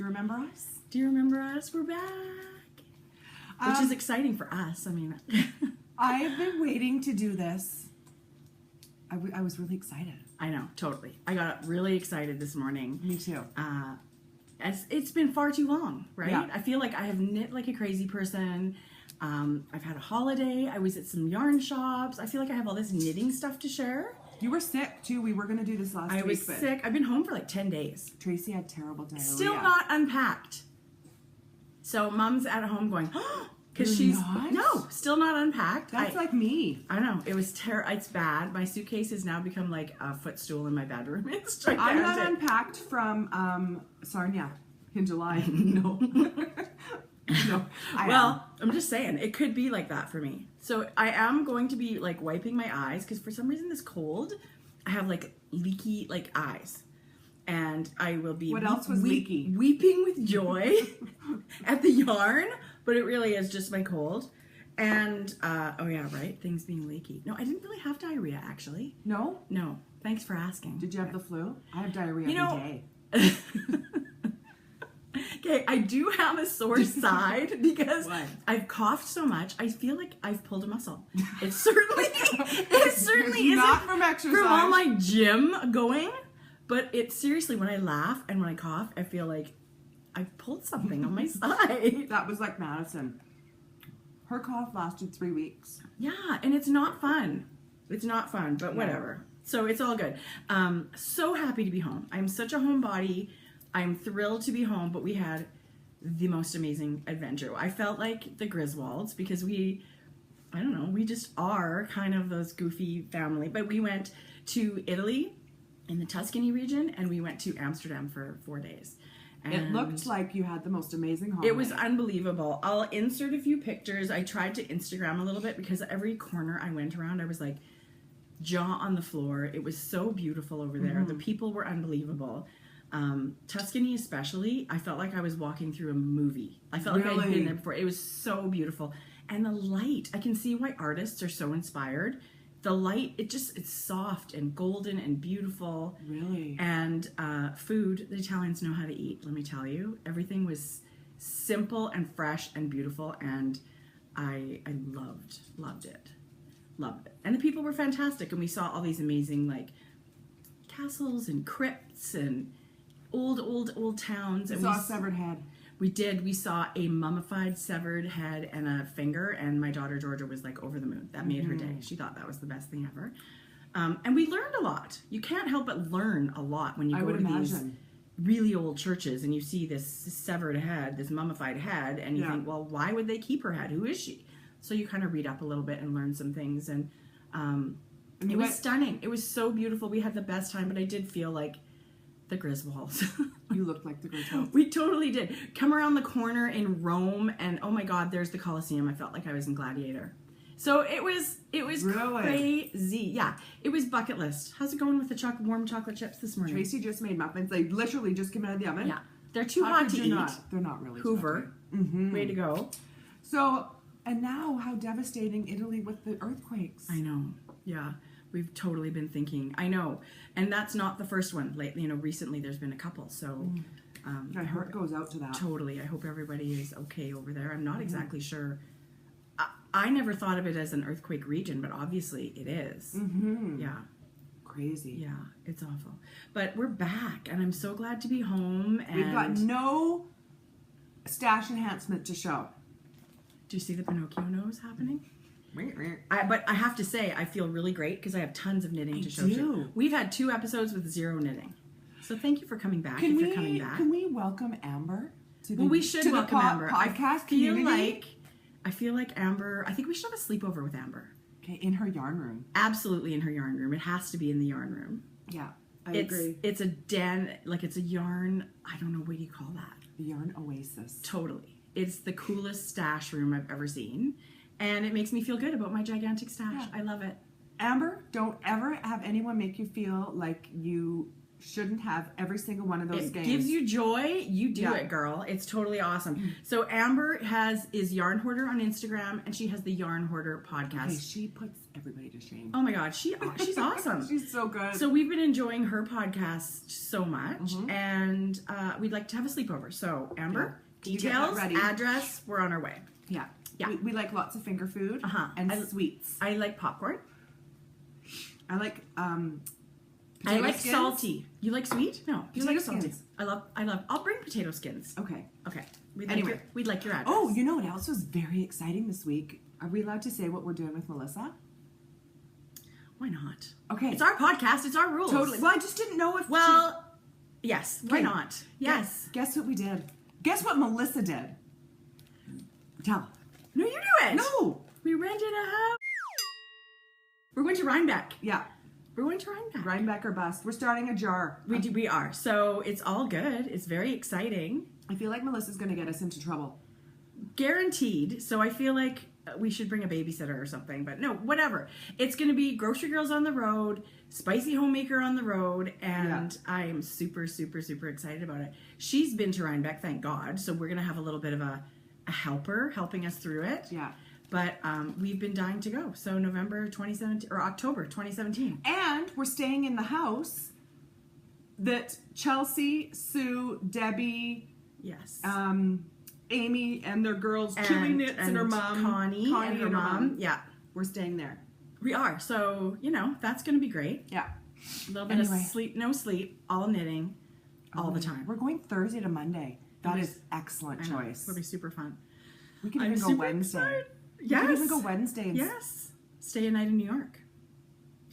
Do you remember us? Do you remember us? We're back. Which is exciting for us. I mean, I've been waiting to do this. I was really excited. I know, totally. I got really excited this morning. Me too. It's been far too long, right? Yeah. I feel like I have knit like a crazy person. I've had a holiday. I was at some yarn shops. I feel like I have all this knitting stuff to share. You were sick too. We were going to do this last week. I was sick. I've been home for like 10 days. Tracy had terrible diarrhea. Still not unpacked. So mom's at home going, because she's still not unpacked. That's like me. I know, it was it's bad. My suitcase has now become like a footstool in my bedroom. It's gigantic. I'm not unpacked from Sarnia in July. No. No. I'm just saying it could be like that for me. So I am going to be like wiping my eyes because for some reason this cold, I have like leaky like eyes. And I will be what else was leaky? Weeping with joy at the yarn, but it really is just my cold. And oh yeah, right, things being leaky. No, I didn't really have diarrhea actually. No? No. Thanks for asking. Did you have the flu? I have diarrhea every day. Okay, I do have a sore side because What? I've coughed so much. I feel like I've pulled a muscle. It certainly isn't not from exercise. From all my gym going. But it seriously, when I laugh and when I cough, I feel like I pulled something on my side. That was like Madison. Her cough lasted 3 weeks. Yeah, and it's not fun. It's not fun, but whatever. So it's all good. So happy to be home. I'm such a homebody. I'm thrilled to be home, but we had the most amazing adventure. I felt like the Griswolds because we just are kind of those goofy family. But we went to Italy in the Tuscany region, and we went to Amsterdam for 4 days. And it looked like you had the most amazing holiday. It was unbelievable. I'll insert a few pictures. I tried to Instagram a little bit because every corner I went around, I was like jaw on the floor. It was so beautiful over there. The people were unbelievable. Tuscany especially, I felt like I was walking through a movie. I felt like I'd been there before. It was so beautiful. And the light, I can see why artists are so inspired. The light, it's soft and golden and beautiful. Really? And food, the Italians know how to eat, let me tell you. Everything was simple and fresh and beautiful, and I loved it. Loved it. And the people were fantastic, and we saw all these amazing, like, castles and crypts and old towns. And we saw a severed head. We did. We saw a mummified severed head and a finger, and my daughter Georgia was like over the moon. That made her day. She thought that was the best thing ever. And we learned a lot. You can't help but learn a lot when you go to these really old churches and you see this severed head, this mummified head, and you think, well, why would they keep her head? Who is she? So you kind of read up a little bit and learn some things. And it was stunning. It was so beautiful. We had the best time, but I did feel like the Griswolds. You looked like the Griswolds. We totally did. Come around the corner in Rome, and oh my God, there's the Colosseum. I felt like I was in Gladiator. So it was really crazy. Yeah, it was bucket list. How's it going with the warm chocolate chips this morning? Tracy just made muffins. They literally just came out of the oven. Yeah, they're too hot to eat. They're not really. Hoover, way to go. So, and now how devastating Italy with the earthquakes. I know. Yeah. We've totally been thinking. I know. And that's not the first one. Lately, recently there's been a couple. So my heart goes out to that. Totally. I hope everybody is okay over there. I'm not exactly sure. I never thought of it as an earthquake region, but obviously it is. Yeah. Crazy. Yeah, it's awful. But we're back, and I'm so glad to be home. And we've got no stash enhancement to show. Do you see the Pinocchio nose happening? But I have to say, I feel really great because I have tons of knitting to show you. We've had 2 episodes with 0 knitting. So thank you for coming back. You're coming back. Can we welcome Amber to the we should welcome Amber. Podcast community? I feel like Amber, I think we should have a sleepover with Amber. Okay, in her yarn room. Absolutely in her yarn room. It has to be in the yarn room. Yeah, I agree. It's a den, like it's a yarn, I don't know, what do you call that? The yarn oasis. Totally. It's the coolest stash room I've ever seen. And it makes me feel good about my gigantic stash. Yeah. I love it. Amber, don't ever have anyone make you feel like you shouldn't have every single one of those It games. gives you joy. You do Yeah. it, girl. It's totally awesome. So Amber is Yarn Hoarder on Instagram, and she has the Yarn Hoarder podcast. Okay, she puts everybody to shame. Oh my God, she's awesome. She's so good. So we've been enjoying her podcast so much, and we'd like to have a sleepover. So Amber, Can you get that details, ready? address, we're on our way. Yeah. Yeah. We like lots of finger food and sweets. I like popcorn. I like I like skins. salty. You like sweet? No, you Potato like salty. skins. I love. I'll bring potato skins. Okay. Okay. Anyway. We'd like your address. Oh, you know what else was very exciting this week? Are we allowed to say what we're doing with Melissa? Why not? Okay. It's our podcast. It's our rules. Totally. Well, I just didn't know if yes. Why Okay. not? Yes. Guess what we did? Guess what Melissa did? Tell. No, you do it. No. We rented a house. We're going to Rhinebeck. Yeah. We're going to Rhinebeck. Rhinebeck or bust. We're starting a jar. We are. So it's all good. It's very exciting. I feel like Melissa's going to get us into trouble. Guaranteed. So I feel like we should bring a babysitter or something. But no, whatever. It's going to be Grocery Girls on the road, Spicy Homemaker on the road, and I am super, super, super excited about it. She's been to Rhinebeck, thank God. So we're going to have a little bit of a helper helping us through it. Yeah. But we've been dying to go. So November 2017 or October 2017. And we're staying in the house that Chelsea, Sue, Debbie, Yes. Amy and their girls, Chili Knits and her mom, Connie and her mom. Yeah, we're staying there. we are. So, that's going to be great. Yeah. A little bit of sleep, no sleep, all knitting, all the time. We're going Thursday to Monday. That is excellent I know. choice. It'll be super fun. We can I'm even go super Wednesday. excited. We Yes. can even go Wednesday. And Yes. Stay a night in New York.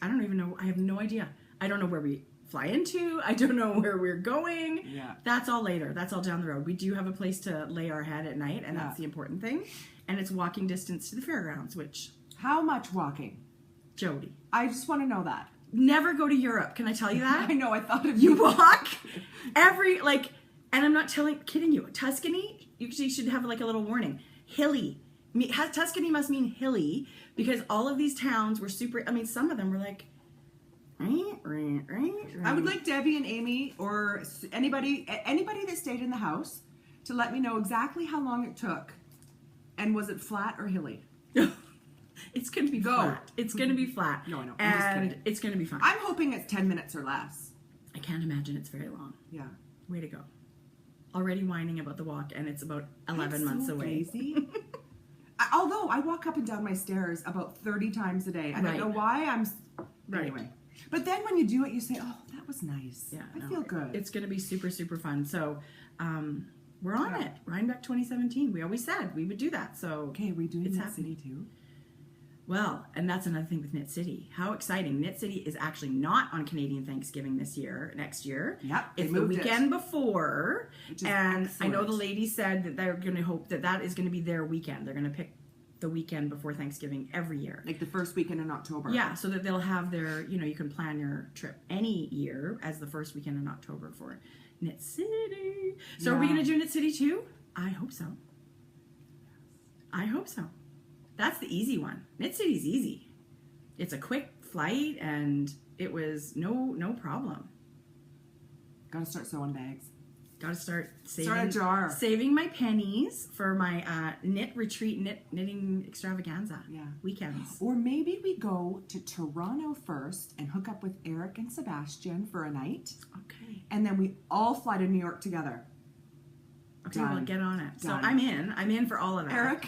I don't even know. I have no idea. I don't know where we fly into. I don't know where we're going. Yeah. That's all later. That's all down the road. We do have a place to lay our head at night, and that's the important thing. And it's walking distance to the fairgrounds, which, How much walking? Jodi, I just want to know that. never go to Europe. Can I tell you that? I know. I thought of You walk and I'm not kidding you. Tuscany, you should have like a little warning. Hilly. Tuscany must mean hilly because all of these towns were super, some of them were like, I would like Debbie and Amy or anybody that stayed in the house to let me know exactly how long it took, and was it flat or hilly? It's going to be flat. It's going to be flat. No, I know. I'm just And kidding. it's going to be fun. I'm hoping it's 10 minutes or less. I can't imagine it's very long. Yeah. Way to go. Already whining about the walk, and it's about 11 months away. Lazy. Although I walk up and down my stairs about 30 times a day. I don't know why Anyway. But then when you do it, you say, oh, that was nice. Yeah, I feel good. It's going to be super, super fun. So we're on it. Rhinebeck 2017. We always said we would do that. So okay, we doing it's Knit happening. City too? Well, and that's another thing with Knit City. How exciting. Knit City is actually not on Canadian Thanksgiving next year. Yep, It's the weekend before. And I know the excellent. lady said that they're going to hope that is going to be their weekend. They're going to pick the weekend before Thanksgiving every year. Like the first weekend in October. Yeah, so that they'll have their, you can plan your trip any year as the first weekend in October for Knit City. So are we going to do Knit City too? I hope so. That's the easy one. Knit City's easy. It's a quick flight and it was no problem. Gotta start sewing bags. Got to start Start a jar. saving my pennies for my knitting extravaganza weekends. Or maybe we go to Toronto first and hook up with Eric and Sebastian for a night. Okay. And then we all fly to New York together. Okay, Done. well, get on it. Done. So I'm in for all of that. Eric,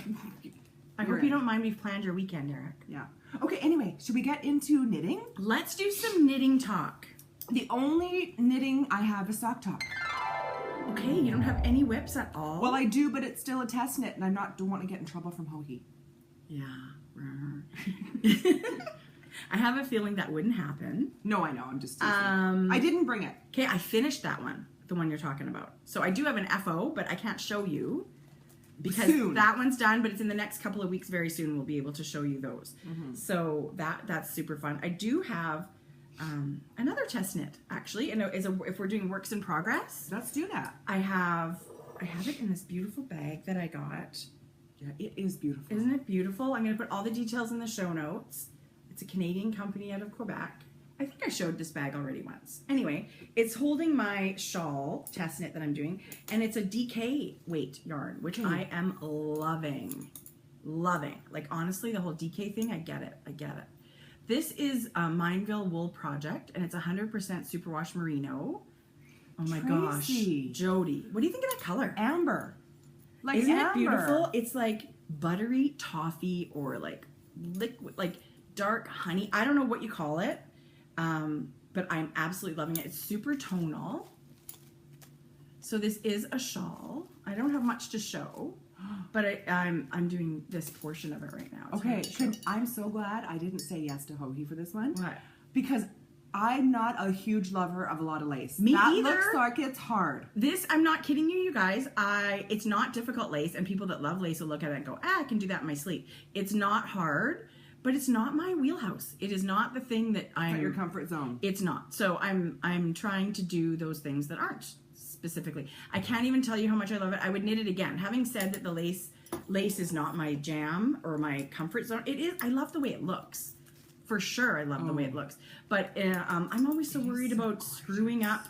I hope you don't mind we've planned your weekend, Eric. Yeah. Okay, anyway, should we get into knitting? Let's do some knitting talk. The only knitting I have is sock top. Okay, you don't have any whips at all? Well, I do, but it's still a test knit, and I don't want to get in trouble from Hoagie. Yeah. I have a feeling that wouldn't happen. No, I know. I'm just teasing. I didn't bring it. Okay, I finished that one, the one you're talking about. So I do have an FO, but I can't show you because Soon. that one's done, but it's in the next couple of weeks. Very soon we'll be able to show you those. Mm-hmm. So that's super fun. I do have another test knit, actually, and if we're doing works in progress. Let's do that. I have it in this beautiful bag that I got. Yeah, it is beautiful. Isn't it beautiful? I'm going to put all the details in the show notes. It's a Canadian company out of Quebec, I think I showed this bag already once. Anyway, it's holding my shawl test knit that I'm doing, and it's a DK weight yarn, which I am loving. Loving. Like, honestly, the whole DK thing, I get it. I get it. This is a Mineville Wool Project, and it's 100% superwash merino. Oh my gosh. Jodi, what do you think of that color? Amber. Like Isn't amber. it beautiful? It's like buttery toffee or like liquid, like dark honey. I don't know what you call it, but I'm absolutely loving it. It's super tonal. So this is a shawl. I don't have much to show, but I'm doing this portion of it right now. Okay, I'm so glad I didn't say yes to Hohi for this one. What? Because I'm not a huge lover of a lot of lace. Me that either. Looks like it's hard. This, I'm not kidding you guys. It's not difficult lace, and people that love lace will look at it and go, I can do that in my sleep. It's not hard, but it's not my wheelhouse. It is not the thing that I'm... Not your comfort zone. It's not. So I'm trying to do those things that aren't specifically. I can't even tell you how much I love it. I would knit it again. Having said that the lace is not my jam or my comfort zone, it is. I love the way it looks. For sure, I love the way it looks. But I'm always so worried about screwing up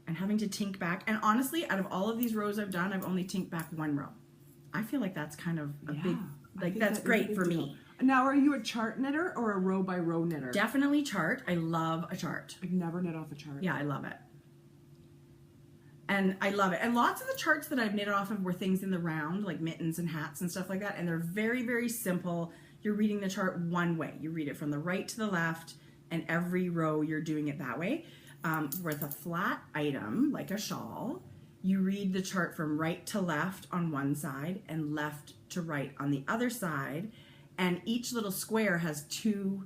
and having to tink back. And honestly, out of all of these rows I've done, I've only tinked back one row. I feel like that's kind of a big, like, that's great for me. Now, are you a chart knitter or a row by row knitter? Definitely chart. I love a chart. I've never knit off a chart. Yeah, I love it. And I love it. And lots of the charts that I've knitted off of were things in the round, like mittens and hats and stuff like that. And they're very, very simple. You're reading the chart one way. You read it from the right to the left, and every row you're doing it that way. With a flat item, like a shawl, you read the chart from right to left on one side and left to right on the other side. And each little square has two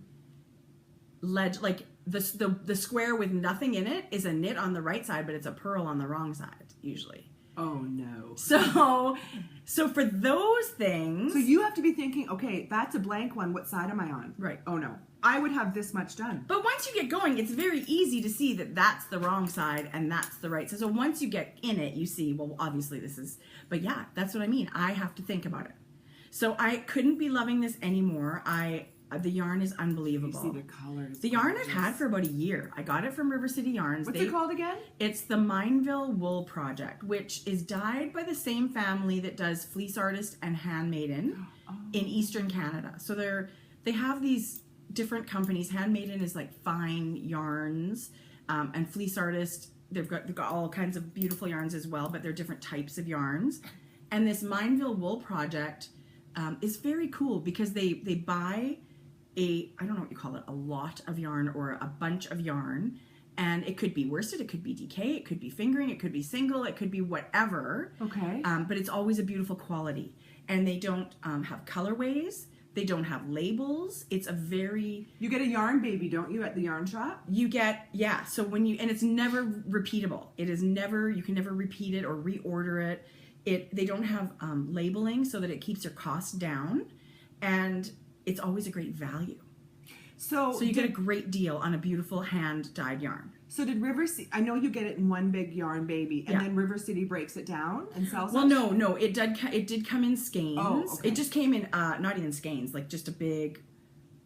like the square with nothing in it is a knit on the right side, but it's a purl on the wrong side, usually. Oh no. So for those things... So you have to be thinking, okay, that's a blank one. What side am I on? Right. Oh no. I would have this much done. But once you get going, it's very easy to see that that's the wrong side and that's the right side. So once you get in it, you see, well, obviously this is... But yeah, that's what I mean. I have to think about it. So I couldn't be loving this anymore. The yarn is unbelievable. You see the colors. The yarn I've had for about a year. I got it from River City Yarns. What's it called again? It's the Mineville Wool Project, which is dyed by the same family that does Fleece Artist and Handmaiden in Eastern Canada. So they have these different companies. Handmaiden is like fine yarns, and Fleece Artist, they've got all kinds of beautiful yarns as well, but they're different types of yarns. And this Mineville Wool Project is very cool because they buy I don't know what you call it, a lot of yarn or a bunch of yarn, and it could be worsted, it could be DK, it could be fingering, it could be single, it could be whatever. Okay. But it's always a beautiful quality, and they don't have colorways, they don't have labels. It's a very... You get a yarn baby, don't you, at the yarn shop? You get, yeah. So when and it's never repeatable. It is never, you can never repeat it or reorder it. They don't have labeling so that it keeps your costs down, and it's always a great value. So you get a great deal on a beautiful hand-dyed yarn. So did River City, I know you get it in one big yarn baby, and then River City breaks it down and sells it? Well, no, it did come in skeins. Oh, okay. It just came in, not even skeins, like just a big,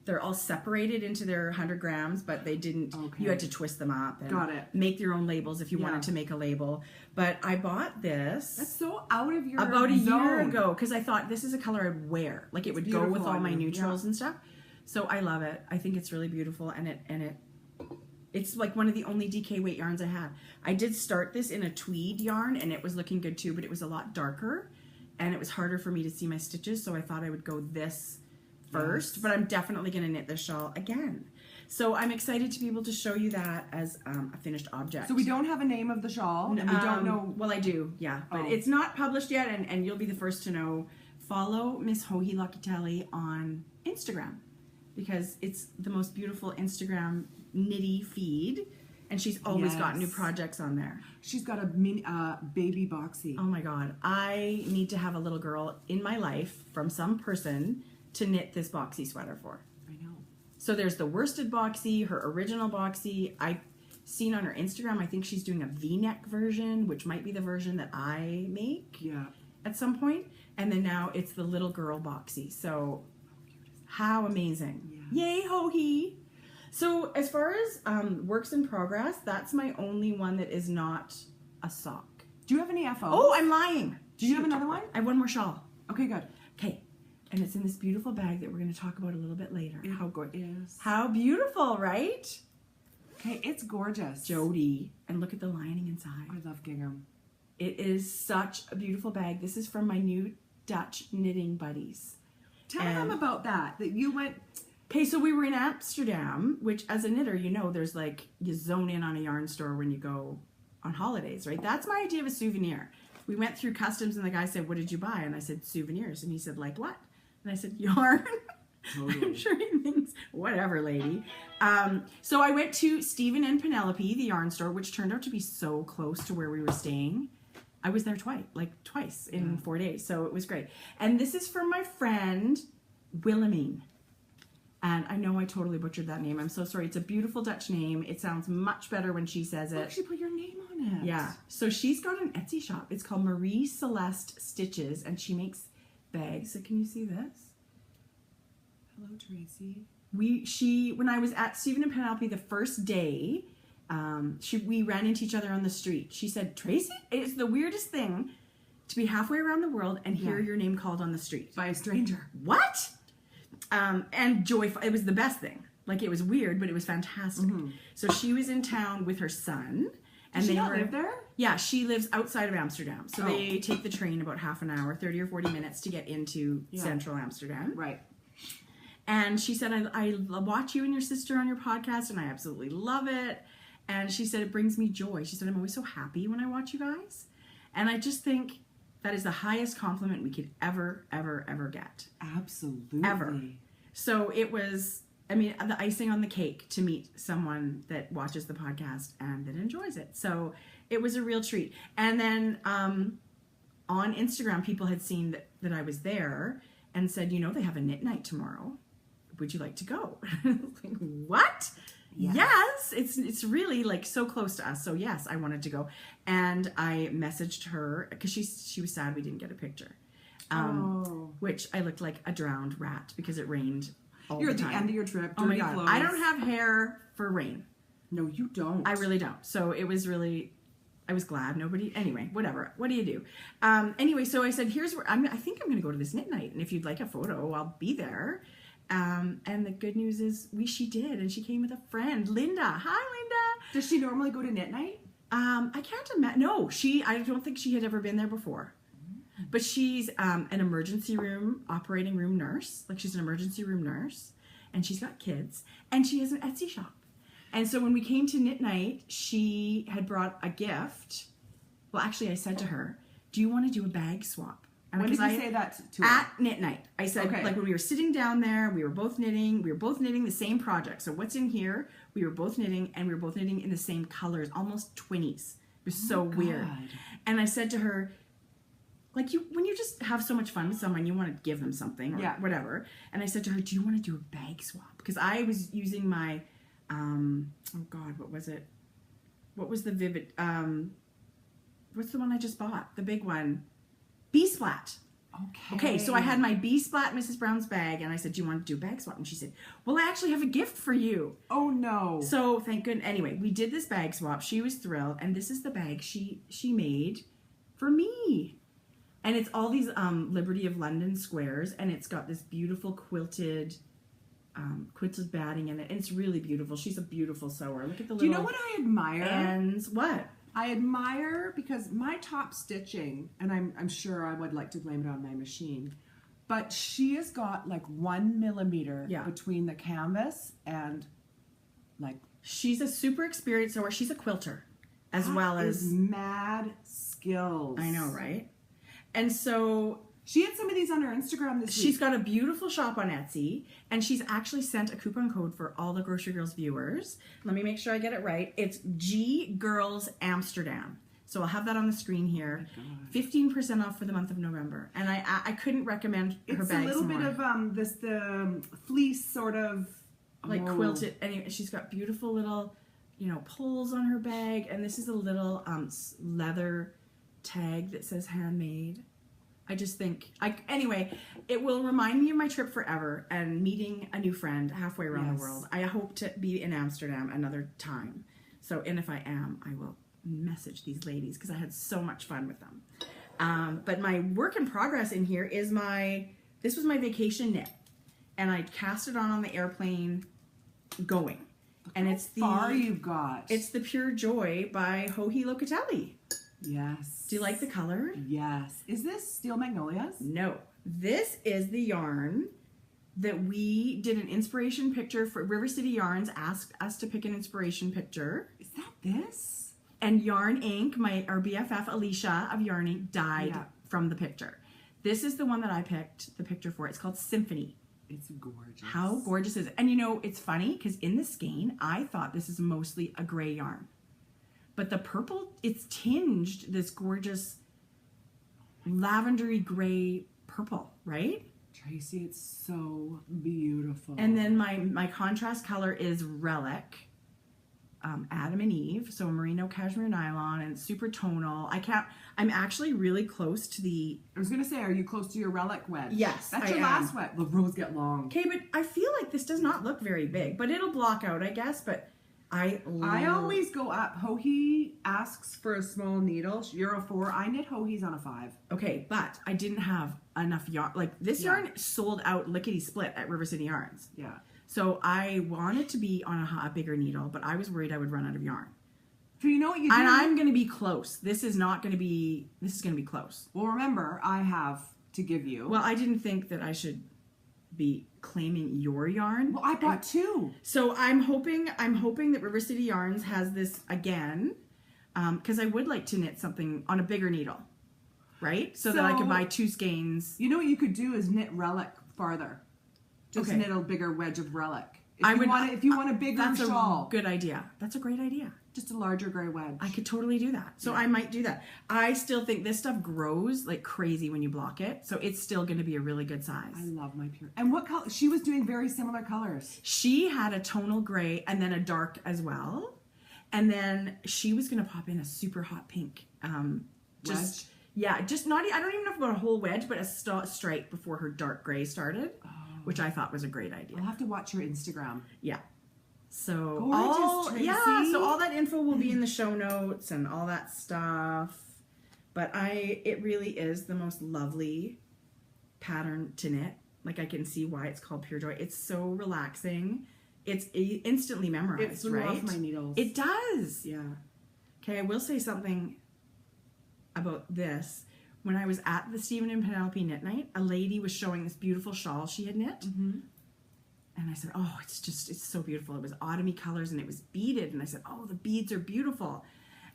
they're all separated into their 100 grams, but they didn't, you had to twist them up and make your own labels if you wanted to make a label. But I bought this. That's so out of your about a year ago, because I thought this is a color I'd wear. Like it would go with all my neutrals and stuff. So I love it. I think it's really beautiful, and it's like one of the only DK weight yarns I have. I did start this in a tweed yarn, and it was looking good too, but it was a lot darker, and it was harder for me to see my stitches, so I thought I would go this first, but I'm definitely going to knit this shawl again. So I'm excited to be able to show you that as a finished object. So we don't have a name of the shawl, and we don't know... Well, I do, yeah, but it's not published yet, and you'll be the first to know. Follow Miss Hohi Lakitelli on Instagram, because it's the most beautiful Instagram knitty feed, and she's always got new projects on there. She's got a mini baby boxy. Oh my god, I need to have a little girl in my life from some person to knit this boxy sweater for. I know. So there's the worsted boxy, her original boxy. I've seen on her Instagram, I think she's doing a V-neck version, which might be the version that I make at some point. And then now it's the little girl boxy. So how amazing. Yay, Hohi. So as far as works in progress, that's my only one that is not a sock. Do you have any FOs? Oh, I'm lying. Do you have another one? I have one more shawl. Okay, good. Okay. And it's in this beautiful bag that we're going to talk about a little bit later. How gorgeous. How beautiful, right? Okay, it's gorgeous. Jodi. And look at the lining inside. I love gingham. It is such a beautiful bag. This is from my new Dutch knitting buddies. Tell them about that you went... Okay, so we were in Amsterdam, which as a knitter, you know, there's like, you zone in on a yarn store when you go on holidays, right? That's my idea of a souvenir. We went through customs and the guy said, what did you buy? And I said, souvenirs. And he said, like what? And I said, yarn. Totally. I'm sure he means whatever, lady. So I went to Stephen and Penelope, the yarn store, which turned out to be so close to where we were staying. I was there twice in 4 days. So it was great. And this is from my friend, Wilhelmine. And I know I totally butchered that name. I'm so sorry. It's a beautiful Dutch name. It sounds much better when she says it. Actually put your name on it. Yeah. So she's got an Etsy shop. It's called Marie Celeste Stitches, and she makes bags. So can you see this? Hello, Tracie. When I was at Stephen and Penelope the first day, we ran into each other on the street. She said, Tracie, it's the weirdest thing to be halfway around the world and hear your name called on the street. By a stranger. What? And joyful. It was the best thing. Like, it was weird, but it was fantastic. Mm-hmm. So she was in town with her son. And Does she not live there? Yeah, she lives outside of Amsterdam. So they take the train about half an hour, 30 or 40 minutes to get into central Amsterdam. Right. And she said, I watch you and your sister on your podcast, and I absolutely love it. And she said, it brings me joy. She said, I'm always so happy when I watch you guys. And I just think that is the highest compliment we could ever, ever, ever get. Absolutely. Ever. So it was, I mean, the icing on the cake to meet someone that watches the podcast and that enjoys it. So it was a real treat. And then on Instagram, people had seen that I was there and said, you know, they have a knit night tomorrow. Would you like to go? Like, what? Yes. It's really like so close to us. So yes, I wanted to go. And I messaged her because she was sad we didn't get a picture. Which I looked like a drowned rat because it rained all the time. You're at the end of your trip. Oh my God. Clothes. I don't have hair for rain. No, you don't. I really don't. So it was really, I was glad anyway, whatever. What do you do? Anyway, so I said, here's where I think I'm going to go to this knit night. And if you'd like a photo, I'll be there. And the good news is she did. And she came with a friend, Linda. Hi, Linda. Does she normally go to knit night? I can't imagine. No, I don't think she had ever been there before. But she's an emergency room, operating room nurse. Like, she's an emergency room nurse. And she's got kids. And she has an Etsy shop. And so when we came to knit night, she had brought a gift. Well, actually, I said to her, do you want to do a bag swap? And when did you say that to her? At knit night. I said, like, when we were sitting down there, we were both knitting the same project. So what's in here? We were both knitting, and we were both knitting in the same colors, almost twinnies. It was so weird. And I said to her, like, when you just have so much fun with someone, you want to give them something or whatever. And I said to her, do you want to do a bag swap? Because I was using my, oh God, what was it? What was the Vivid, what's the one I just bought? The big one. B-Splat. Okay, so I had my B-Splat Mrs. Brown's bag, and I said, do you want to do a bag swap? And she said, well, I actually have a gift for you. Oh, no. So, thank goodness. Anyway, we did this bag swap. She was thrilled, and this is the bag she made for me. And it's all these Liberty of London squares, and it's got this beautiful quilted batting in it, and it's really beautiful. She's a beautiful sewer. Look at the little... Do you know what I admire? Ends. What? I admire, because my top stitching, and I'm sure I would like to blame it on my machine, but she has got like 1 millimeter between the canvas and like... She's a super experienced sewer. She's a quilter as well as... mad skills. I know, right? And so... She had some of these on her Instagram this week. She's got a beautiful shop on Etsy, and she's actually sent a coupon code for all the Grocery Girls viewers. Let me make sure I get it right. It's G Girls Amsterdam. So I'll have that on the screen here. 15% off for the month of November. And I couldn't recommend her bags more. It's a little bit of the fleece sort of... Like quilted. Anyway, she's got beautiful little, pulls on her bag. And this is a little leather tag that says handmade. I just think, anyway, it will remind me of my trip forever and meeting a new friend halfway around the world. I hope to be in Amsterdam another time. So, and if I am, I will message these ladies because I had so much fun with them. But my work in progress in here is this was my vacation knit. And I cast it on the airplane going. And it's the far you've got. It's the Pure Joy by Joji Locatelli. Yes. Do you like the color? Yes. Is this Steel Magnolias? No. This is the yarn that we did an inspiration picture for. River City Yarns asked us to pick an inspiration picture. Is that this? And Yarn Inc., our BFF Alicia of Yarn Inc. died from the picture. This is the one that I picked the picture for. It's called Symphony. It's gorgeous. How gorgeous is it? And you know, it's funny because in the skein, I thought this is mostly a gray yarn. But the purple, it's tinged this gorgeous lavendery gray purple, right? Tracie, it's so beautiful. And then my contrast color is Relic, Adam and Eve, so merino cashmere nylon, and super tonal. I'm actually really close to the... I was going to say, are you close to your Relic wedge? Yes, That's your last wedge. The rows get long. Okay, but I feel like this does not look very big, but it'll block out, I guess, but... I always go up. Joji asks for a small needle. You're a 4. I knit Hoji's on a 5. Okay, but I didn't have enough yarn. Like, this yarn sold out lickety-split at River City Yarns. Yeah. So I wanted to be on a bigger needle, but I was worried I would run out of yarn. So you know what you do? And I'm going to be close. This is going to be close. Well, remember, I have to give you. Well, I didn't think that I should be claiming your yarn. Well, I bought 2. So I'm hoping that River City Yarns has this again, because I would like to knit something on a bigger needle, right? So that I could buy 2 skeins. You know what you could do is knit Relic farther. Just knit a bigger wedge of Relic. If you want a bigger shawl. A good idea. That's a great idea. Just a larger gray wedge. I could totally do that. So I might do that. I still think this stuff grows like crazy when you block it. So it's still going to be a really good size. I love my Pure. And what color? She was doing very similar colors. She had a tonal gray and then a dark as well. And then she was going to pop in a super hot pink. Wedge? Yeah, just not, I don't even know about a whole wedge, but a stripe before her dark gray started, which I thought was a great idea. I'll have to watch your Instagram. Yeah. So Tracie. so all that info will be in the show notes and all that stuff. But it really is the most lovely pattern to knit. Like, I can see why it's called Pure Joy. It's so relaxing. It's instantly memorized, it flew off my needles. It does. Yeah. Okay, I will say something about this. When I was at the Stephen and Penelope Knit Night, a lady was showing this beautiful shawl she had knit. Mm-hmm. And I said, oh, it's so beautiful. It was autumny colors and it was beaded. And I said, oh, the beads are beautiful.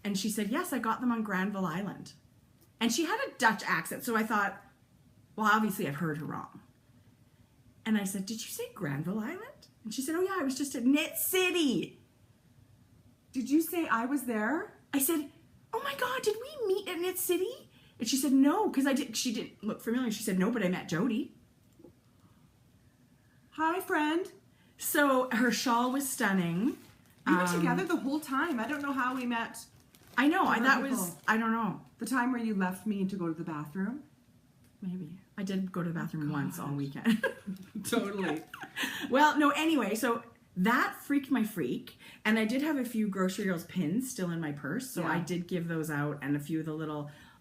And she said, yes, I got them on Granville Island. And she had a Dutch accent. So I thought, well, obviously I've heard her wrong. And I said, did you say Granville Island? And she said, oh yeah, I was just at Knit City. Did you say I was there? I said, oh my God, did we meet at Knit City? And she said, no, because she didn't look familiar. She said, no, but I met Jodi. Hi, friend. So her shawl was stunning. We were together the whole time. I don't know how we met. I know. I don't know. The time where you left me to go to the bathroom? Maybe. I did go to the bathroom once all weekend. Totally. Well, no, anyway, so that freaked my freak. And I did have a few Grocery Girls pins still in my purse. So I did give those out and a few of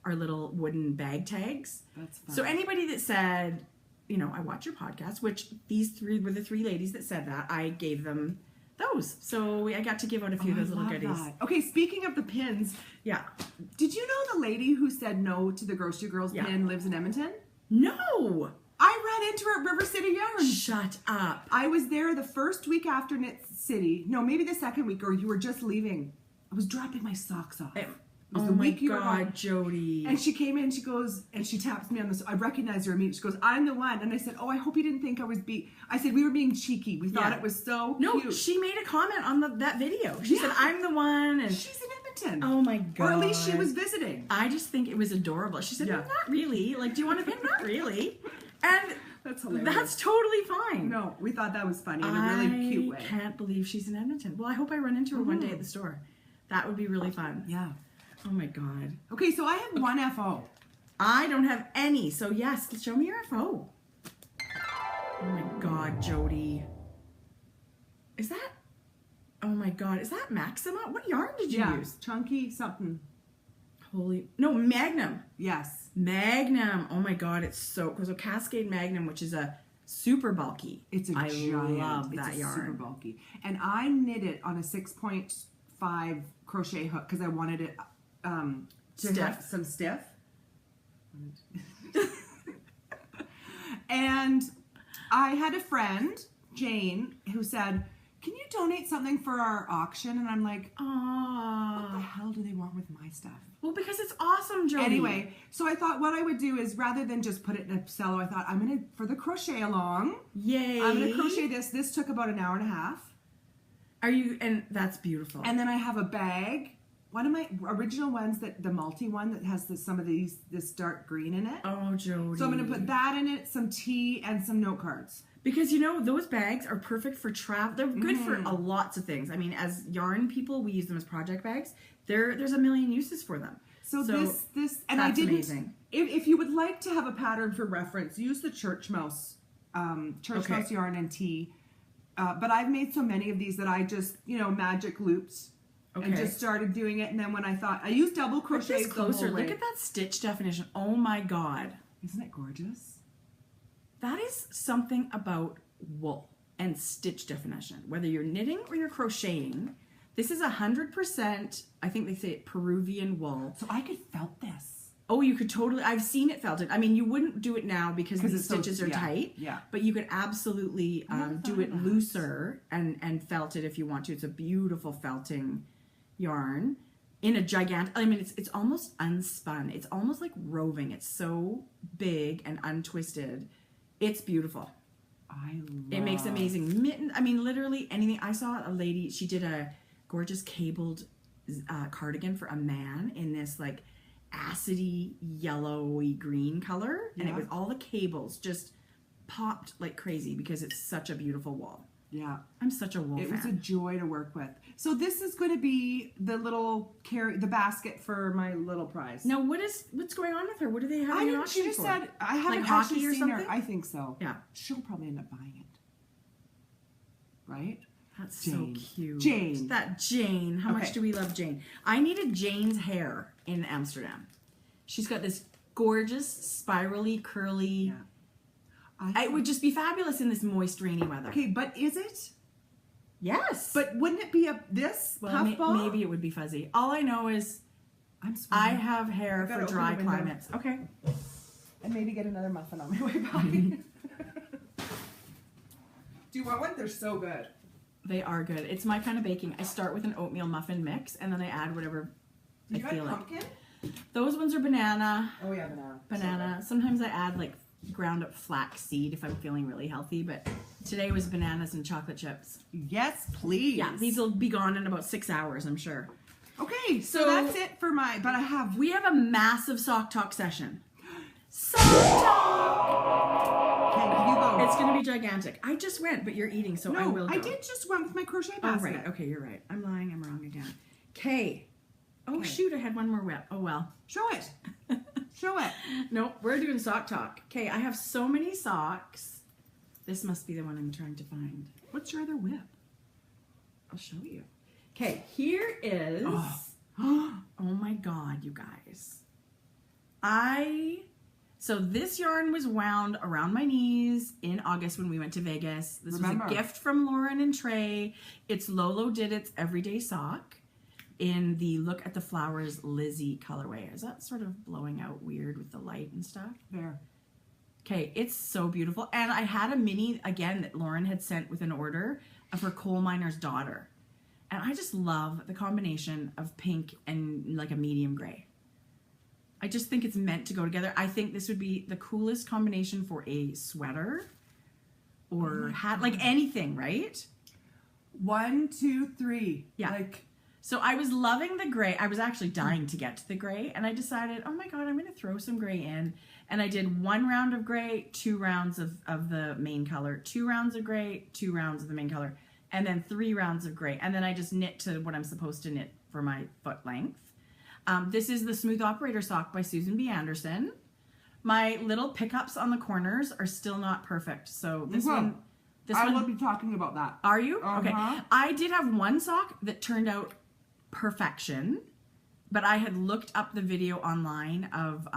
our little wooden bag tags. That's fun. So anybody that said, you know, I watch your podcast, which these 3 were the 3 ladies that said that, I gave them those. So I got to give out a few of those little goodies. That. Okay, speaking of the pins. Yeah. Did you know the lady who said no to the Grocery Girls pin lives in Edmonton? No. I ran into her at River City Yarns. Shut up. I was there the first week after Knit City. No, maybe the second week, or you were just leaving. I was dropping my socks off. It was the week you were gone. Jodi. And she came in, she goes, and she taps me on this. I recognized her immediately. She goes, I'm the one. And I said, oh, I hope you didn't think I was I said, we were being cheeky. We thought it was so cute. No, she made a comment on that video. She said, I'm the one. And she's in Edmonton. Oh my God. Or at least she was visiting. I just think it was adorable. She said, not really. Like, do you want a pin? Not really. And that's hilarious. That's totally fine. No, we thought that was funny in a really cute way. I can't believe she's in Edmonton. Well, I hope I run into her one day at the store. That would be really fun. Yeah. Oh my God. Okay, so I have one FO. I don't have any. So yes, show me your info. Oh my God, Jodi. Is that, oh my God, is that Maxima? What yarn did you use? Chunky something. No, Magnum. Yes. Magnum. Oh my God, it's so cool. So Cascade Magnum, which is a super bulky. It's a giant. I love that yarn. Super bulky. And I knit it on a 6.5 crochet hook because I wanted it to have some stiff. And I had a friend, Jane, who said, "Can you donate something for our auction?" And I'm like, what the hell do they want with my stuff? Well, because it's awesome, Jodi. Anyway, so I thought what I would do is rather than just put it in a cello, I thought I'm going to, for the crochet along, yay, I'm going to crochet this. This took about an hour and a half. And that's beautiful. And then I have a bag. One of my original ones, the multi one that has some of this dark green in it. Oh, Jodi. So I'm going to put that in it, some tea, and some note cards. Because, those bags are perfect for travel. They're good for lots of things. I mean, as yarn people, we use them as project bags. There's a million uses for them. So this, and I didn't. Amazing. If you would like to have a pattern for reference, use the Church Mouse yarn and tea. But I've made so many of these that I just, magic looped. And just started doing it, and then when I thought I used double crochets closer. Look at that stitch definition. Oh my God, isn't it gorgeous? That is something about wool and stitch definition. Whether you're knitting or you're crocheting, this is 100%. I think they say it Peruvian wool. So I could felt this. Oh, you could totally. I've seen it felted. I mean, you wouldn't do it now because the stitches are tight. Yeah. But you could absolutely do it looser and felt it if you want to. It's a beautiful felting yarn in a gigantic, it's almost unspun. It's almost like roving. It's so big and untwisted. It's beautiful. It makes amazing mitten. Literally anything. I saw a lady, she did a gorgeous cabled cardigan for a man in this like acidy yellowy green color. And it was all the cables just popped like crazy because it's such a beautiful wool. Yeah. I'm such a wool fan. It was a joy to work with. So this is going to be the little the basket for my little prize. Now, what's going on with her? What do they have in auction for? She just said, I haven't like actually hockey or seen something? her. I think so. Yeah. She'll probably end up buying it. Right? That's Jane. So cute. Jane. That Jane. How much do we love Jane? I needed Jane's hair in Amsterdam. She's got this gorgeous, spirally, curly... Yeah. It would just be fabulous in this moist, rainy weather. Okay, but is it? Yes. But wouldn't it be puffball? Maybe it would be fuzzy. All I know is I have hair for dry climates. Okay. And maybe get another muffin on my way back. Do you want one? They're so good. They are good. It's my kind of baking. I start with an oatmeal muffin mix, and then I add whatever I feel like. Pumpkin? Those ones are banana. Oh yeah, banana. Banana. Sometimes I add like ground up flax seed if I'm feeling really healthy, but today was bananas and chocolate chips. Yes, please. Yeah, these will be gone in about 6 hours, I'm sure. Okay, so that's it for we have a massive sock talk session. Sock talk! Okay, you go. It's going to be gigantic. I just went, but you're eating, so I will go. I did just went with my crochet basket. Oh, right. Okay, you're right. I'm lying. I'm wrong again. Okay. Oh, shoot, I had one more whip. Oh, well. Show it. Show it. Nope, we're doing sock talk. Okay, I have so many socks. This must be the one I'm trying to find. What's your other whip? I'll show you. Okay, here is... Oh my God, you guys. So this yarn was wound around my knees in August when we went to Vegas. This was a gift from Lauren and Trey. It's Lolo Did It's Everyday Sock in the Look at the Flowers Lizzie colorway. Is that sort of blowing out weird with the light and stuff? There. Okay, it's so beautiful. And I had a mini, again, that Lauren had sent with an order of her coal miner's daughter. And I just love the combination of pink and like a medium gray. I just think it's meant to go together. I think this would be the coolest combination for a sweater or hat, like anything, right? 1, 2, 3. Yeah. So I was loving the gray. I was actually dying to get to the gray, and I decided, oh my God, I'm going to throw some gray in. And I did 1 round of gray, 2 rounds of the main color, 2 rounds of gray, 2 rounds of the main color, and then 3 rounds of gray. And then I just knit to what I'm supposed to knit for my foot length. This is the Smooth Operator Sock by Susan B. Anderson. My little pickups on the corners are still not perfect. So this one... I will be talking about that. Are you? Okay. I did have one sock that turned out perfection, but I had looked up the video online of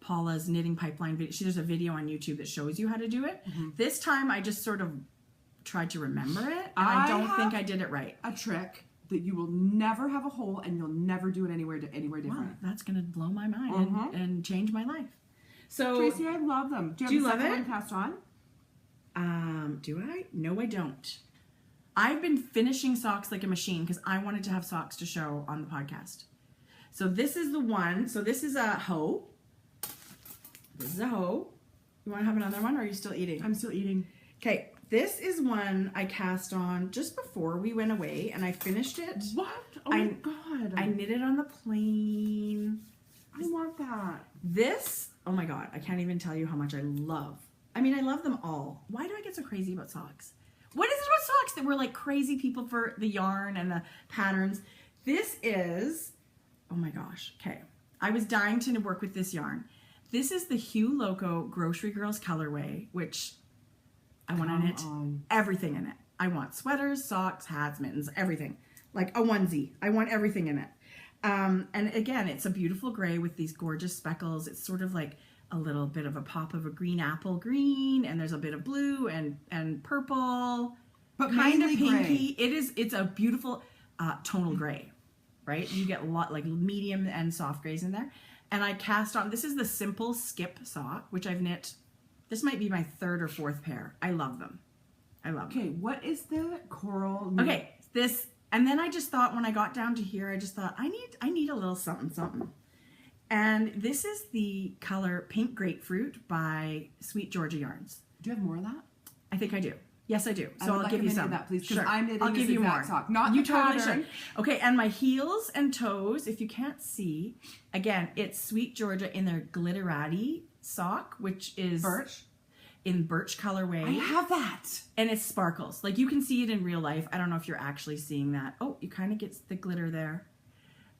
Paula's knitting pipeline video. She does a video on YouTube that shows you how to do it. This time I just sort of tried to remember it, and I don't think I did it right. A trick that you will never have a hole, and you'll never do it anywhere different. Wow, that's going to blow my mind and change my life. So Tracie, I love them. Do you have the second one cast on? Do I? No, I don't. I've been finishing socks like a machine because I wanted to have socks to show on the podcast. So this is the one. So this is a hoe. This is a hoe. You want to have another one, or are you still eating? I'm still eating. Okay, this is one I cast on just before we went away, and I finished it. What? Oh my God. I knitted on the plane. I want that. This, oh my God, I can't even tell you how much I love. I mean, I love them all. Why do I get so crazy about socks? What is it about socks that we're like crazy people for the yarn and the patterns? This is, oh my gosh, okay. I was dying to work with this yarn. This is the Hue Loco Grocery Girls colorway, which I want to knit everything in it. I want sweaters, socks, hats, mittens, everything. Like a onesie. I want everything in it. And again, it's a beautiful gray with these gorgeous speckles. It's sort of like a little bit of a pop of a green apple green, and there's a bit of blue and purple, but kind of pinky. Gray. It's a beautiful tonal gray, right? You get a lot like medium and soft grays in there. And I cast on, this is the Simple Skip sock, which I've knit. This might be my third or fourth pair. I love them. I love them. Okay, what is the coral? Okay, this, and then I just thought when I got down to here, I just thought I need a little something. And this is the color Pink Grapefruit by Sweet Georgia Yarns. Do you have more of that? I think I do. Yes, I do. So I'll give you some. That, please, sure. I'm knitting I'll give you more. Sock, not you the totally pattern. should. Okay, and my heels and toes, if you can't see, again, it's Sweet Georgia in their Glitterati sock, which is birch. In birch colorway. I have that. And it sparkles. Like you can see it in real life. I don't know if you're actually seeing that. Oh, you kind of get the glitter there.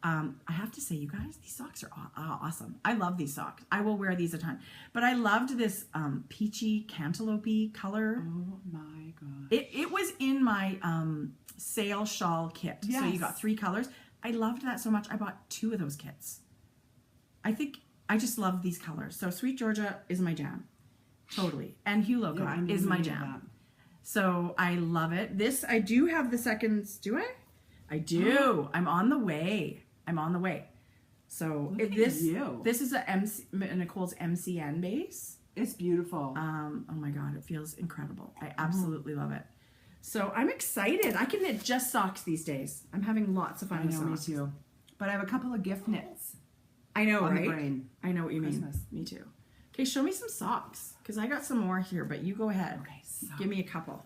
I have to say, you guys, these socks are awesome. I love these socks. I will wear these a ton. But I loved this peachy cantaloupe color. Oh my God. It was in my sale shawl kit. Yes. So you got 3 colors. I loved that so much. I bought 2 of those kits. I think I just love these colors. So Sweet Georgia is my jam. Totally. And Hue Loco is my jam. So I love it. This, I do have the seconds. Do I? I do. I'm on the way. So this is a Nicole's MCN base. It's beautiful. Oh my God, it feels incredible. I absolutely love it. So I'm excited. I can knit just socks these days. I'm having lots of fun with socks. Me too. But I have a couple of gift knits. I know, on right? The brain. I know what you Christmas. mean. Me too. Okay, show me some socks because I got some more here, but you go ahead. Okay, socks. Give me a couple.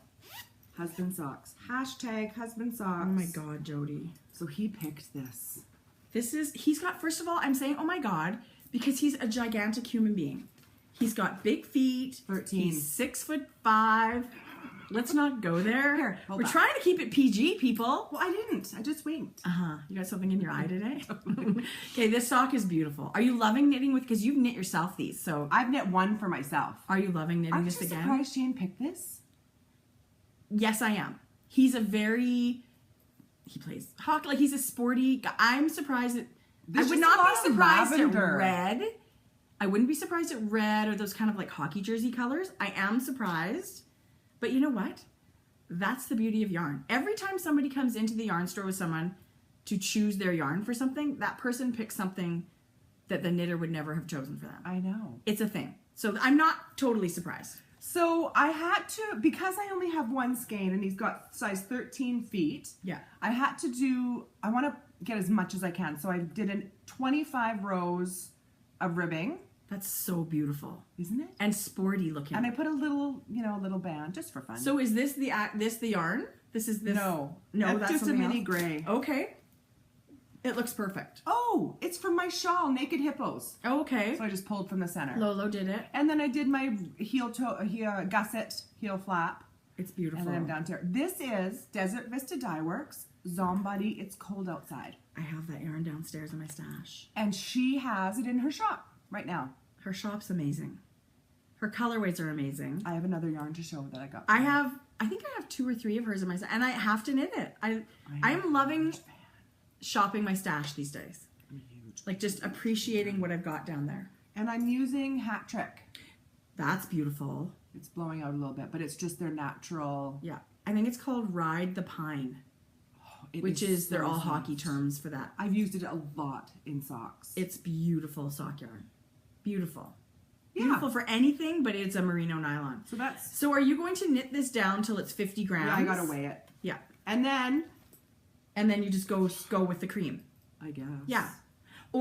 Husband socks. Hashtag husband socks. Oh my God, Jodi. So he picked this. He's got, first of all, I'm saying, oh my God, because he's a gigantic human being. He's got big feet. 13. He's 6'5". Let's not go there. Here, We're trying to keep it PG, people. Well, I didn't. I just winked. You got something in your eye today? Okay, this sock is beautiful. Are you loving knitting with, because you've knit yourself these, so. I've knit one for myself. Are you loving knitting this again? I'm surprised Jane picked this. Yes, I am. He's a very, he plays hockey, like he's a sporty guy. I'm surprised at, I would not be surprised at red. I wouldn't be surprised at red or those kind of like hockey jersey colors. I am surprised. But you know what? That's the beauty of yarn. Every time somebody comes into the yarn store with someone to choose their yarn for something, that person picks something that the knitter would never have chosen for them. I know. It's a thing. So I'm not totally surprised. So I had to, because I only have one skein and he's got size 13 feet. Yeah. I had to do, I want to get as much as I can. So I did 25 rows of ribbing. That's so beautiful. Isn't it? And sporty looking. And I put a little, little band just for fun. So is this the yarn? This is this? No, that's just a mini else? gray. Okay. It looks perfect. Oh, it's from my shawl, Naked Hippos. Oh, okay. So I just pulled from the center. Lolo did it. And then I did my gusset heel flap. It's beautiful. And then I'm down to here. This is Desert Vista Dye Works, Zombody, It's Cold Outside. I have that yarn downstairs in my stash. And she has it in her shop right now. Her shop's amazing. Her colorways are amazing. I have another yarn to show that I got. I think I have 2 or 3 of hers in my stash, and I have to knit it. I'm loving shopping my stash these days. I'm a huge like just appreciating what I've got down there. And I'm using Hat Trick. That's beautiful. It's blowing out a little bit, but it's just their natural. Yeah, I think it's called Ride the Pine, which is they're all hockey terms for that. I've used it a lot in socks. It's beautiful sock yarn. Beautiful. Yeah. Beautiful for anything, but it's a merino nylon. So are you going to knit this down till it's 50 grams? Yeah, I gotta weigh it. Yeah. And then you just go with the cream. I guess. Yeah.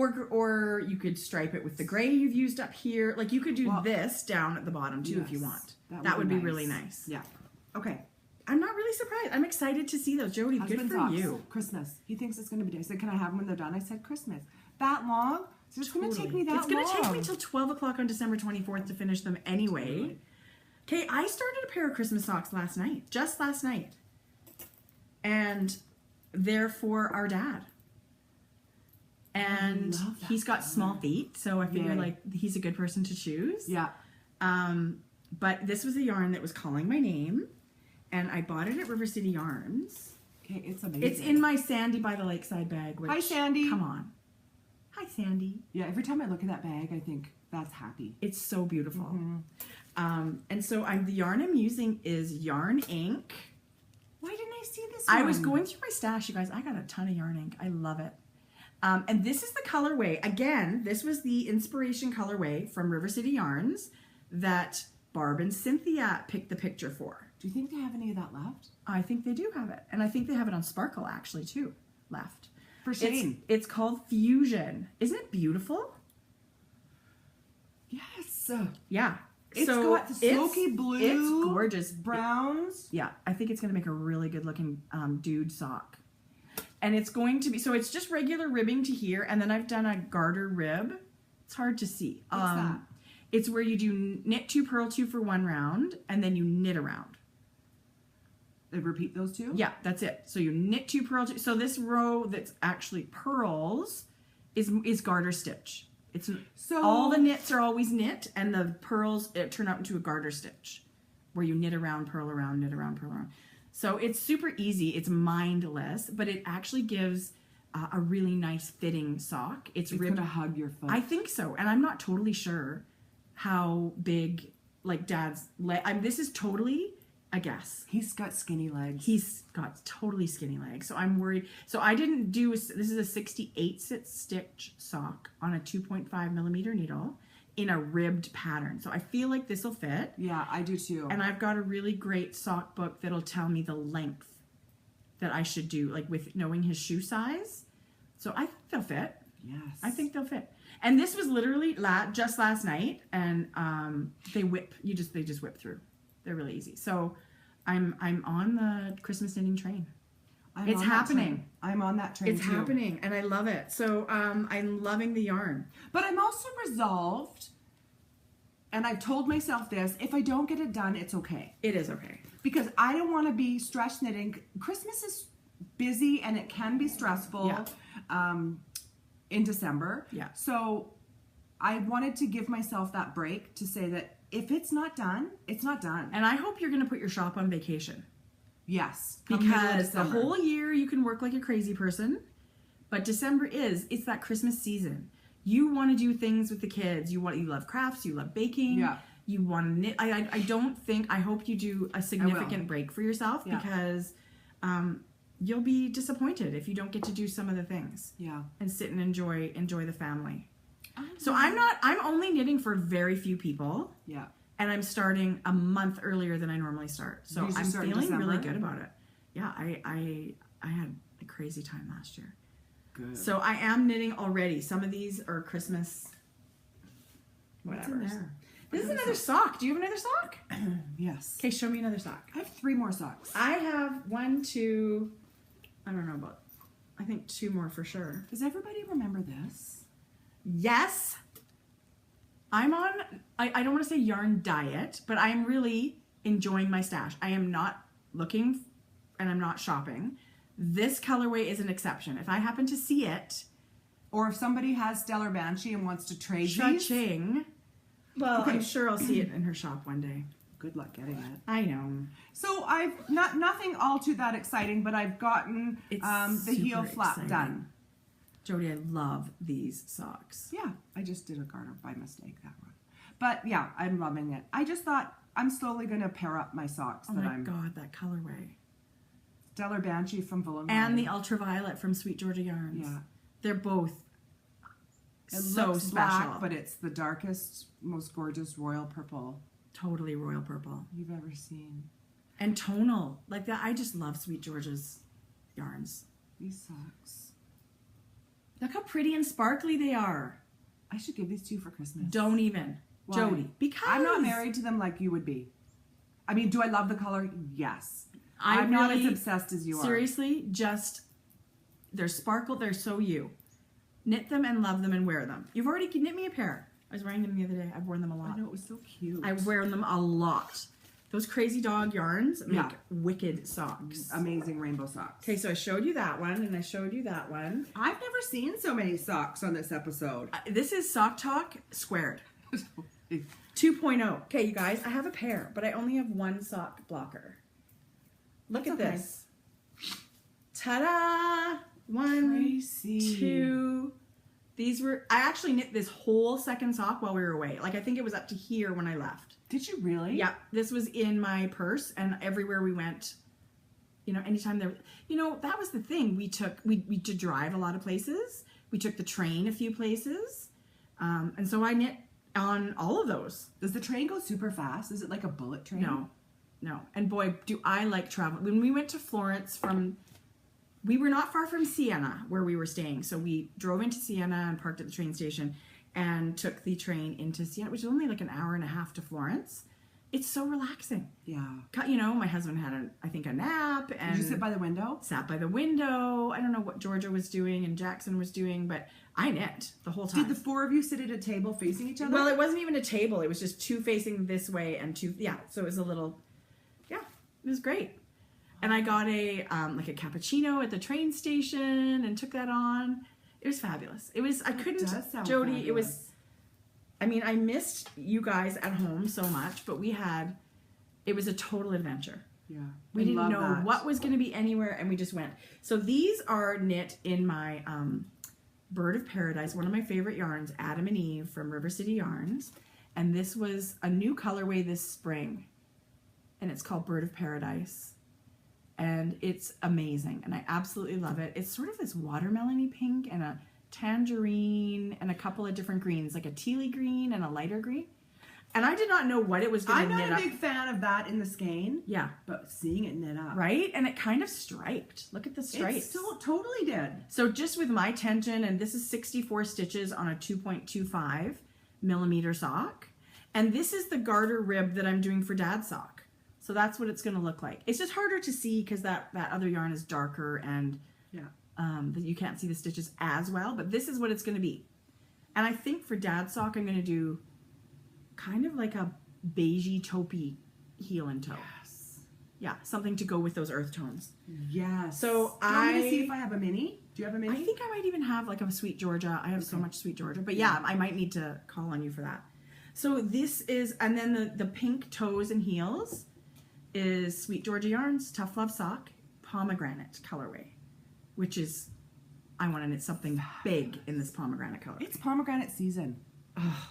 Or you could stripe it with the gray you've used up here. Like you could do this down at the bottom too if you want. That would be really nice. Yeah. Okay. I'm not really surprised. I'm excited to see those. Jodi, good for you. Christmas. He thinks it's going to be. I said, can I have them when they're done? I said, Christmas. That long? So it's going to take me that long. It's going to take me till 12 o'clock on December 24th to finish them anyway. Okay, I started a pair of Christmas socks last night. Just last night. And they're for our dad. And he's got small feet, so I figure like he's a good person to choose. Yeah. But this was a yarn that was calling my name. And I bought it at River City Yarns. Okay, it's amazing. It's in my Sandy by the Lakeside bag. Which, hi, Sandy. Come on. Hi, Sandy. Yeah, every time I look at that bag, I think that's happy. It's so beautiful. And so the yarn I'm using is Yarn Ink. Why didn't I see this I was going through my stash, you guys. I got a ton of Yarn Ink. I love it. And this is the colorway. Again, this was the inspiration colorway from River City Yarns that Barb and Cynthia picked the picture for. Do you think they have any of that left? I think they do have it. And I think they have it on Sparkle, actually, too, left. For Shane. It's called Fusion. Isn't it beautiful? Yes. Yeah. It's got the smoky blue. It's gorgeous. Browns. Yeah. I think it's going to make a really good-looking dude sock. And it's going to be... So it's just regular ribbing to here, and then I've done a garter rib. It's hard to see. What's that? It's where you do knit 2, purl 2 for 1 round, and then you knit around. Repeat those two? Yeah, that's it. So you knit 2, purl 2. So this row that's actually pearls is garter stitch. It's all the knits are always knit, and the pearls turn out into a garter stitch, where you knit around, purl around, knit around, purl around. So it's super easy. It's mindless, but it actually gives a really nice fitting sock. It's gonna hug your foot. I think so, and I'm not totally sure how big like Dad's leg. This is totally a guess. He's got skinny legs. He's got totally skinny legs, so I'm worried. So I didn't do. This is a 68 stitch sock on a 2.5 millimeter needle in a ribbed pattern. So I feel like this will fit. Yeah, I do too. And I've got a really great sock book that'll tell me the length that I should do, like with knowing his shoe size. So I think they'll fit. Yes. I think they'll fit. And this was literally just last night, and they just whip through. They're really easy. So I'm on the Christmas knitting train. It's happening. I'm on that train. It's happening, and I love it. So I'm loving the yarn. But I'm also resolved, and I've told myself this: if I don't get it done, it's okay. It is okay. Because I don't want to be stress knitting. Christmas is busy, and it can be stressful. Yeah. In December. Yeah. So I wanted to give myself that break to say that if it's not done, it's not done. And I hope you're going to put your shop on vacation. Yes. Because the whole year you can work like a crazy person, but December it's that Christmas season. You want to do things with the kids. You love crafts, you love baking. Yeah. You want to knit. I hope you do a significant break for yourself because you'll be disappointed if you don't get to do some of the things. Yeah. And sit and enjoy the family. So I'm only knitting for very few people. Yeah. And I'm starting a month earlier than I normally start. So I'm feeling really good about it. Yeah, I had a crazy time last year. Good. So I am knitting already. Some of these are Christmas whatever. This is another sock. Do you have another sock? Yes. Okay, show me another sock. I have 3 more socks. I have 1, 2, I don't know about, I think 2 more for sure. Does everybody remember this? Yes. I'm on, I don't want to say yarn diet, but I'm really enjoying my stash. I am not looking and I'm not shopping. This colorway is an exception. If I happen to see it. Or if somebody has Stellar Banshee and wants to trade these. Cha-ching. Well, I'm sure I'll see it in her shop one day. Good luck getting it. I know. So I've nothing all too that exciting, but I've gotten the heel flap done. Jodi, I love these socks. Yeah, I just did a garter by mistake, that one. But yeah, I'm loving it. I just thought I'm slowly going to pair up my socks. Oh my God, that colorway. Stellar Banshee from Wollongong. And the Ultraviolet from Sweet Georgia Yarns. Yeah. They're both it so looks special. Black, but it's the darkest, most gorgeous royal purple. Totally royal purple. You've ever seen. And tonal. Like that. I just love Sweet Georgia's yarns. These socks. Look how pretty and sparkly they are. I should give these to you for Christmas. Don't even. Why? Jodi. Because I'm not married to them like you would be. I mean, do I love the color? Yes. I'm really, not as obsessed as you are. Seriously, just, they're sparkle. They're so you. Knit them and love them and wear them. You've already knit me a pair. I was wearing them the other day. I've worn them a lot. I know, it was so cute. I wear them a lot. Those crazy dog yarns make wicked socks. Amazing rainbow socks. Okay, so I showed you that one, and I showed you that one. I've never seen so many socks on this episode. This is Sock Talk squared. 2.0. Okay, you guys, I have a pair, but I only have one sock blocker. Look at this. Ta-da! 1, Tracie. 2. These were, I actually knit this whole second sock while we were away. Like, I think it was up to here when I left. Did you really? Yeah, this was in my purse, and everywhere we went, you know, anytime there, you know, that was the thing. We did drive a lot of places. We took the train a few places. And so I knit on all of those. Does the train go super fast? Is it like a bullet train? No. And boy, do I like travel. When we went to Florence we were not far from Siena where we were staying. So we drove into Siena and parked at the train station and took the train into Siena, which is only like an hour and a half to Florence. It's so relaxing. Yeah. You know, my husband had, I think, a nap. And did you sit by the window? Sat by the window. I don't know what Georgia was doing and Jackson was doing, but I knit the whole time. Did the four of you sit at a table facing each other? Well, it wasn't even a table. It was just two facing this way and two, so it was a little, it was great. And I got like a cappuccino at the train station and took that on. It was fabulous. It was, Jodi, fabulous. It was, I mean, I missed you guys at home so much, but it was a total adventure. Yeah. We didn't know what was going to be anywhere, and we just went. So these are knit in my Bird of Paradise, one of my favorite yarns, Adam and Eve from River City Yarns. And this was a new colorway this spring, and it's called Bird of Paradise. And it's amazing, and I absolutely love it. It's sort of this watermelon-y pink and a tangerine and a couple of different greens, like a tealy green and a lighter green. And I did not know what it was going to knit up. I'm not a big fan of that in the skein. Yeah. But seeing it knit up. Right? And it kind of striped. Look at the stripes. It still totally did. So just with my tension, and this is 64 stitches on a 2.25 millimeter sock. And this is the garter rib that I'm doing for Dad's sock. So that's what it's going to look like. It's just harder to see because that other yarn is darker and you can't see the stitches as well. But this is what it's going to be. And I think for Dad's sock, I'm going to do kind of like a beigey taupey heel and toe. Yes. Yeah, something to go with those earth tones. Yes. So do you want me to see if I have a mini? Do you have a mini? I think I might even have like a Sweet Georgia. I have so much Sweet Georgia. But yeah, I might need to call on you for that. So this is, and then the pink toes and heels is Sweet Georgia Yarns Tough Love Sock pomegranate colorway, which is, I want to knit something big in this pomegranate color. It's pomegranate season. Oh,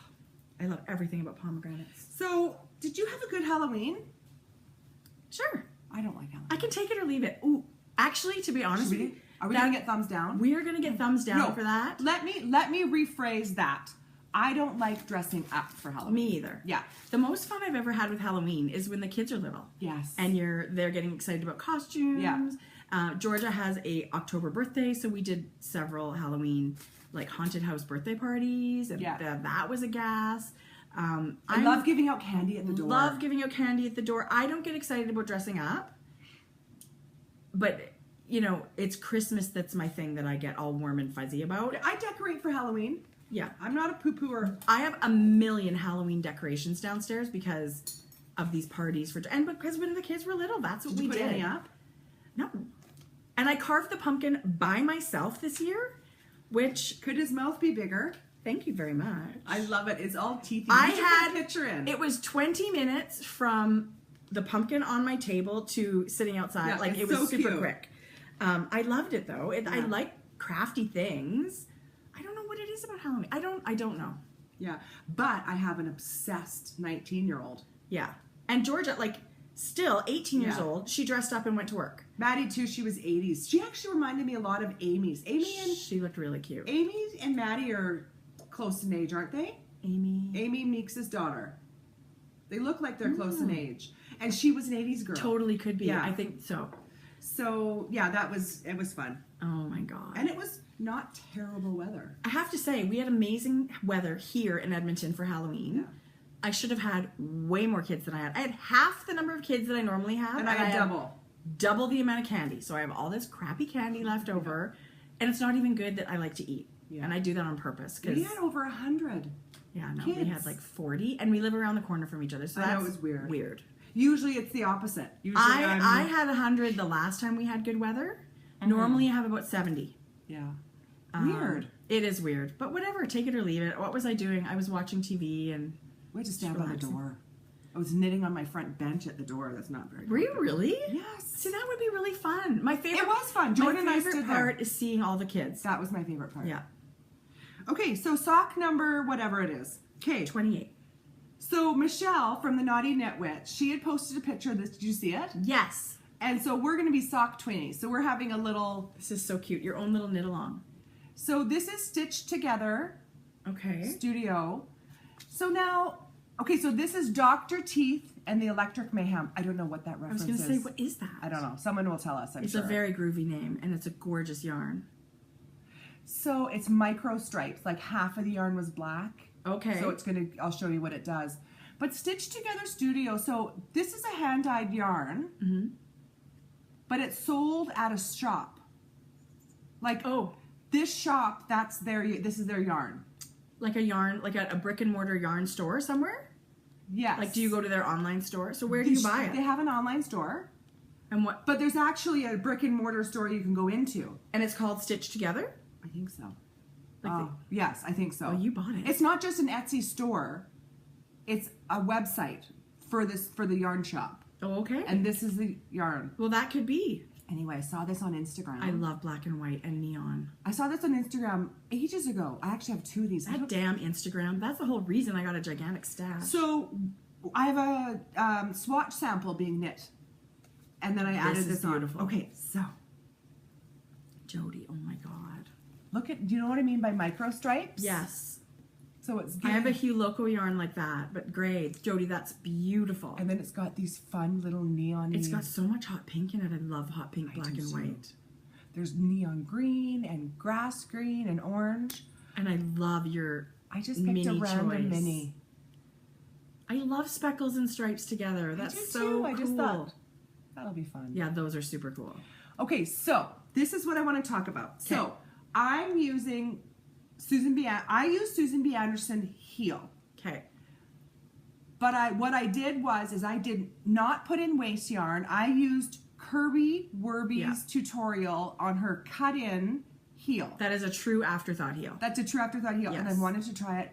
I love everything about pomegranates. So, did you have a good Halloween? Sure. I don't like Halloween. I can take it or leave it. Ooh, actually, to be honest with you, are we going to get thumbs down? We are going to get thumbs down for that. Let me rephrase that. I don't like dressing up for Halloween. Me either. Yeah. The most fun I've ever had with Halloween is when the kids are little. Yes. And they're getting excited about costumes. Yeah. Georgia has a October birthday, so we did several Halloween like haunted house birthday parties, and that was a gas. I love giving out candy at the door. Love giving out candy at the door. I don't get excited about dressing up, but you know, it's Christmas that's my thing that I get all warm and fuzzy about. I decorate for Halloween. Yeah. I'm not a poo-pooer. I have a million Halloween decorations downstairs because of these parties and because when the kids were little, that's what we did. Did you put any up? No. And I carved the pumpkin by myself this year, which could his mouth be bigger? Thank you very much. I love it. It's all teethy. I You should had put a picture in. It was 20 minutes from the pumpkin on my table to sitting outside. Yeah, like, it was so super quick. I loved it though. I like crafty things. I don't know what it is about Halloween. I don't know. Yeah, but I have an obsessed 19-year-old. Yeah, and Georgia, like, still 18 years old. She dressed up and went to work. Maddie too. She was 80s. She actually reminded me a lot of Amy's. She looked really cute. Amy and Maddie are close in age, aren't they? Amy Meeks' daughter. They look like they're close in age, and she was an 80s girl. Totally could be. Yeah. I think so. So yeah, it was fun. Oh my god! And it was not terrible weather. I have to say, we had amazing weather here in Edmonton for Halloween. Yeah. I should have had way more kids than I had. I had half the number of kids that I normally have, and I had double the amount of candy. So I have all this crappy candy left over, and it's not even good that I like to eat. Yeah. And I do that on purpose. We had over 100. Yeah, no, kids. We had like 40, and we live around the corner from each other. So I know, it was weird. Weird. Usually it's the opposite. Usually I had 100 the last time we had good weather. Normally I have about 70. Yeah. Weird. It is weird, but whatever. Take it or leave it. What was I doing? I was watching TV and. We had to stand by the door. I was knitting on my front bench at the door. That's not very. Were you really? Yes. See, that would be really fun. My favorite. It was fun. Jordan and I stood there. My favorite part is seeing all the kids. That was my favorite part. Yeah. Okay, so sock number whatever it is. Okay. 28. So Michelle from the Naughty Knitwit, she had posted a picture of this. Did you see it? Yes. And so we're going to be sock 20s. So we're having a little. This is so cute. Your own little knit along. So this is stitched together. Okay. Studio. So now, okay, so this is Dr. Teeth and the Electric Mayhem. I don't know what that reference is. I was going to say, what is that? I don't know. Someone will tell us, I'm it's sure. It's a very groovy name, and it's a gorgeous yarn. So it's micro stripes. Like half of the yarn was black. Okay. So it's going to, I'll show you what it does. But Stitched Together Studio, so this is a hand-dyed yarn, but it's sold at a shop. Like, this shop, this is their yarn. Like a yarn, like a brick and mortar yarn store somewhere? Yes. Like, do you go to their online store? So where do you buy it? They have an online store. And what? But there's actually a brick and mortar store you can go into. And it's called Stitched Together? I think so. Like yes, I think so. Oh, you bought it. It's not just an Etsy store. It's a website for the yarn shop. Oh, okay. And this is the yarn. Well, that could be. Anyway, I saw this on Instagram. I love black and white and neon. I saw this on Instagram ages ago. I actually have 2 of these. That damn Instagram. That's the whole reason I got a gigantic stash. So I have a swatch sample being knit. And then I added this on. Okay, so. Jodi, oh my God. Look at, do you know what I mean by micro stripes? Yes. So it's I have a Hue Loco yarn like that, but gray. Jodi, that's beautiful. And then it's got these fun little neon. It's got so much hot pink in it. I love hot pink, black and white. There's neon green and grass green and orange. And I love your I just picked a random mini. I love speckles and stripes together. That's so cool. I just thought that'll be fun. Yeah, those are super cool. Okay, so this is what I want to talk about. Okay. So I'm using I use Susan B. Anderson heel. Okay. But what I did was I did not put in waste yarn. I used Kirby Werby's tutorial on her cut-in heel. That is a true Afterthought heel. That's a true Afterthought heel. Yes. And I wanted to try it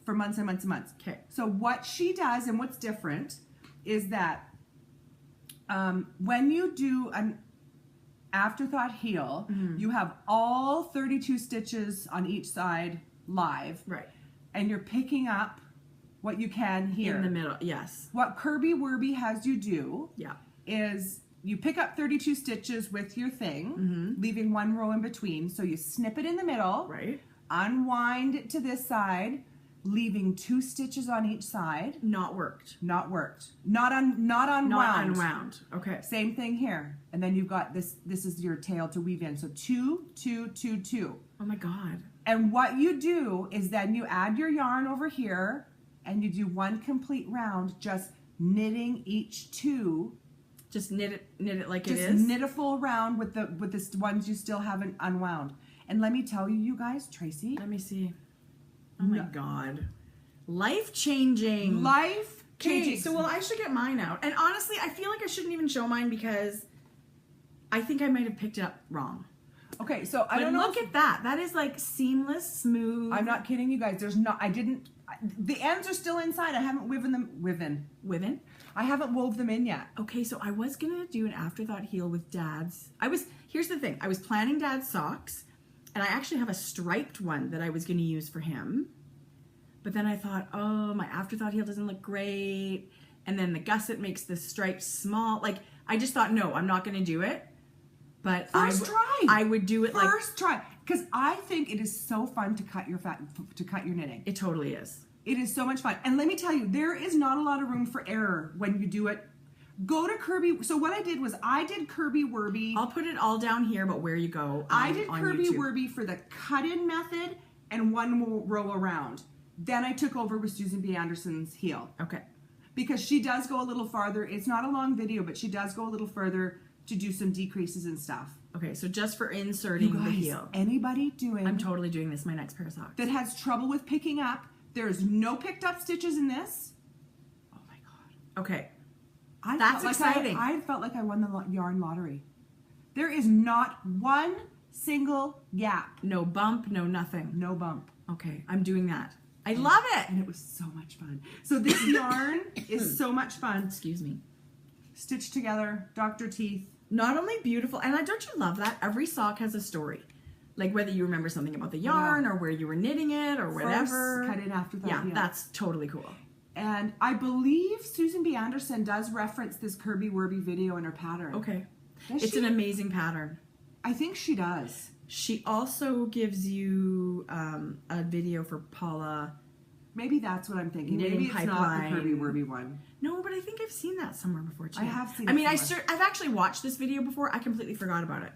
for months and months and months. Okay. So what she does and what's different is that when you do an Afterthought heel, you have all 32 stitches on each side live. Right. And you're picking up what you can here. In the middle, yes. What Kirby Werby has you do is you pick up 32 stitches with your thing, leaving 1 row in between. So you snip it in the middle, right? Unwind it to this side, leaving 2 stitches on each side. Not worked. Not worked. Not unwound. Not unwound. Okay. Same thing here. And then you've got this is your tail to weave in. So 2, 2, 2, 2. Oh my God. And what you do is then you add your yarn over here and you do 1 complete round, just knitting each 2. Just knit it like it is? Just knit a full round with the ones you still haven't unwound. And let me tell you, you guys, Tracy. Let me see. Oh my God. Life-changing. Life-changing. Okay, so I should get mine out. And honestly, I feel like I shouldn't even show mine because I think I might have picked it up wrong. Okay, so I don't know. Look at that. That is like seamless, smooth. I'm not kidding you guys. There's not. The ends are still inside. I haven't woven them. Woven? I haven't wove them in yet. Okay, so I was gonna do an Afterthought heel with Dad's. Here's the thing. I was planning Dad's socks, and I actually have a striped one that I was gonna use for him. But then I thought, oh, my Afterthought heel doesn't look great. And then the gusset makes the stripes small. Like, I just thought, no, I'm not gonna do it. But I would do it first try, because I think it is so fun to cut your knitting. It totally is. It is so much fun, and let me tell you, there is not a lot of room for error when you do it. Go to Kirby. So what I did was I did Kirby Werby. I'll put it all down here, but where you go. I did Kirby Werby for the cut-in method and one row around. Then I took over with Susan B. Anderson's heel. Okay. Because she does go a little farther. It's not a long video, but she does go a little further to do some decreases and stuff. Okay, so just for inserting the heel. Anybody doing... I'm totally doing this, my next pair of socks. That has trouble with picking up. There's no picked up stitches in this. Oh my God. Okay. That's exciting. I felt like I won the yarn lottery. There is not one single gap. No bump, no nothing. No bump. Okay, I'm doing that. I love it. And it was so much fun. So this yarn is so much fun. Excuse me. Stitched together, Dr. Teeth. Not only beautiful, and don't you love that? Every sock has a story. Like whether you remember something about the yarn or where you were knitting it or whatever. First cut in Afterthought. Yeah, that's totally cool. And I believe Susan B. Anderson does reference this Kirby Werby video in her pattern. Okay. It's an amazing pattern. I think she does. She also gives you a video for Paula. Maybe that's what I'm thinking. Maybe it's not the Kirby Werby one. No, but I think I've seen that somewhere before too. I have seen it. I mean, I've actually watched this video before. I completely forgot about it.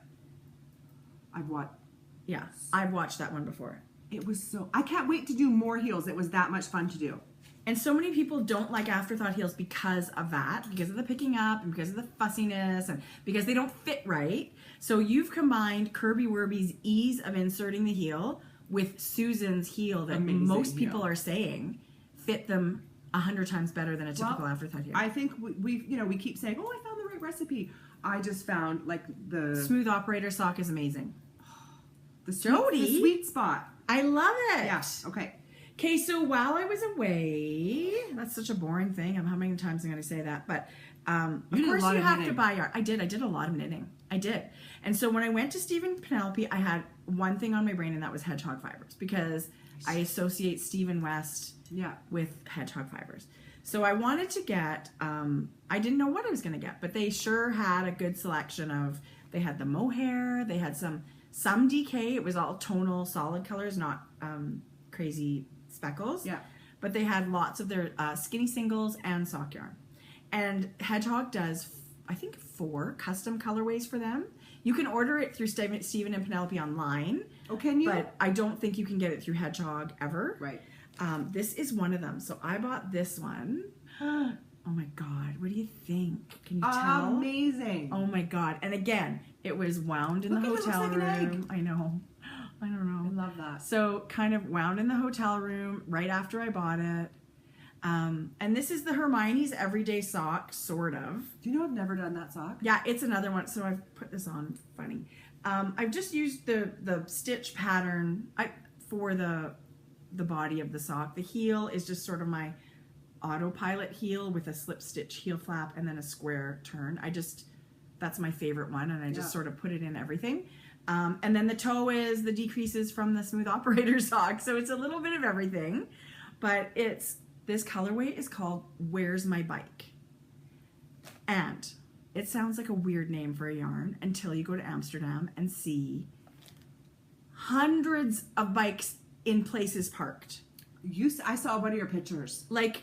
Yeah, I've watched that one before. It was so... I can't wait to do more heels. It was that much fun to do. And so many people don't like Afterthought heels because of that, because of the picking up and because of the fussiness and because they don't fit right. So you've combined Kirby Werby's ease of inserting the heel with Susan's heel that most people are saying fit them 100 times better than a typical Afterthought heel. I think we keep saying, oh, I found the right recipe. I just found like the Smooth Operator sock is amazing. The sweet spot. I love it. Yeah. Okay. Okay, so while I was away, that's such a boring thing. How many times am I going to say that? But of course you have to buy yarn. I did a lot of knitting. I did. And so when I went to Stephen Penelope, I had one thing on my brain, and that was hedgehog fibers, because I associate Stephen West with hedgehog fibers. So I wanted to get, I didn't know what I was going to get, but they sure had a good selection of, they had the mohair, they had some DK. It was all tonal, solid colors, not crazy speckles. Yeah. But they had lots of their skinny singles and sock yarn. And Hedgehog does, I think, 4 custom colorways for them. You can order it through Stephen and Penelope online. Oh, can you? But I don't think you can get it through Hedgehog ever. Right. This is one of them. So I bought this one. Oh my God, what do you think? Can you tell? Amazing. Oh my God. And again, it was wound in the hotel room. Like an egg. I know. I don't know. I love that. So kind of wound in the hotel room right after I bought it. And this is the Hermione's Everyday Sock, sort of. Do you know I've never done that sock? Yeah, it's another one. So I've put this on. Funny. I've just used the stitch pattern for the body of the sock. The heel is just sort of my autopilot heel with a slip stitch heel flap and then a square turn. That's my favorite one, and I just sort of put it in everything. And then the toe is the decreases from the Smooth Operator sock. So it's a little bit of everything, but this colorway is called Where's My Bike? And it sounds like a weird name for a yarn until you go to Amsterdam and see hundreds of bikes in places parked. I saw one of your pictures. Like,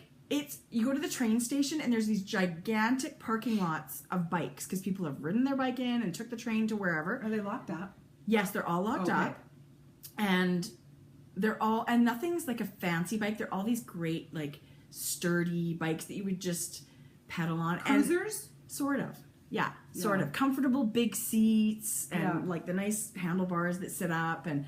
you go to the train station and there's these gigantic parking lots of bikes because people have ridden their bike in and took the train to wherever. Are they locked up? Yes, they're all locked up. And and nothing's like a fancy bike. They're all these great, like, sturdy bikes that you would just pedal on. Cruisers? And sort of. Yeah, sort of. Comfortable big seats and like the nice handlebars that sit up and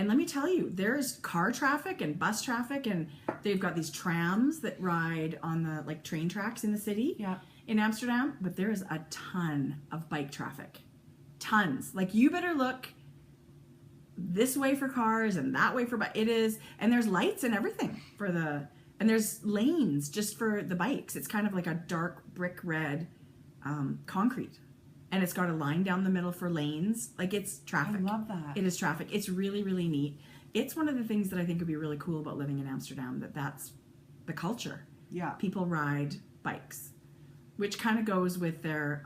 let me tell you, there's car traffic and bus traffic, and they've got these trams that ride on the like train tracks in the city in Amsterdam, but there is a ton of bike traffic. tons. Like, you better look this way for cars and that way for it is, and there's lights and everything for and there's lanes just for the bikes. It's kind of like a dark brick red concrete, and it's got a line down the middle for lanes. Like, it's traffic. I love that. It is traffic. It's really, really neat. It's one of the things that I think would be really cool about living in Amsterdam, that's the culture. Yeah. People ride bikes, which kind of goes with their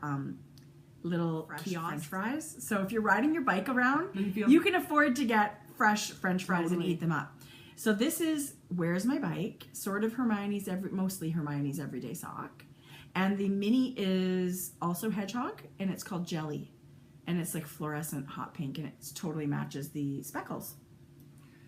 little kiosk French fries. So if you're riding your bike around, you can afford to get fresh French fries and eat them up. So this is Where's My Bike? Sort of mostly Hermione's everyday sock. And the mini is also hedgehog, and it's called Jelly. And it's like fluorescent hot pink, and it totally matches the speckles.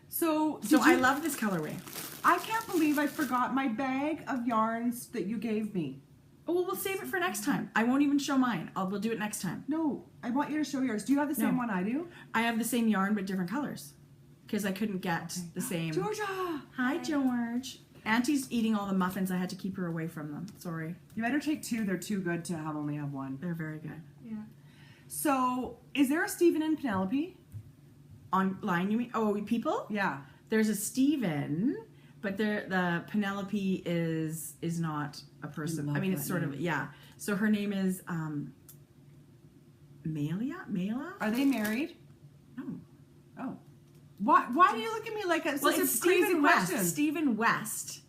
So I love this colorway. I can't believe I forgot my bag of yarns that you gave me. Oh, well, we'll save it for next time. I won't even show mine. We'll do it next time. No, I want you to show yours. Do you have the same one I do? I have the same yarn, but different colors. Because I couldn't get the same. Georgia! Hi, George. Auntie's eating all the muffins. I had to keep her away from them. Sorry. You better take two. They're too good to only have one. They're very good. Yeah. So, is there a Stephen and Penelope? Online, you mean? Oh, people? Yeah. There's a Stephen, but the Penelope is not a person. I mean, it's sort of, yeah. So her name is Mela? Are they married? No. Oh. Why do you look at me like it's Stephen West. Stephen West.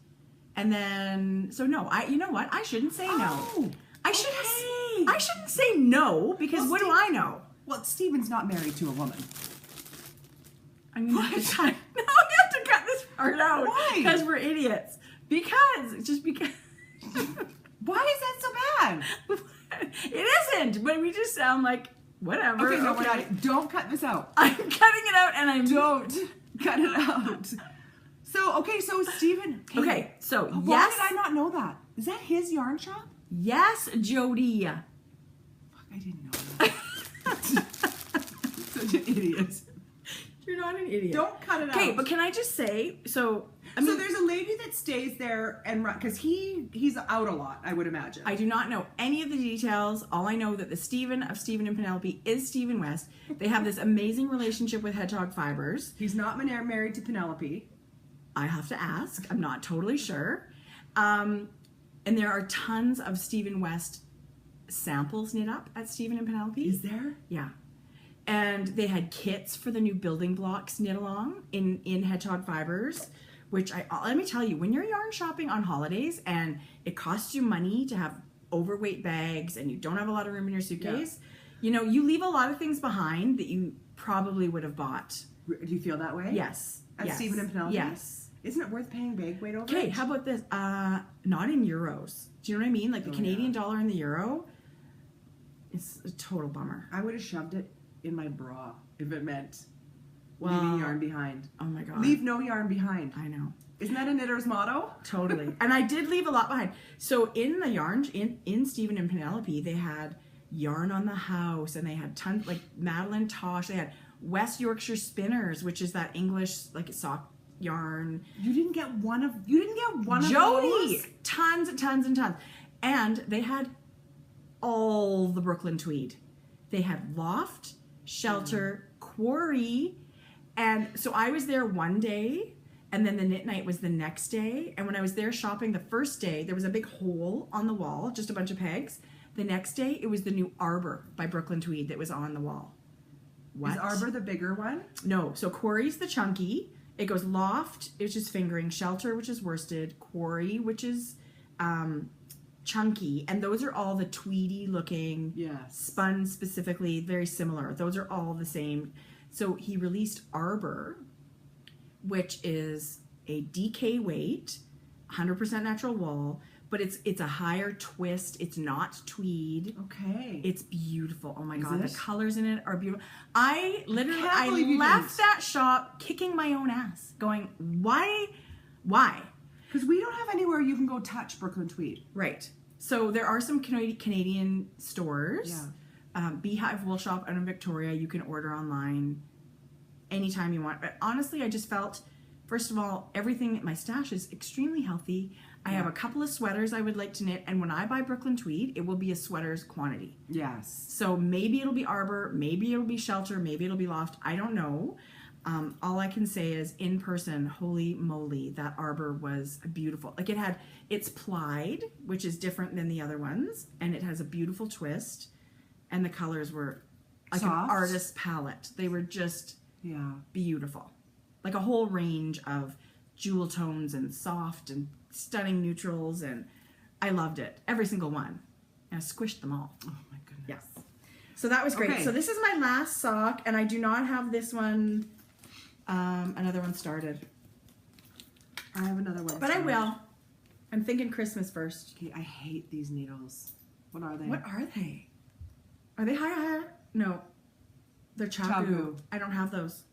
And then, so no, you know what? I shouldn't say no. Oh, I shouldn't say no, because what do I know? Well, Stephen's not married to a woman. I'm gonna have to cut this part out. Why? Because we're idiots. Because. Why is that so bad? It isn't, but we just sound like whatever. Okay, no, don't cut this out. I'm cutting it out, and don't cut it out. So Stephen. Okay, so why did I not know that? Is that his yarn shop? Yes, Jodi. Fuck, I didn't know that. Such an idiot. You're not an idiot. Don't cut it out. Okay, but can I just say, so there's a lady that stays there and because he's out a lot, I would imagine. I do not know any of the details. All I know that the Stephen of Stephen and Penelope is Stephen West. They have this amazing relationship with Hedgehog Fibers. He's not married to Penelope. I have to ask. I'm not totally sure. And there are tons of Stephen West samples knit up at Stephen and Penelope. Is there? Yeah. And they had kits for the new building blocks knit along in Hedgehog Fibers, which let me tell you, when you're yarn shopping on holidays and it costs you money to have overweight bags and you don't have a lot of room in your suitcase, you leave a lot of things behind that you probably would have bought. Do you feel that way? Yes. At Stephen and Penelope? Yes. Isn't it worth paying bag weight over? Okay, how about this? Not in euros. Do you know what I mean? Like the Canadian dollar and the euro, it's a total bummer. I would have shoved it in my bra if it meant leaving yarn behind. Oh my God. Leave no yarn behind. I know. Isn't that a knitter's motto? Totally. And I did leave a lot behind. So in the yarn, in Stephen and Penelope, they had Yarn on the House, and they had tons, like Madeline Tosh. They had West Yorkshire Spinners, which is that English, like, sock yarn. You didn't get one of Jodi! Those? Tons and tons and tons. And they had all the Brooklyn tweed. They had Loft, Shelter, Quarry, and so I was there one day, and then the knit night was the next day. And when I was there shopping the first day, there was a big hole on the wall, just a bunch of pegs. The next day, it was the new Arbor by Brooklyn Tweed that was on the wall. What? Is Arbor the bigger one? No. So Quarry's the chunky. It goes Loft, which is fingering, Shelter, which is worsted, Quarry, which is chunky, and those are all the tweedy looking, spun specifically, very similar. Those are all the same. So he released Arbor, which is a DK weight, 100% natural wool, but it's a higher twist. It's not tweed. Okay. It's beautiful. Oh my God, it? the colors in it are beautiful. I literally left that shop kicking my own ass, going, why? Because we don't have anywhere you can go touch Brooklyn Tweed. Right. So there are some Canadian stores. Yeah. Beehive Wool Shop out in Victoria. You can order online anytime you want. But honestly, I just felt First of all, everything, my stash is extremely healthy. I have a couple of sweaters I would like to knit, and when I buy Brooklyn Tweed, it will be a sweaters quantity. Yes. So maybe it'll be Arbor, maybe it'll be Shelter, maybe it'll be Loft. I don't know. All I can say is, in person, holy moly, that Arbor was beautiful. Like, it's plied, which is different than the other ones, and it has a beautiful twist, and the colors were like soft. An artist's palette. They were just beautiful. Like a whole range of jewel tones and soft and stunning neutrals, and I loved it. Every single one. And I squished them all. Oh my goodness. Yes. So that was great. Okay. So this is my last sock, and I do not have this one. Another one started. I have another one. But I will. I'm thinking Christmas first. Okay, I hate these needles. What are they? What are they? Are they high? No. They're Chagu. I don't have those.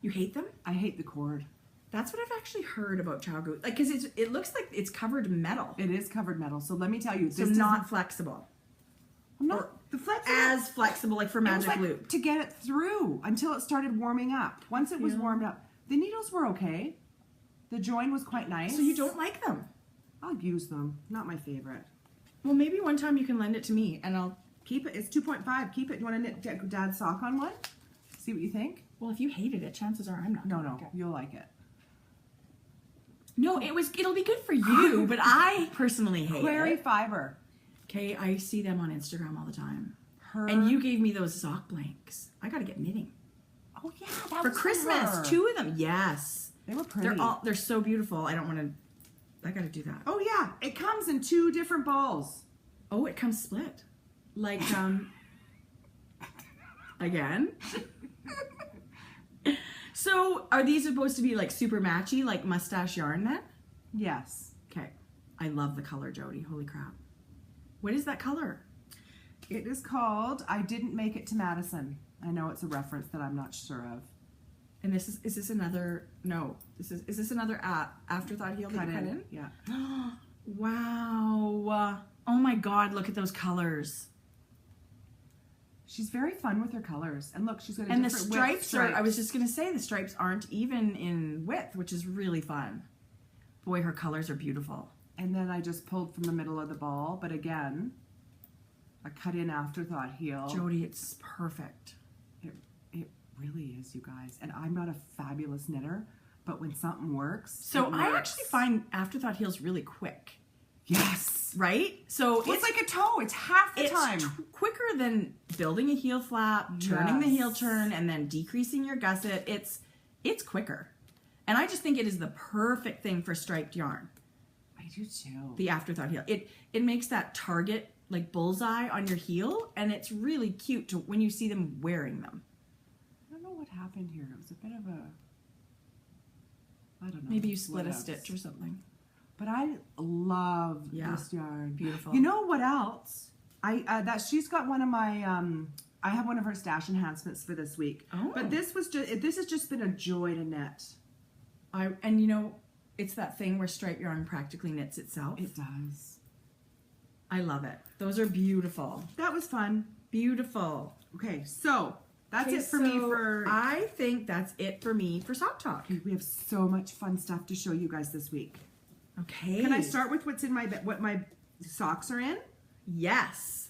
You hate them? I hate the cord. That's what I've actually heard about Chagu. Like, because it looks like it's covered metal. It is covered metal. So let me tell you, this is not flexible. I'm not flexible. As flexible, like for Magic Loop. To get it through until it started warming up. Once it was warmed up, the needles were okay. The join was quite nice. So you don't like them? I'll use them. Not my favorite. Well, maybe one time you can lend it to me, and I'll keep it. It's 2.5. Keep it. You want to get Dad's sock on one? See what you think? Well, if you hated it, chances are I'm not. No, you'll like it. No, it'll be good for you, but I personally hate Query it. fiber. Okay, I see them on Instagram all the time. And you gave me those sock blanks. I gotta get knitting. Oh yeah, that for was Christmas. Her. 2 of them. Yes. They were pretty. They're so beautiful. I don't want to. I gotta do that. Oh yeah, it comes in 2 different balls. Oh, it comes split. Like again. So, are these supposed to be like super matchy, like mustache yarn then? Yes. Okay. I love the color, Jodi. Holy crap. What is that color? It is called I Didn't Make It to Madison. I know it's a reference that I'm not sure of. And is this another, no, is this another Afterthought heel that you cut in? Yeah. Wow. Oh my God, look at those colors. She's very fun with her colors. And look, she's got a and different the stripes are, I was just going to say, the stripes aren't even in width, which is really fun. Boy, her colors are beautiful. And then I just pulled from the middle of the ball. But again, a cut in Afterthought heel. Jodi, it's perfect. It really is, you guys. And I'm not a fabulous knitter, but when something works, so I actually find Afterthought heels really quick. Yes. Right? So it's like a toe. It's half the time. It's quicker than building a heel flap, turning the heel turn, and then decreasing your gusset. It's quicker. And I just think it is the perfect thing for striped yarn. I do too. The Afterthought heel. It makes that target like bullseye on your heel, and it's really cute to when you see them wearing them. I don't know what happened here. It was a bit of a, I don't know. Maybe you split a stitch or something. But I love this yarn. Beautiful. You know what else? She's got one of my I have one of her stash enhancements for this week. Oh. But this has just been a joy to knit. And you know, it's that thing where striped yarn practically knits itself. It does. I love it. Those are beautiful. That was fun. Beautiful. Okay, so that's it for me for... I think that's it for me for Sock Talk. Okay, we have so much fun stuff to show you guys this week. Okay. Can I start with what my socks are in? Yes.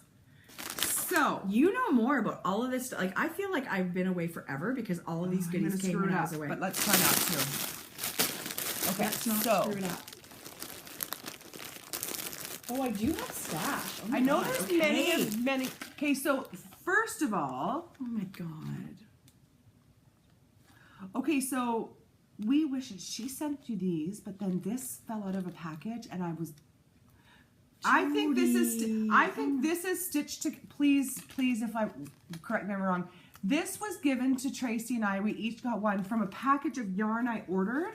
So you know more about all of this stuff. Like I feel like I've been away forever because all of these goodies came when I was away. But let's try not to. Okay, let's not screw it up. Oh, I do have stash. Oh I know there's many. Okay, so first of all, oh my God. Okay, so we wish she sent you these, but then this fell out of a package, and I was. Jodi. I think this is stitched to. Please, if I correct me if I'm wrong. This was given to Tracie and I. We each got one from a package of yarn I ordered,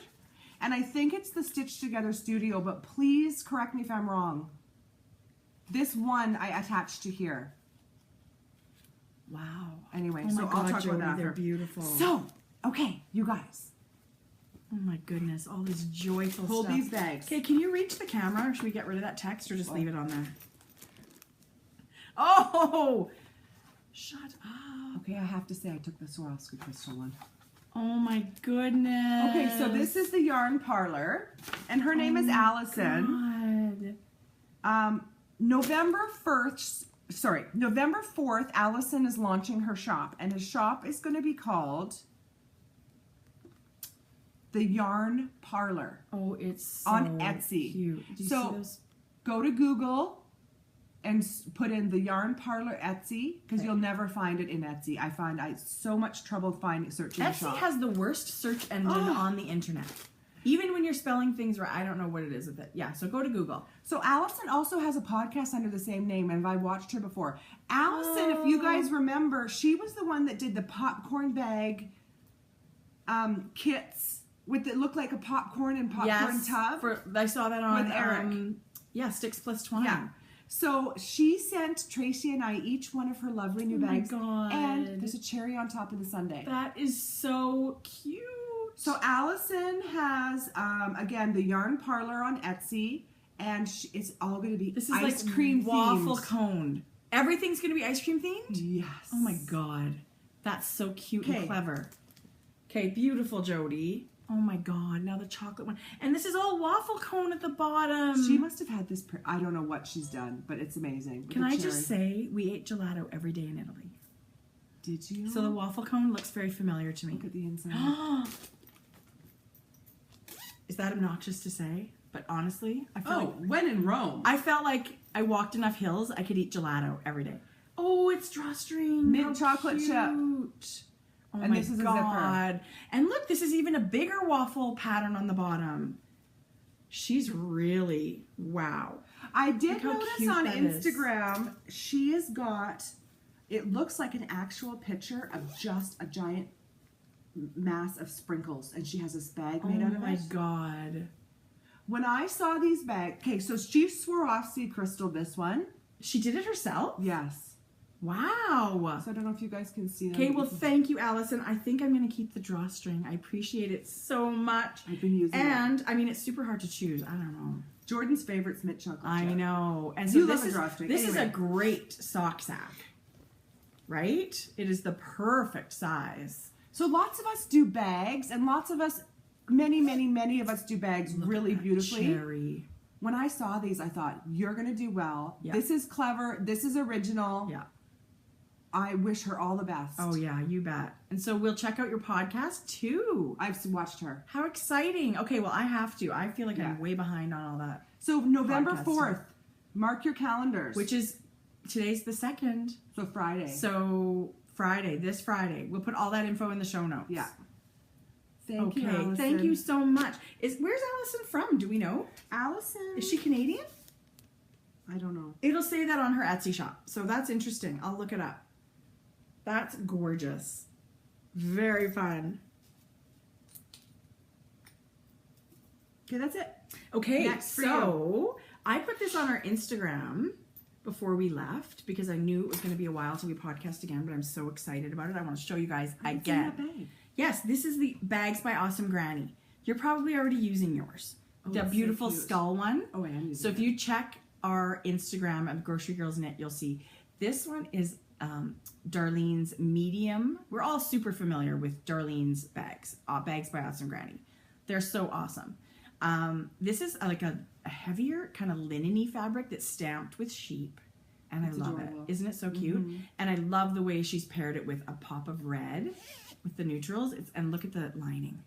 and I think it's the Stitch Together Studio. But please correct me if I'm wrong. This one I attached to here. Wow. Anyway, oh so my God, I'll talk Jodi, about that. They're beautiful. So, okay, you guys. Oh my goodness, all this joyful stuff. Hold these bags. Okay, can you reach the camera or should we get rid of that text or just leave it on there? Oh! Shut up. Okay, I have to say I took the Swarovski crystal one. Oh my goodness. Okay, so this is the yarn parlor, and her name is Allison. God. November 4th, Allison is launching her shop, and his shop is going to be called The Yarn Parlor. Oh, it's so on Etsy. Cute. Do you see those? Go to Google and put in The Yarn Parlor Etsy, because you'll never find it in Etsy. I find so much trouble searching the shop. Etsy has the worst search engine on the internet. Even when you're spelling things right, I don't know what it is with it. Yeah, so go to Google. So Allison also has a podcast under the same name, and I watched her before. Allison, if you guys remember, she was the one that did the popcorn bag kits that looked like a popcorn and popcorn tub. I saw that on with Eric. Sticks Plus Twine. Yeah. So she sent Tracie and I each one of her lovely new bags. Oh my God. And there's a cherry on top of the sundae. That is so cute. So Allison has, again, the Yarn Parlor on Etsy, and it's all going to be ice cream waffle themed. Cone. Everything's going to be ice cream themed? Yes. Oh my God. That's so cute and clever. Okay, beautiful, Jodi. Oh my God, now the chocolate one. And this is all waffle cone at the bottom. She must have had this, I don't know what she's done, but it's amazing. Can I just say, we ate gelato every day in Italy. Did you? So the waffle cone looks very familiar to me. Look at the inside. Is that obnoxious to say? But honestly, I felt when in Rome. I felt like I walked enough hills, I could eat gelato every day. Oh, it's drawstring. Mint chocolate chip. Oh and my this is God. a zipper. And look, this is even a bigger waffle pattern on the bottom. She's really, wow. I did notice on Instagram, she has got, it looks like an actual picture of just a giant mass of sprinkles, and she has this bag made out of it. Oh my God. When I saw these bags, okay, so she Swarovski crystal this one. She did it herself? Yes. Wow. So I don't know if you guys can see that. Okay, well, thank you, Allison. I think I'm going to keep the drawstring. I appreciate it so much. I've been using it. And, I mean, it's super hard to choose. I don't know. Jordan's favorite's mint chocolate chip. I know. And so this is a great sock sack, right? It is the perfect size. So lots of us do bags, and lots of us, many of us do bags really beautifully. Cherry. When I saw these, I thought, you're going to do well. Yeah. This is clever. This is original. Yeah. I wish her all the best. Oh, yeah, you bet. And so we'll check out your podcast, too. I've watched her. How exciting. Okay, well, I have to. I feel like I'm way behind on all that. So November 4th, mark your calendars. Which is, today's the 2nd. So Friday. So this Friday. We'll put all that info in the show notes. Yeah. Thank you, Allison. Thank you so much. Where's Allison from? Do we know? Allison. Is she Canadian? I don't know. It'll say that on her Etsy shop. So that's interesting. I'll look it up. That's gorgeous. Very fun. Okay, that's it. Okay, so I put this on our Instagram before we left because I knew it was going to be a while till we podcast again, but I'm so excited about it. I want to show you guys again. Yes, this is the Bags by Awesome Granny. You're probably already using yours. The beautiful skull one. Oh, I am using So if you check our Instagram of Grocery Girls Knit, you'll see this one is Darlene's medium. We're all super familiar with Darlene's bags, Bags by Awesome Granny. They're so awesome. This is like a heavier kind of linen-y fabric that's stamped with sheep, and I love it. Isn't it so cute? And I love the way she's paired it with a pop of red with the neutrals. And look at the lining.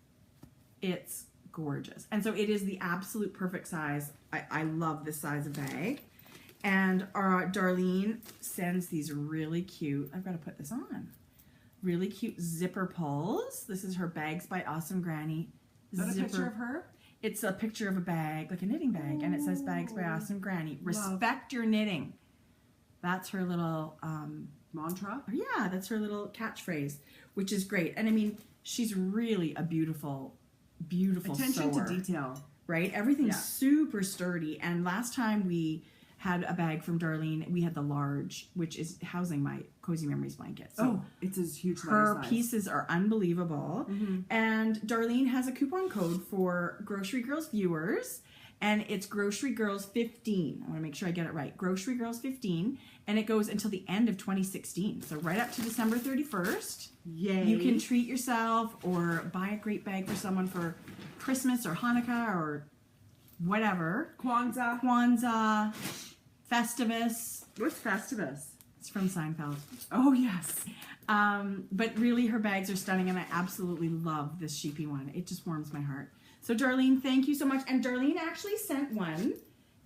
It's gorgeous. And so it is the absolute perfect size. I love this size of bag. And Darlene sends these really cute, I've got to put this on, really cute zipper pulls. This is her Bags by Awesome Granny zipper. Is that a picture of her? It's a picture of a bag, like a knitting bag, and it says Bags by Awesome Granny. Respect your knitting. That's her little mantra? Yeah, that's her little catchphrase, which is great. And I mean, she's really a beautiful attention sewer, to detail. Right? Everything's super sturdy. And last time we had a bag from Darlene, we had the large, which is housing my Cozy Memories blanket. So it's a huge her pieces are unbelievable. And Darlene has a coupon code for Grocery Girls viewers, And it's Grocery Girls 15. I want to make sure I get it right. Grocery Girls 15. And it goes until the end of 2016. So right up to December 31st. Yay. You can treat yourself or buy a great bag for someone for Christmas or Hanukkah or whatever. Kwanzaa. Festivus. What's Festivus? It's from Seinfeld. Oh, yes. But really, her bags are stunning, and I absolutely love this sheepy one. It just warms my heart. So, Darlene, thank you so much. And Darlene actually sent one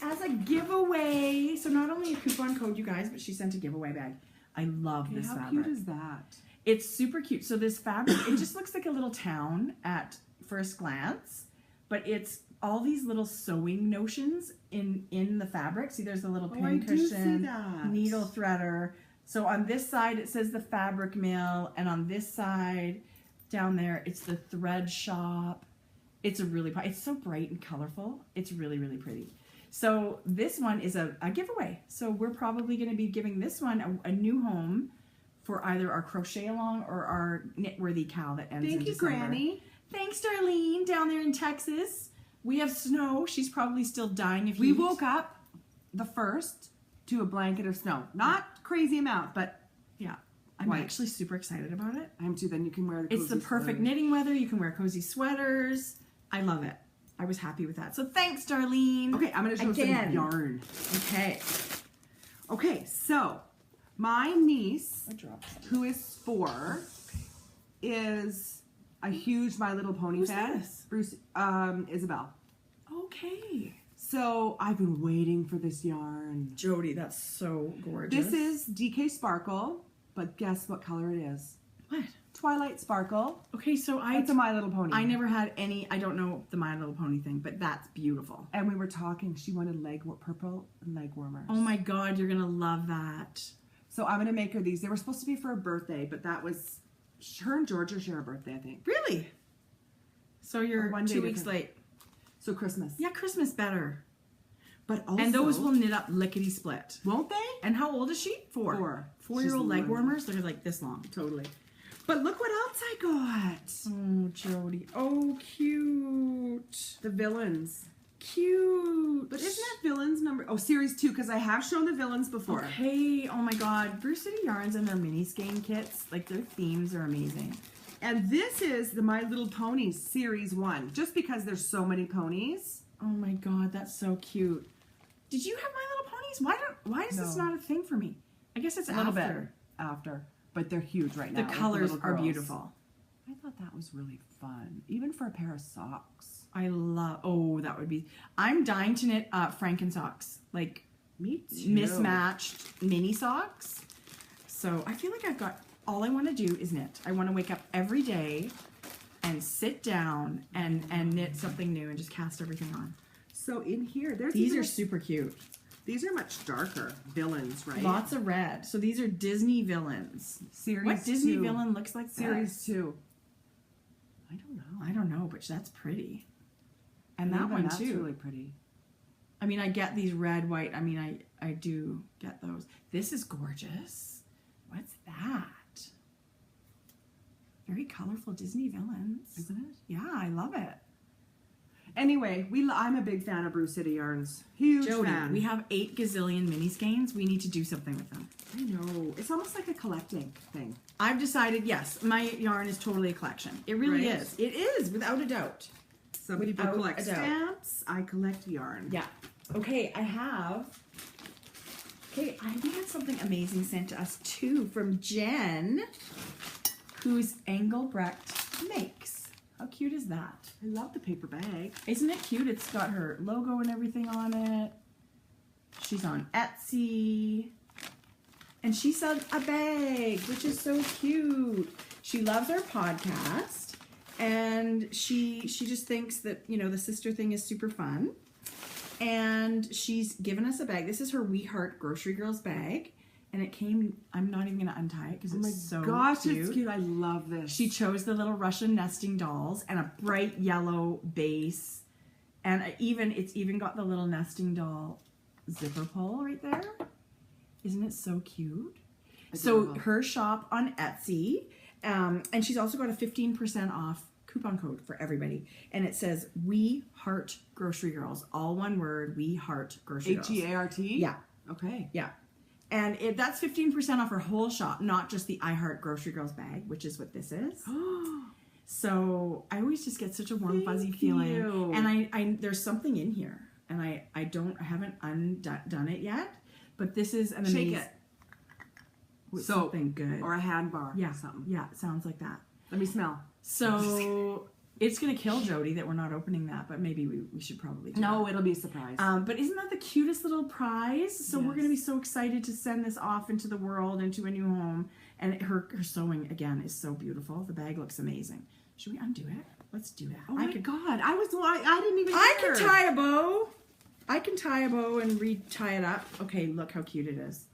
as a giveaway. So, not only a coupon code, you guys, but she sent a giveaway bag. I love this fabric. How cute is that? It's super cute. So, this fabric, it just looks like a little town at first glance, but it's all these little sewing notions in the fabric. See, there's a little pin cushion, needle threader. So on this side, it says the fabric mill, and on this side, down there, it's the thread shop. It's so bright and colorful. It's really, really pretty. So this one is a giveaway. So we're probably going to be giving this one a new home for either our crochet along or our knitworthy cow that ends in December. Thank you, Granny. Thanks, Darlene, down there in Texas. We have snow. She's probably still dying of heat. We woke up the 1st to a blanket of snow. Not crazy amount, but yeah. I'm actually super excited about it. I am too. Then you can wear the cozy It's the perfect knitting weather. You can wear cozy sweaters. I love it. I was happy with that. So thanks, Darlene. Okay, I'm going to show some yarn. Okay, so my niece, who is 4, is a huge My Little Pony fan. Bruce, Isabel. Okay. So I've been waiting for this yarn. Jodi, that's so gorgeous. This is DK Sparkle, but guess what color it is? What? Twilight Sparkle. Okay, so it's a My Little Pony. I never had any, I don't know the My Little Pony thing, but that's beautiful. And we were talking, she wanted purple leg warmers. Oh my God, you're going to love that. So I'm going to make her these. They were supposed to be for her birthday, but that was, her and Georgia share a birthday, I think. Really? So you're 2 weeks late. So Christmas. Yeah, Christmas better. But also, and those will knit up lickety split. Won't they? And how old is she? 4. 4-year-old leg warmers. They're like this long. Totally. But look what else I got. Oh, Jodi. Oh, cute. The Villains. Cute. But isn't that Villains number? Oh, series 2, because I have shown the Villains before. Okay. Oh my God. Brew City Yarns and their mini skein kits, like their themes are amazing. And this is the My Little Ponies series 1, just because there's so many ponies. Oh my God, that's so cute. Did you have My Little Ponies? Why is this not a thing for me? I guess it's a little bit after, but they're huge right now. The colors are beautiful. I thought that was really fun, even for a pair of socks. I love. Oh, that would be. I'm dying to knit Franken socks, like me too. Mismatched mini socks. So I feel like I've got. All I want to do is knit. I want to wake up every day and sit down and knit something new and just cast everything on. So in here, these are super cute. These are much darker Villains, right? Lots of red. So these are Disney Villains. Series What Disney 2. villain looks like Series 2. I don't know, but that's pretty. And that one that's too. Really pretty. I mean, I get these red, white. I mean, I do get those. This is gorgeous. What's that? Very colorful Disney Villains. Isn't it? Yeah, I love it. Anyway, I'm a big fan of Brew City Yarns. Huge Jodi, fan. we have 8 gazillion mini skeins. We need to do something with them. I know. It's almost like a collecting thing. I've decided, yes, my yarn is totally a collection. It really is. It is, without a doubt. Some people collect stamps. I collect yarn. Yeah. Okay, we had something amazing sent to us too from Jen, whose Engelbrecht makes. How cute is that? I love the paper bag. Isn't it cute? It's got her logo and everything on it. She's on Etsy. And she sent a bag, which is so cute. She loves our podcast. And she just thinks that, the sister thing is super fun. And she's given us a bag. This is her We Heart Grocery Girls bag. And it came, I'm not even going to untie it because it's so cute. It's cute. I love this. She chose the little Russian nesting dolls and a bright yellow base. And it's even got the little nesting doll zipper pull right there. Isn't it so cute? Adorable. So her shop on Etsy. And she's also got a 15% off coupon code for everybody. And it says, We Heart Grocery Girls. All one word, We Heart Grocery Girls. H-E-A-R-T? Yeah. Okay. Yeah. And that's 15% off our whole shop, not just the I Heart Grocery Girls bag, which is what this is. So I always just get such a warm, fuzzy feeling. And I there's something in here. And I haven't undone it yet. But this is an amazing... Shake it. With So, something good. Or a hand bar. Yeah. Or something. Yeah, it sounds like that. Let me smell. So it's going to kill Jodi that we're not opening that, but maybe we should probably do No, that. it'll be a surprise. But isn't that the cutest little prize? So we're going to be so excited to send this off into the world, into a new home. And her sewing, again, is so beautiful. The bag looks amazing. Should we undo it? Let's do that. Oh my God. I didn't even I hear. can tie a bow. I can tie a bow and re-tie it up. Okay, look how cute it is.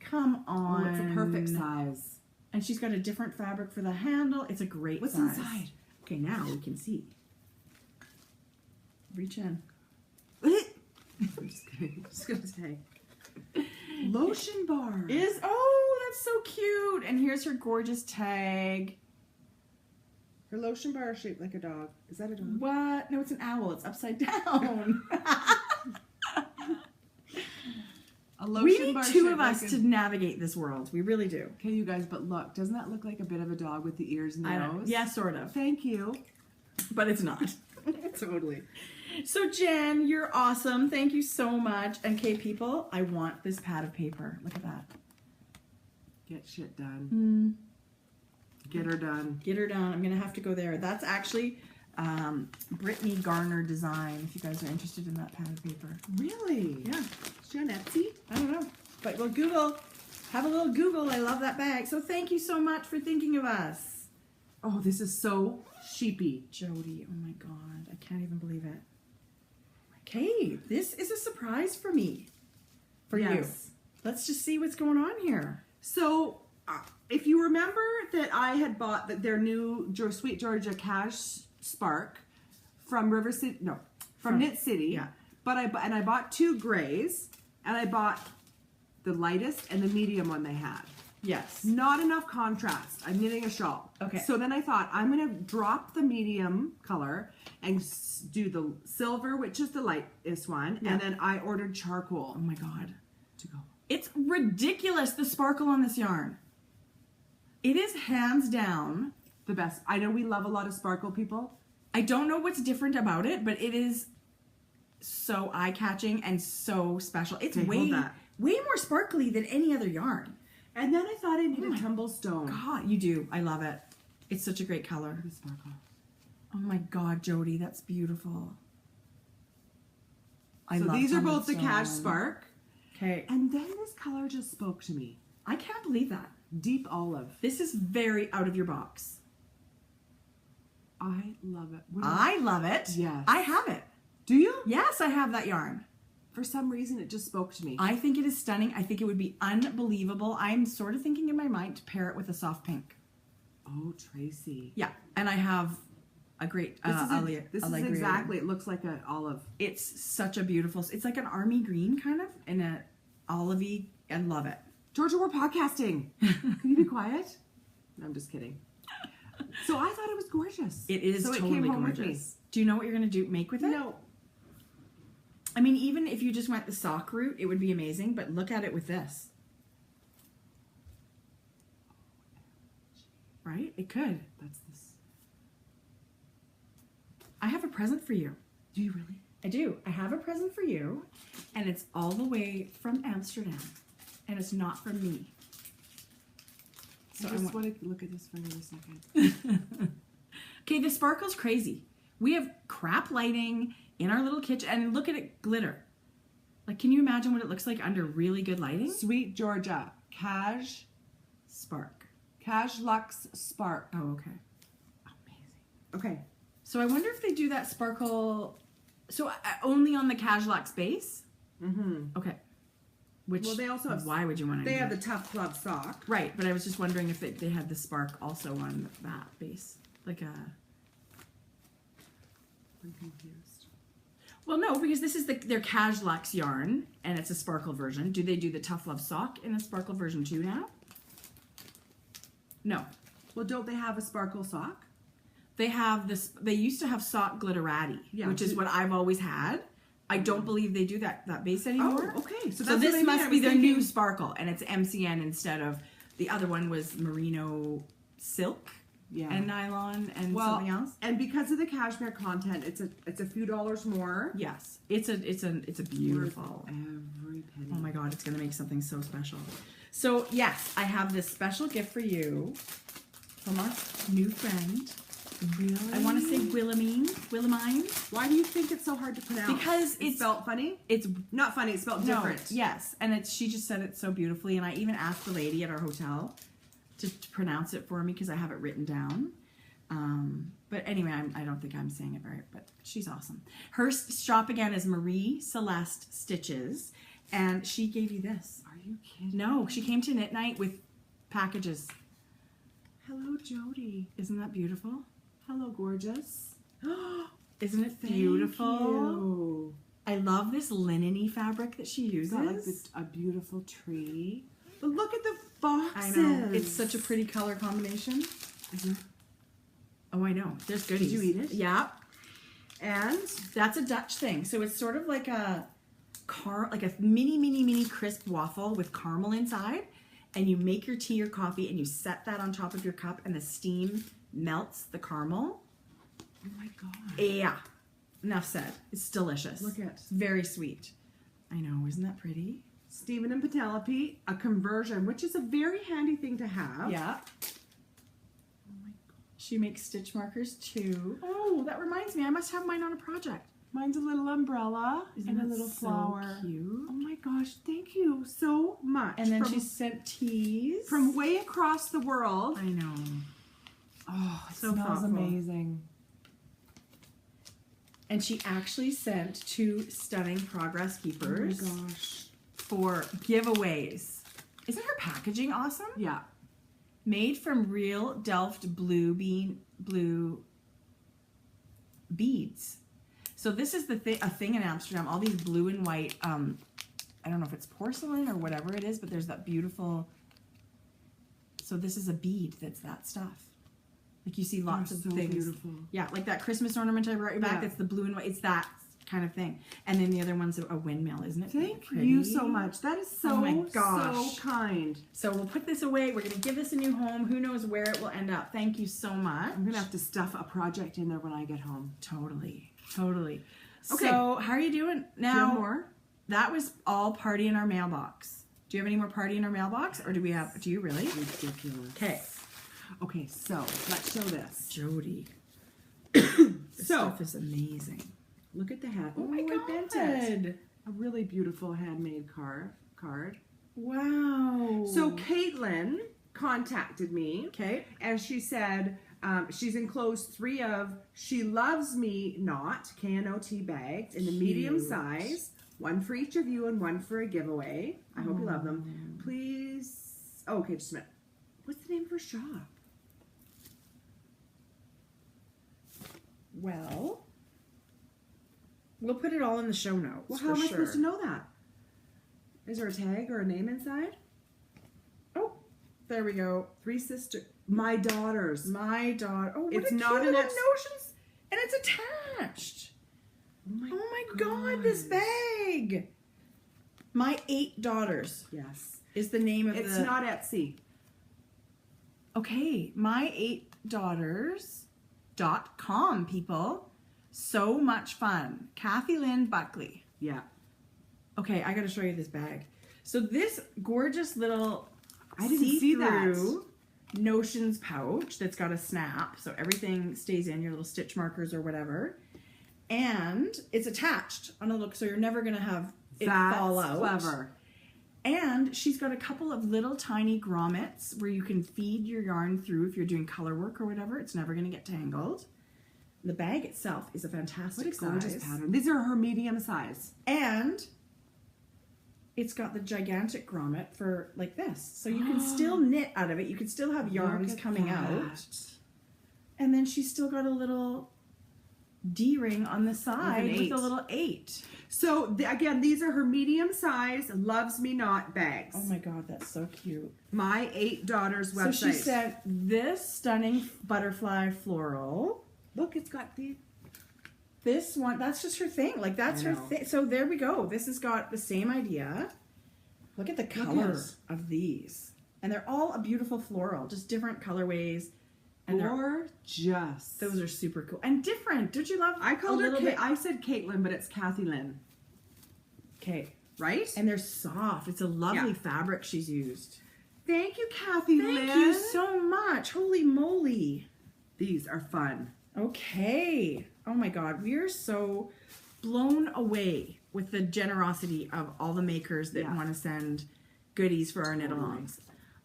Come on. Oh, it's a perfect size. And she's got a different fabric for the handle. It's a great What's size. inside? Okay, now we can see. Reach in. I'm just kidding. Just gonna say. Lotion bar. That's so cute. And here's her gorgeous tag. Her lotion bar is shaped like a dog. Is that a dog? What? No, it's an owl. It's upside down. A lotion We need bar two shaped of us like to navigate this world. We really do. Okay, you guys, but look, doesn't that look like a bit of a dog with the ears and the nose? Yeah, sort of. Thank you. But it's not. Totally. So Jen, you're awesome. Thank you so much. And okay, people, I want this pad of paper. Look at that. Get shit done. Get her done. Get her done. I'm going to have to go there. That's actually Brittany Garner design, if you guys are interested in that pad of paper. Really? Yeah. Is she on Etsy? I don't know. But we'll Google. Have a little Google. I love that bag. So thank you so much for thinking of us. Oh, this is so sheepy. Jodi, oh my God. I can't even believe it. Okay, this is a surprise for me. For you. Let's just see what's going on here. So, if you remember that I had bought their new Sweet Georgia Cash Spark from Knit City. Yeah. But I bought two grays, and I bought the lightest and the medium one they had. Yes. Not enough contrast. I'm knitting a shawl. Okay. So then I thought I'm going to drop the medium color and do the silver, which is the lightest one, and then I ordered charcoal. Oh my God. To go. It's ridiculous, the sparkle on this yarn. It is hands down The best. I know we love a lot of sparkle people. I don't know what's different about it, but it is so eye-catching and so special. It's way more sparkly than any other yarn. And then I thought I needed tumblestone. God, you do. I love it. It's such a great color. The sparkle. Oh my God, Jodi, that's beautiful. So these are both the Cash Spark. Okay. And then this color just spoke to me. I can't believe that. Deep olive. This is very out of your box. I love it. I love it. Yes. I have it. Do you? Yes, I have that yarn. For some reason, it just spoke to me. I think it is stunning. I think it would be unbelievable. I'm sort of thinking in my mind to pair it with a soft pink. Oh, Tracie. Yeah, and I have a great this is exactly. It looks like an olive. It's such a beautiful. It's like an army green kind of, and a olivey. I love it. Georgia, we're podcasting. Can you be quiet? No, I'm just kidding. So I thought it was gorgeous. It is so totally it came home gorgeous. With me. Do you know what you're gonna make with it? No. I mean, even if you just went the sock route, it would be amazing. But look at it with this. Right? It could. That's this. I have a present for you. Do you really? I do. I have a present for you, and it's all the way from Amsterdam, and it's not from me. So I just want to look at this for another second. Okay, the sparkle's crazy. We have crap lighting in our little kitchen, and look at it glitter. Like, can you imagine what it looks like under really good lighting? Sweet Georgia Cash Spark. Cash Luxe Spark. Oh, okay. Amazing. Okay. So I wonder if they do that sparkle. So only on the Cashlox base? Mm-hmm. Okay. Which, well, they also have. Why would you want to? They have the Tough Club sock. Right, but I was just wondering if they had the spark also on that base, like a. I'm confused. Well, no, because this is their Cashlox yarn, and it's a sparkle version. Do they do the Tough Love sock in a sparkle version too now? No. Well, don't they have a sparkle sock? They have this, they used to have sock glitterati, which is what I've always had. I don't believe they do that base anymore. Oh, okay. So this must be their new sparkle, and it's MCN instead of, the other one was merino silk. Yeah. And nylon and something else. And because of the cashmere content, it's a few dollars more. Yes. It's a beautiful. Every penny. Oh my god, it's gonna make something so special. So yes, I have this special gift for you from our new friend. Really? I want to say Wilhelmine. Why do you think it's so hard to pronounce? Because it's spelled funny? It's not funny, it's spelled different. Yes. And she just said it so beautifully, and I even asked the lady at our hotel to pronounce it for me because I have it written down. But anyway, I don't think I'm saying it right, but she's awesome. Her shop again is Marie Celeste Stitches, and she gave you this. Are you kidding? No, she came to Knit Night with packages. Hello, Jodi. Isn't that beautiful? Hello, gorgeous. Isn't it beautiful? Thank you. I love this linen-y fabric that she uses. Got like a beautiful tree. But look at the boxes. I know. It's such a pretty color combination. Isn't it? Oh, I know. There's goodies. Did you eat it? Yeah. And that's a Dutch thing. So it's sort of like a mini crisp waffle with caramel inside. And you make your tea or coffee and you set that on top of your cup and the steam melts the caramel. Oh my god. Yeah. Enough said. It's delicious. Look at it. It's very sweet. I know. Isn't that pretty? Stephen and Penelope, a conversion, which is a very handy thing to have. Yeah. Oh my god. She makes stitch markers too. Oh, that reminds me. I must have mine on a project. Mine's a little umbrella and a little flower. So cute. Oh my gosh, thank you so much. And then she sent teas. From way across the world. I know. Oh, it smells amazing. And she actually sent 2 stunning Progress Keepers. Oh my gosh. For giveaways. Isn't her packaging awesome? Yeah. Made from real Delft blue beads. So this is a thing in Amsterdam. All these blue and white, I don't know if it's porcelain or whatever it is, but there's that beautiful. So this is a bead that's that stuff. Like you see lots of things. Beautiful. Yeah, like that Christmas ornament I brought you back. That's the blue and white. It's that kind of thing. And then the other one's a windmill, isn't it? Thank you so much. That is so, so kind. So we'll put this away. We're going to give this a new home. Who knows where it will end up. Thank you so much. I'm going to have to stuff a project in there when I get home. Totally. Totally. Okay. So how are you doing now? Do you have more? That was all party in our mailbox. Do you have any more party in our mailbox? Or do you really? Ridiculous. Okay. Okay, so let's show this. Jodi. This stuff is amazing. Look at the hat. Oh my god. A really beautiful handmade card. Wow. So Caitlin contacted me. Okay. And she said she's enclosed 3 of She Loves Me Not, K-N-O-T bags in the medium size. 1 for each of you and 1 for a giveaway. I hope you love them. Please. Oh, okay, just a minute. What's the name of her shop? Well, we'll put it all in the show notes. Well, how am I supposed to know that? Is there a tag or a name inside? Oh, there we go. 3 sisters. My daughters. My daughter. Oh, what it's a not cute an notions, and it's attached. Oh my god, this bag. My 8 daughters. Yes. Is the name of It's not Etsy. Okay, my8daughters.com, people. So much fun. Kathy Lynn Buckley. Yeah. Okay, I got to show you this bag. So this gorgeous little I didn't see that. Notions pouch that's got a snap, so everything stays in, your little stitch markers or whatever. And it's attached on a look, so you're never going to have it fall out. That's clever. And she's got a couple of little tiny grommets where you can feed your yarn through if you're doing color work or whatever. It's never going to get tangled. The bag itself is a fantastic size. What a gorgeous pattern. These are her medium size. And it's got the gigantic grommet for like this. So you can still knit out of it. You can still have yarns coming out. And then she's still got a little D-ring on the side with a little 8. So again, these are her medium size Loves Me Not bags. Oh my god, that's so cute. My 8 daughters website. So she sent this stunning butterfly floral Look, it's got the... This one, that's just her thing. Like, that's her thing. So there we go. This has got the same idea. Look at the color of these. And they're all a beautiful floral, just different colorways. And gorgeous. Those are super cool. And different. Don't you love I called her I said Caitlin, but it's Kathy Lynn. Okay. Right? And they're soft. It's a lovely fabric she's used. Thank you, Kathy Lynn. Thank you so much. Holy moly. These are fun. Okay. Oh my God. We are so blown away with the generosity of all the makers that want to send goodies for our knit-alongs.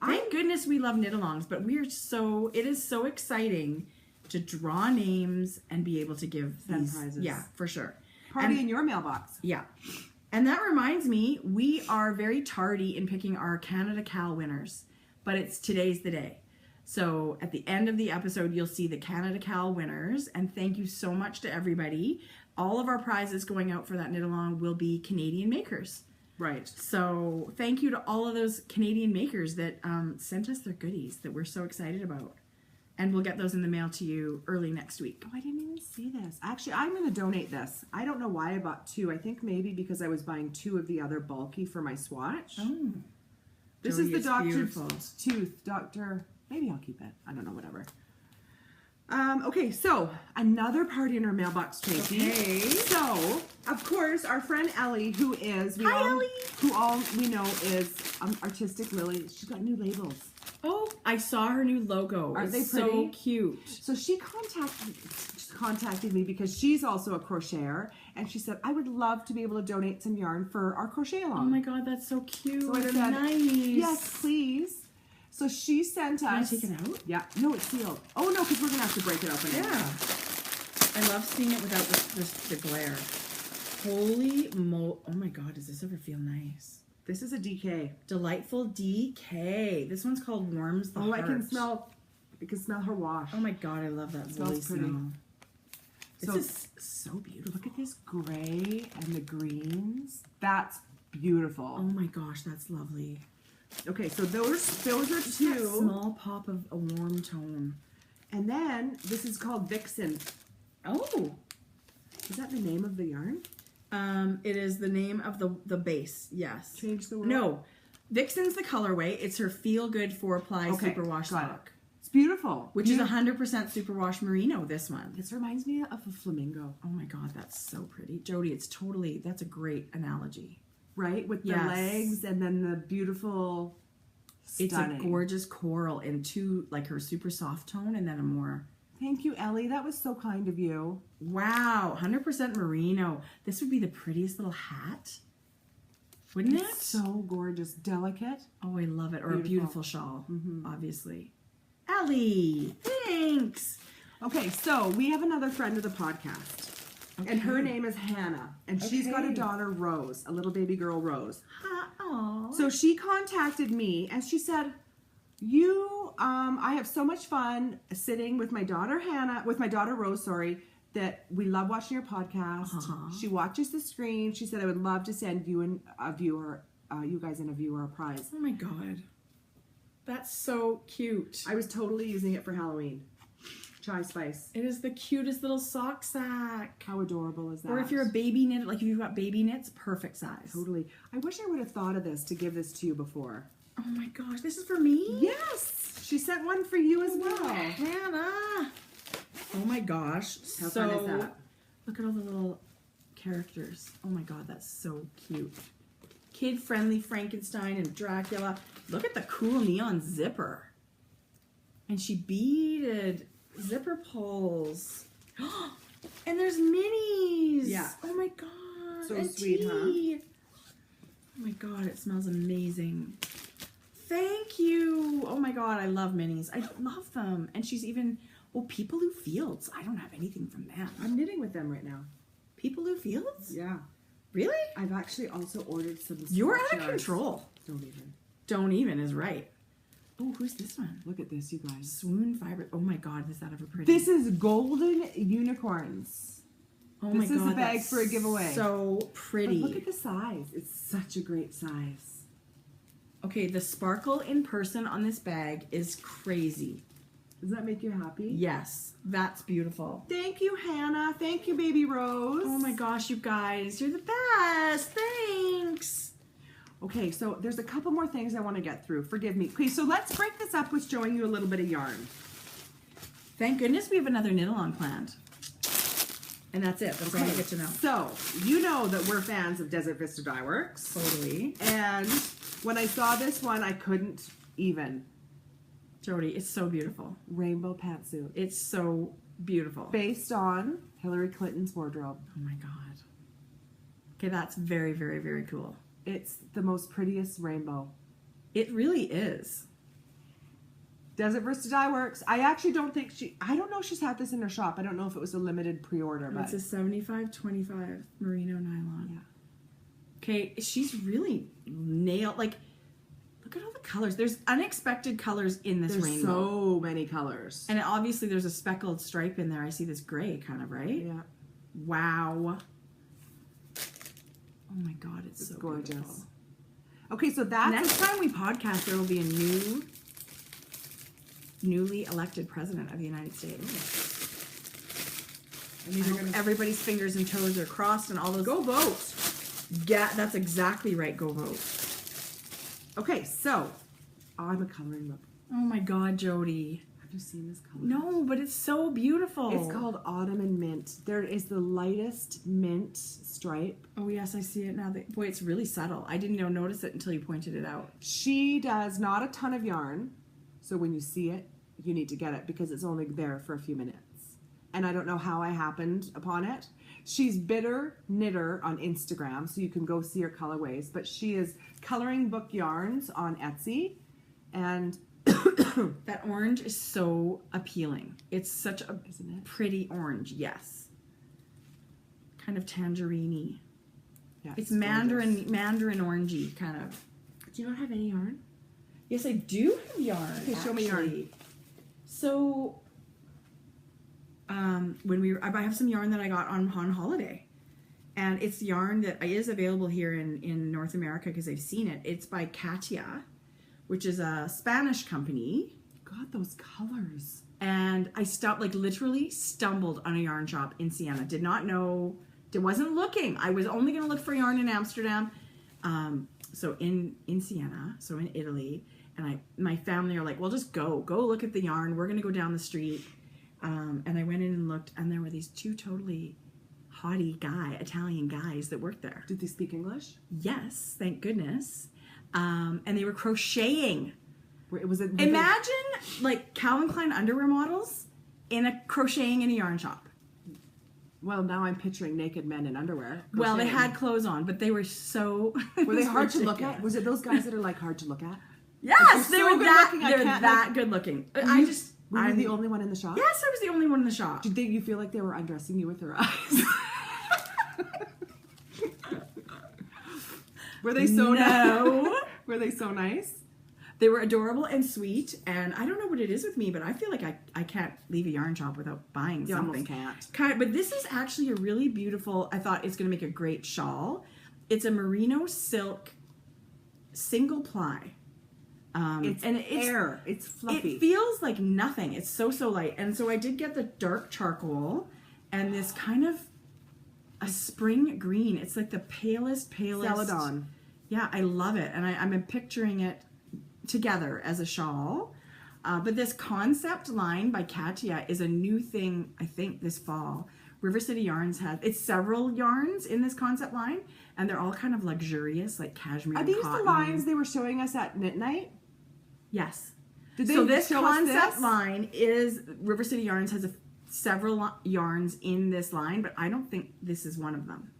Thank goodness we love knit-alongs, but it is so exciting to draw names and be able to give these prizes. Yeah, for sure. Party in your mailbox. Yeah. And that reminds me, we are very tardy in picking our Canada Cal winners, but today's the day. So at the end of the episode, you'll see the Canada Cal winners, and thank you so much to everybody. All of our prizes going out for that knit-along will be Canadian makers. Right. So thank you to all of those Canadian makers that sent us their goodies that we're so excited about. And we'll get those in the mail to you early next week. Oh, I didn't even see this. Actually, I'm going to donate this. I don't know why I bought 2. I think maybe because I was buying 2 of the other bulky for my swatch. Oh. This Jodi, is the Doctor's Tooth. Maybe I'll keep it. I don't know, whatever. Okay, so another party in our mailbox, Tracy. Okay. So, of course, our friend Ellie, who is... Ellie! Who all we know is Artistic Lily. She's got new labels. Oh, I saw her new logo. Aren't they pretty? So cute. So she contacted me because she's also a crocheter, and she said, I would love to be able to donate some yarn for our crochet along. Oh my God, that's so cute. So I said, nice. Yes, please. So she sent us... Can I take it out? Yeah. No, it's sealed. Oh, no, because we're going to have to break it open. Yeah. I love seeing it without the glare. Holy mo... Oh my God, does this ever feel nice? This is a DK. Delightful DK. This one's called Warms the Heart. I can smell her wash. Oh my God, I love that woolly smell. This is so beautiful. Look at this gray and the greens. That's beautiful. Oh my gosh, that's lovely. Okay, so those are 2. Small pop of a warm tone. And then this is called Vixen. Oh. Is that the name of the yarn? It is the name of the base, yes. Change the word? No. Vixen's the colorway. It's her Feel Good 4-ply superwash look. It's beautiful. Which is 100% superwash merino, this one. This reminds me of a flamingo. Oh my God, that's so pretty. Jodi, that's a great analogy. Right? With the legs and then the beautiful, stunning. It's a gorgeous coral in 2, like her super soft tone and then a more... Thank you, Ellie. That was so kind of you. Wow, 100% merino. This would be the prettiest little hat. Wouldn't it? So gorgeous. Delicate. Oh, I love it. Or a beautiful shawl, obviously. Ellie, thanks. Okay, so we have another friend of the podcast. Okay. And her name is Hannah. And she's got a daughter, Rose, a little baby girl, Rose. Aww. So she contacted me and she said, I have so much fun sitting with my daughter Rose, that we love watching your podcast. She watches the screen. She said, I would love to send you you guys and a viewer a prize. Oh my God. That's so cute. I was totally using it for Halloween. Chai Spice. It is the cutest little sock sack. How adorable is that? Or if you're a baby knit, like if you've got baby knits, perfect size. Totally. I wish I would have thought of this to give this to you before. Oh my gosh, this is for me? Yes! She sent one for you as well. Hannah! Oh my gosh. How fun is that? Look at all the little characters. Oh my God, that's so cute. Kid-friendly Frankenstein and Dracula. Look at the cool neon zipper. And she beaded zipper pulls. And there's minis. Yeah. Oh my God. So sweet, tea. Huh? Oh my God, it smells amazing. Thank you. Oh my God, I love minis. I love them. And she's even, People Who Fields. I don't have anything from them. I'm knitting with them right now. People Who Fields? Yeah. Really? I've actually also ordered some. You're out of control. Don't even is right. Oh, who's this one? Look at this, you guys. Swoon Fiber. Oh my God, is that ever pretty? This is Golden Unicorns. Oh my God, this is a bag for a giveaway. So pretty. But look at the size. It's such a great size. Okay, the sparkle in person on this bag is crazy. Does that make you happy? Yes, that's beautiful. Thank you, Hannah. Thank you, baby Rose. Oh my gosh, you guys, you're the best. Thanks. Okay, so there's a couple more things I want to get through. Forgive me. Okay, so let's break this up with showing you a little bit of yarn. Thank goodness we have another knit-along planned. And that's it. That's all I get to know. So, you know that we're fans of Desert Vista Dye Works. Totally. And when I saw this one, I couldn't even. Jodi, it's so beautiful. Rainbow pantsuit. It's so beautiful. Based on Hillary Clinton's wardrobe. Oh my God. Okay, that's very, very, very cool. It's the most prettiest rainbow. It really is. Desert Vista Dye Works. I actually don't think I don't know if she's had this in her shop. I don't know if it was a limited pre-order. But it's a 75-25 merino nylon. Yeah. Okay, she's really nailed, like, look at all the colors. There's unexpected colors in this rainbow. So many colors. And obviously there's a speckled stripe in there. I see this gray kind of, right? Yeah. Wow. Oh my God, it's so gorgeous. Beautiful. Okay, so that's next time we podcast, there will be a newly elected president of the United States. And everybody's fingers and toes are crossed and all those. Go vote. Yeah, that's exactly right. Go vote. Okay, so I'm a coloring book. Oh my God, Jodi. Have you seen this color? No, but it's so beautiful. It's called Autumn and Mint. There is the lightest mint stripe. Oh yes, I see it now. Boy, it's really subtle. I didn't even notice it until you pointed it out. She does not a ton of yarn, so when you see it, you need to get it because it's only there for a few minutes. And I don't know how I happened upon it. She's Bitter Knitter on Instagram, so you can go see her colorways. But she is coloring book yarns on Etsy. And that orange is so appealing. It's such a pretty orange, yes. Kind of tangerine-y. Yeah, it's mandarin orangey, kind of. Do you not have any yarn? Yes, I do have yarn. Okay, show me yarn. So, I have some yarn that I got on holiday, and it's yarn that is available here in North America because I've seen it. It's by Katia, which is a Spanish company. God, those colors! And I literally stumbled on a yarn shop in Siena. Did not know. Wasn't looking. I was only going to look for yarn in Amsterdam. So in Siena, so in Italy. And my family are like, well, just go look at the yarn. We're going to go down the street. And I went in and looked, and there were these two totally haughty Italian guys that worked there. Did they speak English? Yes, thank goodness. And they were crocheting. Imagine like Calvin Klein underwear models crocheting in a yarn shop. Well, now I'm picturing naked men in underwear. Crocheting. Well, they had clothes on, but they were so... Were they hard to look at? Was it those guys that are like hard to look at? Yes, they were that good looking. Were you the only one in the shop? Yes, I was the only one in the shop. Did you feel like they were undressing you with their eyes? Were they so nice? Were they so nice? They were adorable and sweet, and I don't know what it is with me, but I feel like I can't leave a yarn shop without buying something. You almost can't. But this is actually a really beautiful, I thought it's going to make a great shawl. It's a merino silk single ply. It's fluffy. It feels like nothing. It's so light. And so I did get the dark charcoal and this kind of a spring green. It's like the palest. Celadon. Yeah, I love it. And I'm picturing it together as a shawl. But this concept line by Katia is a new thing, I think, this fall. River City Yarns it's several yarns in this concept line, and they're all kind of luxurious, like cashmere. Are these cotton. The lines they were showing us at Knit Night? Yes. So this concept line is River City Yarns has several yarns in this line, but I don't think this is one of them.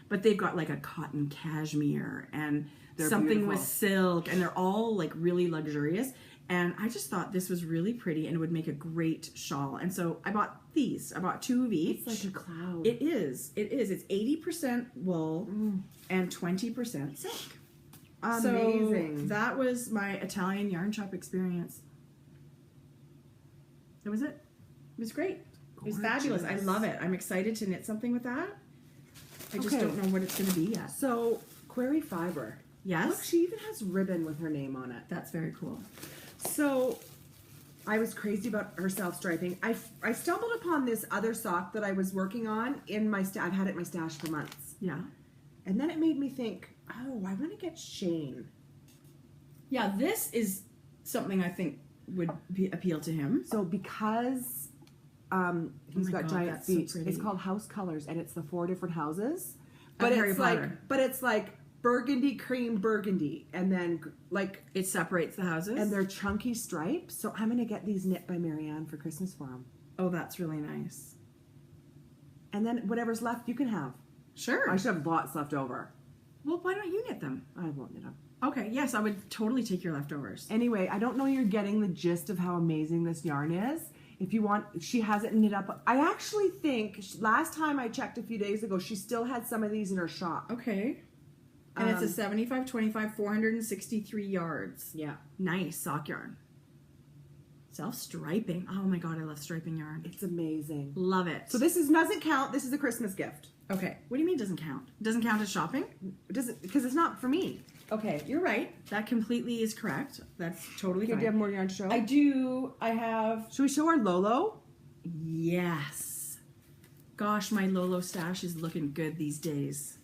But they've got like a cotton cashmere and something with silk, and they're all like really luxurious. And I just thought this was really pretty and it would make a great shawl. And so I bought these. I bought 2 of each. It's like a cloud. It is. It's 80% wool and 20% silk. Amazing. So that was my Italian yarn shop experience. That was it. It was great. Gorgeous. It was fabulous. I love it. I'm excited to knit something with that. I just don't know what it's going to be yet. So, Query Fiber. Yes. Look, she even has ribbon with her name on it. That's very cool. So, I was crazy about her self-striping. I stumbled upon this other sock that I was working on in my I've had it in my stash for months. Yeah. And then it made me think, oh, I want to get Shane. Yeah, this is something I think would appeal to him. So because he's got giant feet, it's called House Colors, and it's the 4 different houses. But it's like burgundy, cream, burgundy, and then like it separates the houses, and they're chunky stripes. So I'm gonna get these knit by Marianne for Christmas for him. Oh, that's really nice. And then whatever's left, you can have. Sure. I should have lots left over. Well, why don't you knit them? I won't knit them. Okay, yes, I would totally take your leftovers. Anyway, I don't know you're getting the gist of how amazing this yarn is. If you want, she has it knit up. I actually think, last time I checked a few days ago, she still had some of these in her shop. Okay. And it's a 75-25, 463 yards. Yeah. Nice sock yarn. Self-striping. Oh my god, I love striping yarn. It's amazing. Love it. So this doesn't count. This is a Christmas gift. Okay. What do you mean doesn't count? It doesn't count as shopping? It doesn't, because it's not for me. Okay, you're right. That completely is correct. That's totally fine. Do you have more yarn to show? I do. I have... Should we show our Lolo? Yes. Gosh, my Lolo stash is looking good these days.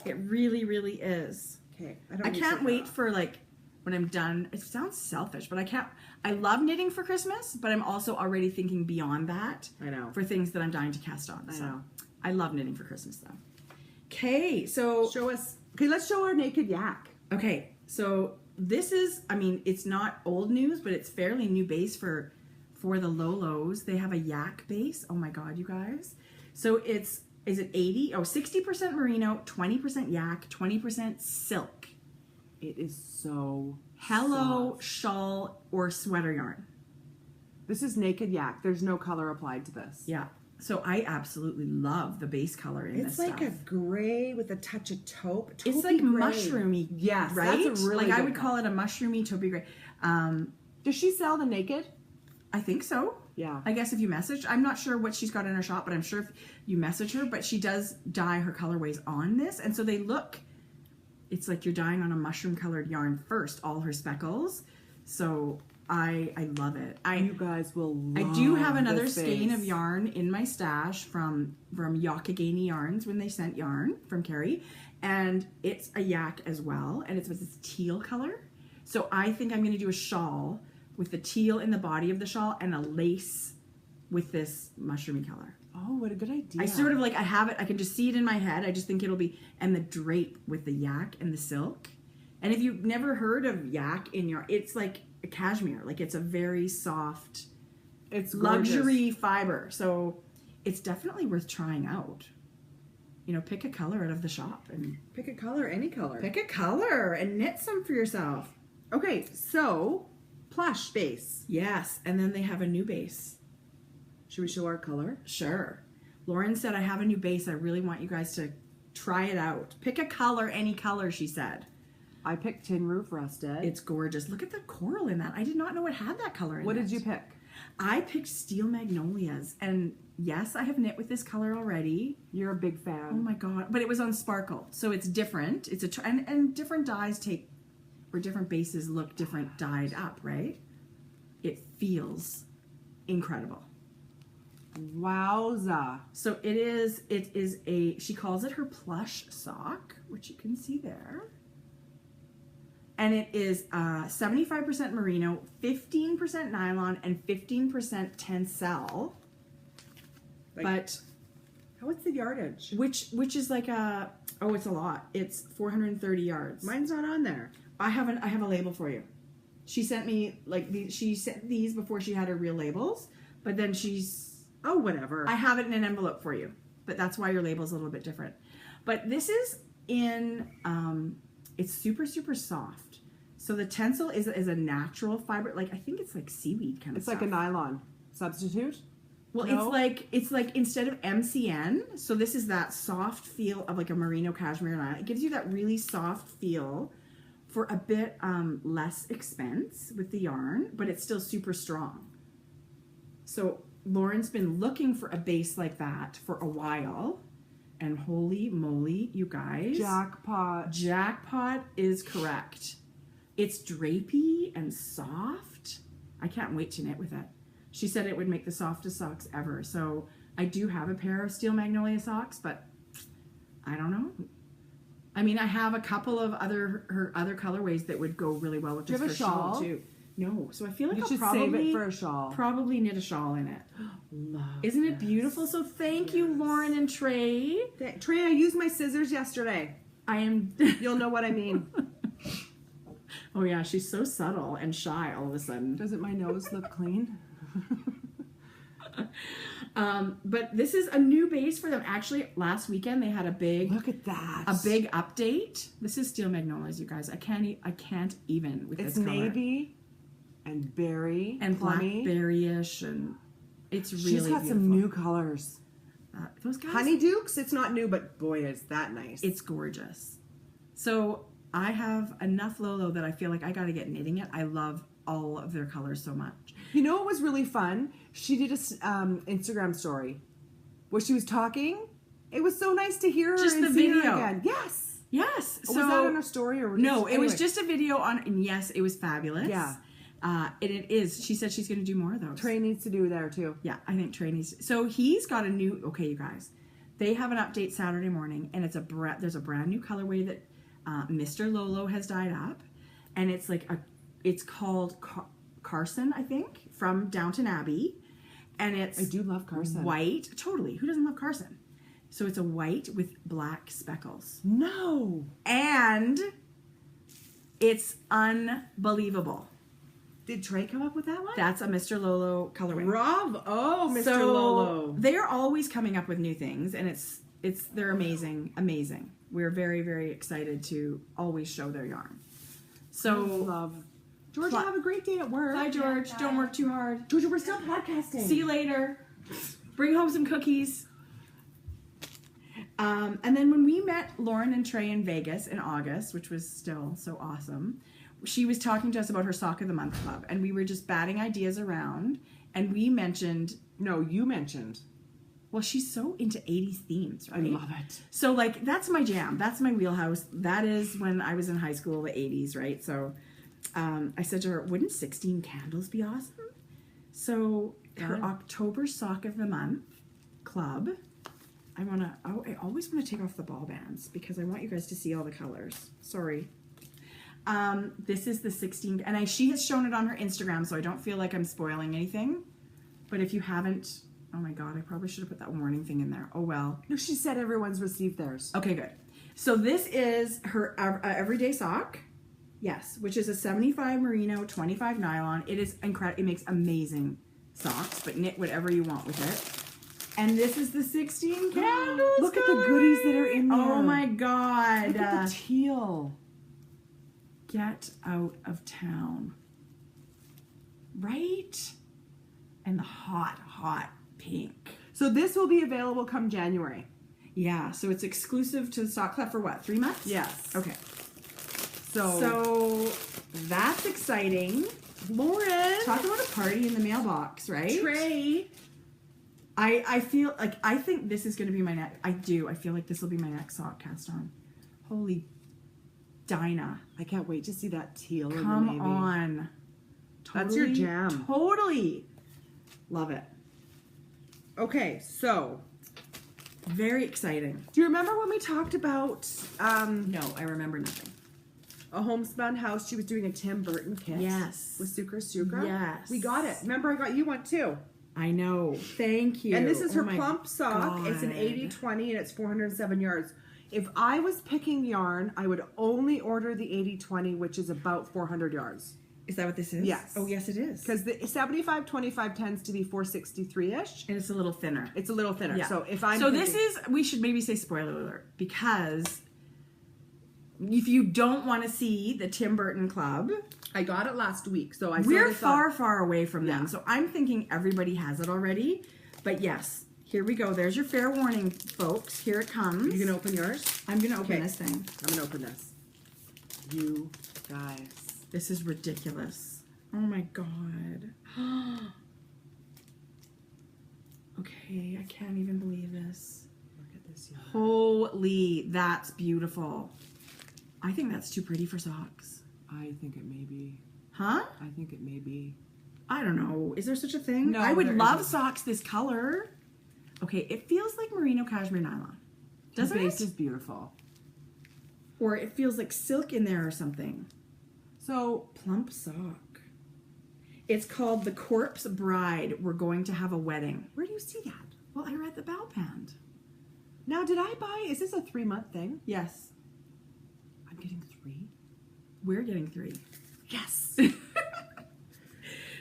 It really, really is. Okay. I can't wait for, like, when I'm done. It sounds selfish, but I love knitting for Christmas, but I'm also already thinking beyond that. I know. For things that I'm dying to cast on. I know. I love knitting for Christmas, though. Okay, so... Show us... Okay, let's show our naked yak. Okay, so this is, I mean, it's not old news, but it's fairly new base for the Lolos. They have a yak base. Oh my god, you guys. So is it 80? Oh, 60% merino, 20% yak, 20% silk. It is so Hello soft. Shawl or sweater yarn. This is naked yak. There's no color applied to this. Yeah. So I absolutely love the base color in this stuff. It's like a gray with a touch of taupe. It's like gray. Mushroomy. Yes, right? That's a really like I good would call it a mushroomy taupey gray. Does she sell the naked? I think so. Yeah. I guess if you message, I'm not sure what she's got in her shop, but I'm sure if you message her, but she does dye her colorways on this. And so they look, it's like you're dyeing on a mushroom colored yarn first, all her speckles. So I love it. You guys will love I do have another this skein base. of yarn in my stash from Yakagani Yarns when they sent yarn from Carrie. And it's a yak as well. And it's with this teal color. So I think I'm going to do a shawl with the teal in the body of the shawl and a lace with this mushroomy color. Oh, what a good idea. I sort of like, I have it, I can just see it in my head. I just think it'll be, and the drape with the yak and the silk. And if you've never heard of yak in yarn, it's like a cashmere. Like it's a very soft, it's luxury fiber. So it's definitely worth trying out. You know, pick a color out of the shop and pick a color, any color. Pick a color and knit some for yourself. Okay, so plush base. Yes, and then they have a new base. Should we show our color? Sure. Lauren said, I have a new base. I really want you guys to try it out. Pick a color, any color, she said. I picked Tin Roof Rusted. It's gorgeous. Look at the coral in that. I did not know it had that color in it. What did you pick? I picked Steel Magnolias. And yes, I have knit with this color already. You're a big fan. Oh my god. But it was on Sparkle. So it's different. It's and different dyes take, or different bases look different dyed up, right? It feels incredible. Wowza. So it is a, she calls it her plush sock, which you can see there. And it is 75% merino, 15% nylon, and 15% tencel. But what's the yardage? Which is like a, oh, it's a lot. It's 430 yards. Mine's not on there. I have a label for you. She sent me she sent these before she had her real labels, but then oh, whatever. I have it in an envelope for you, but that's why your label's a little bit different. But this is in, it's super, super soft. So the tencel is a natural fiber. Like, I think it's like seaweed kind of stuff. It's like a nylon substitute? Well, no? it's like instead of MCN, so this is that soft feel of like a merino cashmere nylon. It gives you that really soft feel for a bit less expense with the yarn, but it's still super strong. So Lauren's been looking for a base like that for a while, and holy moly, you guys. Jackpot. Jackpot is correct. It's drapey and soft. I can't wait to knit with it. She said it would make the softest socks ever. So I do have a pair of Steel Magnolia socks, but I don't know. I mean, I have a couple of her other colorways that would go really well with this. Do you have a shawl too? No, so I feel like I'll probably save it for a shawl. Probably knit a shawl in it. Isn't it beautiful? So thank you, Lauren and Trey. Trey, I used my scissors yesterday. You'll know what I mean. Oh yeah, she's so subtle and shy all of a sudden. Doesn't my nose look clean? But this is a new base for them. Actually, last weekend they had a big look at that. A big update. This is Steel Magnolias, you guys. I can't even with this color. It's navy and berry and blackberry-ish, and it's really she's got beautiful. Some new colors. Those guys, Honeydukes. It's not new, but boy, is that nice. It's gorgeous. So I have enough Lolo that I feel like I got to get knitting it. I love all of their colors so much. You know what was really fun? She did a Instagram story where she was talking. It was so nice to hear her. Just and the see video her again. Yes. Yes. So was that on a story or no? It was just a video on, and yes, it was fabulous. Yeah. And it is. She said she's going to do more of those. Trey needs to do there too. Yeah, I think Trey needs. So he's got a new. Okay, you guys, they have an update Saturday morning, and it's there's a brand new colorway that Mr. Lolo has dyed up, and it's like it's called Carson, I think, from Downton Abbey, and it's I do love Carson. White, totally. Who doesn't love Carson? So it's a white with black speckles. No, and it's unbelievable. Did Trey come up with that one? That's a Mr. Lolo colorway. Mr. Lolo. They're always coming up with new things, and they're amazing. We're very, very excited to always show their yarn. So love. Georgia, have a great day at work. Bye, George. Don't work too hard. Georgia, we're still podcasting. See you later. Bring home some cookies. And then when we met Lauren and Trey in Vegas in August, which was still so awesome, she was talking to us about her Sock of the Month club, and we were just batting ideas around, and we mentioned... No, you mentioned. Well, she's so into 80s themes, right? I love it. So, like, that's my jam. That's my wheelhouse. That is when I was in high school, the 80s, right? So, I said to her, wouldn't 16 candles be awesome? So, her October Sock of the Month club... I always want to take off the ball bands because I want you guys to see all the colors. Sorry. This is the 16, and she has shown it on her Instagram, so I don't feel like I'm spoiling anything. But if you haven't, oh my God, I probably should have put that warning thing in there. Oh well. No, she said everyone's received theirs. Okay, good. So this is her everyday sock. Yes, which is a 75 merino, 25 nylon. It is incredible. It makes amazing socks, but knit whatever you want with it. And this is the 16 candles. Look at the goodies that are in there. Oh my God. Look at the teal. Get out of town. Right? And the hot, hot pink. So this will be available come January. Yeah, so it's exclusive to the Sock Club for what, 3 months? Yes. Okay. So that's exciting. Lauren. Talk about a party in the mailbox, right? Trey. I feel like, I think this is going to be my next, I feel like this will be my next sock cast on. Holy Dinah. I can't wait to see that teal. Come in the navy. On. Totally, that's your jam. Totally. Love it. Okay, so. Very exciting. Do you remember when we talked about... no, I remember nothing. A homespun house. She was doing a Tim Burton kit. Yes. With Sucre. Yes. We got it. Remember I got you one too. I know. Thank you. And this is her plump sock. God. It's an 80-20 and it's 407 yards. If I was picking yarn, I would only order the 80-20, which is about 400 yards. Is that what this is? Yes. Oh, yes, it is. Because the 75-25 tends to be 463-ish. And it's a little thinner. It's a little thinner. Yeah. So if I'm this is, we should maybe say spoiler alert, because if you don't want to see the Tim Burton Club... I got it last week, so we're far away from them. So I'm thinking everybody has it already. But yes, here we go. There's your fair warning, folks. Here it comes. You gonna open yours? I'm gonna open this thing. I'm gonna open this. You guys. This is ridiculous. Oh my God. Okay, I can't even believe this. Look at this yarn. Holy, that's beautiful. I think that's too pretty for socks. I think it may be. Huh? I think it may be. I don't know. Is there such a thing? No, I would there love isn't. socks this color. Okay, it feels like merino cashmere nylon. Doesn't the base it? is beautiful. Or it feels like silk in there or something. So, Plump sock. It's called The Corpse Bride. We're going to have a wedding. where do you see that? Well, I read the Bowband. Now, did I buy, is this a 3-month thing? Yes. I'm getting 3? We're getting 3. Yes!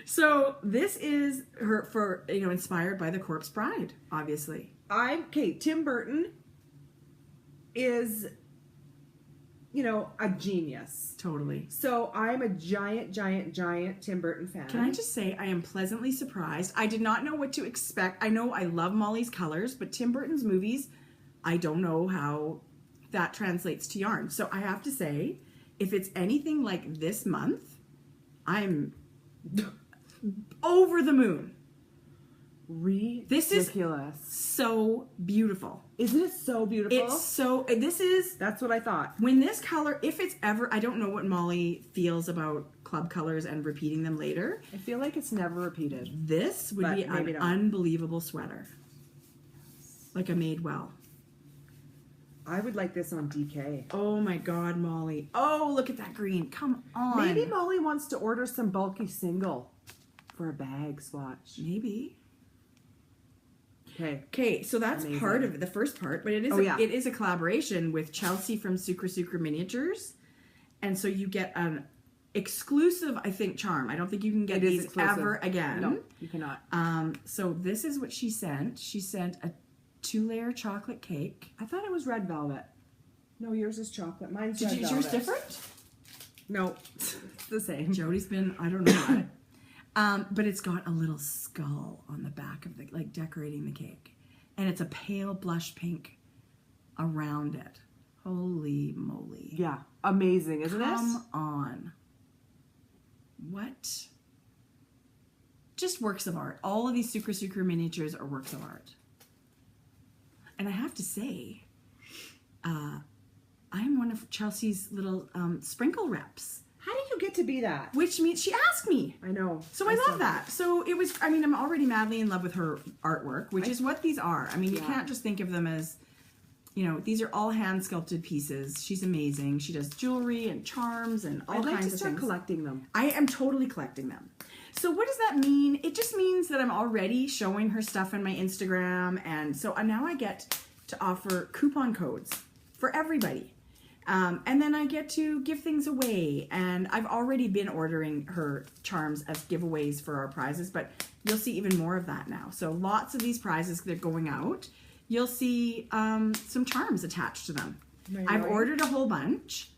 So this is her for, you know, inspired by The Corpse Bride, obviously. Okay, Tim Burton is, you know, a genius. Totally. So I'm a giant Tim Burton fan. Can I just say I am pleasantly surprised. I did not know what to expect. I know I love Molly's colors, but Tim Burton's movies, I don't know how that translates to yarn. So I have to say, if it's anything like this month, I'm over the moon. Ridiculous. This is so beautiful. Isn't it so beautiful? It's so, this is, That's what I thought. when this color, if it's ever, I don't know what Molly feels about club colors and repeating them later. I feel like it's never repeated. This would But be maybe an not. unbelievable sweater. Like a made well. I would like this on DK. Oh my God, Molly. Oh, look at that green. Come on. Maybe Molly wants to order some bulky single for a bag swatch. Maybe. Okay. Okay, so that's Amazing. part of it, the first part, but it is it is a collaboration with Chelsea from Sucre Miniatures, and so you get an exclusive, I think, charm. I don't think you can get these ever again. No, you cannot. So this is what she sent. She sent a 2-layer chocolate cake. I thought it was red velvet. No, yours is chocolate. Mine's red Is velvet. yours different? No, it's the same. Jody's been, I don't know what. But it's got a little skull on the back of the, like, decorating the cake. And it's a pale blush pink around it. Holy moly. Yeah, amazing, isn't it? Come on. What? Just works of art. All of these Sucre miniatures are works of art. And I have to say, I am one of Chelsea's little sprinkle reps. How did you get to be that? Which means she asked me. I know. So I love that. So it was, I mean, I'm already madly in love with her artwork, which is what these are. I mean, you can't just think of them as, you know, these are all hand sculpted pieces. She's amazing. She does jewelry and charms and all kinds of things. I'd like to start collecting them. I am totally collecting them. So what does that mean? It just means that I'm already showing her stuff on my Instagram. And so now I get to offer coupon codes for everybody. And then I get to give things away. And I've already been ordering her charms as giveaways for our prizes, but you'll see even more of that now. So lots of these prizes that are going out, you'll see some charms attached to them. I've ordered a whole bunch.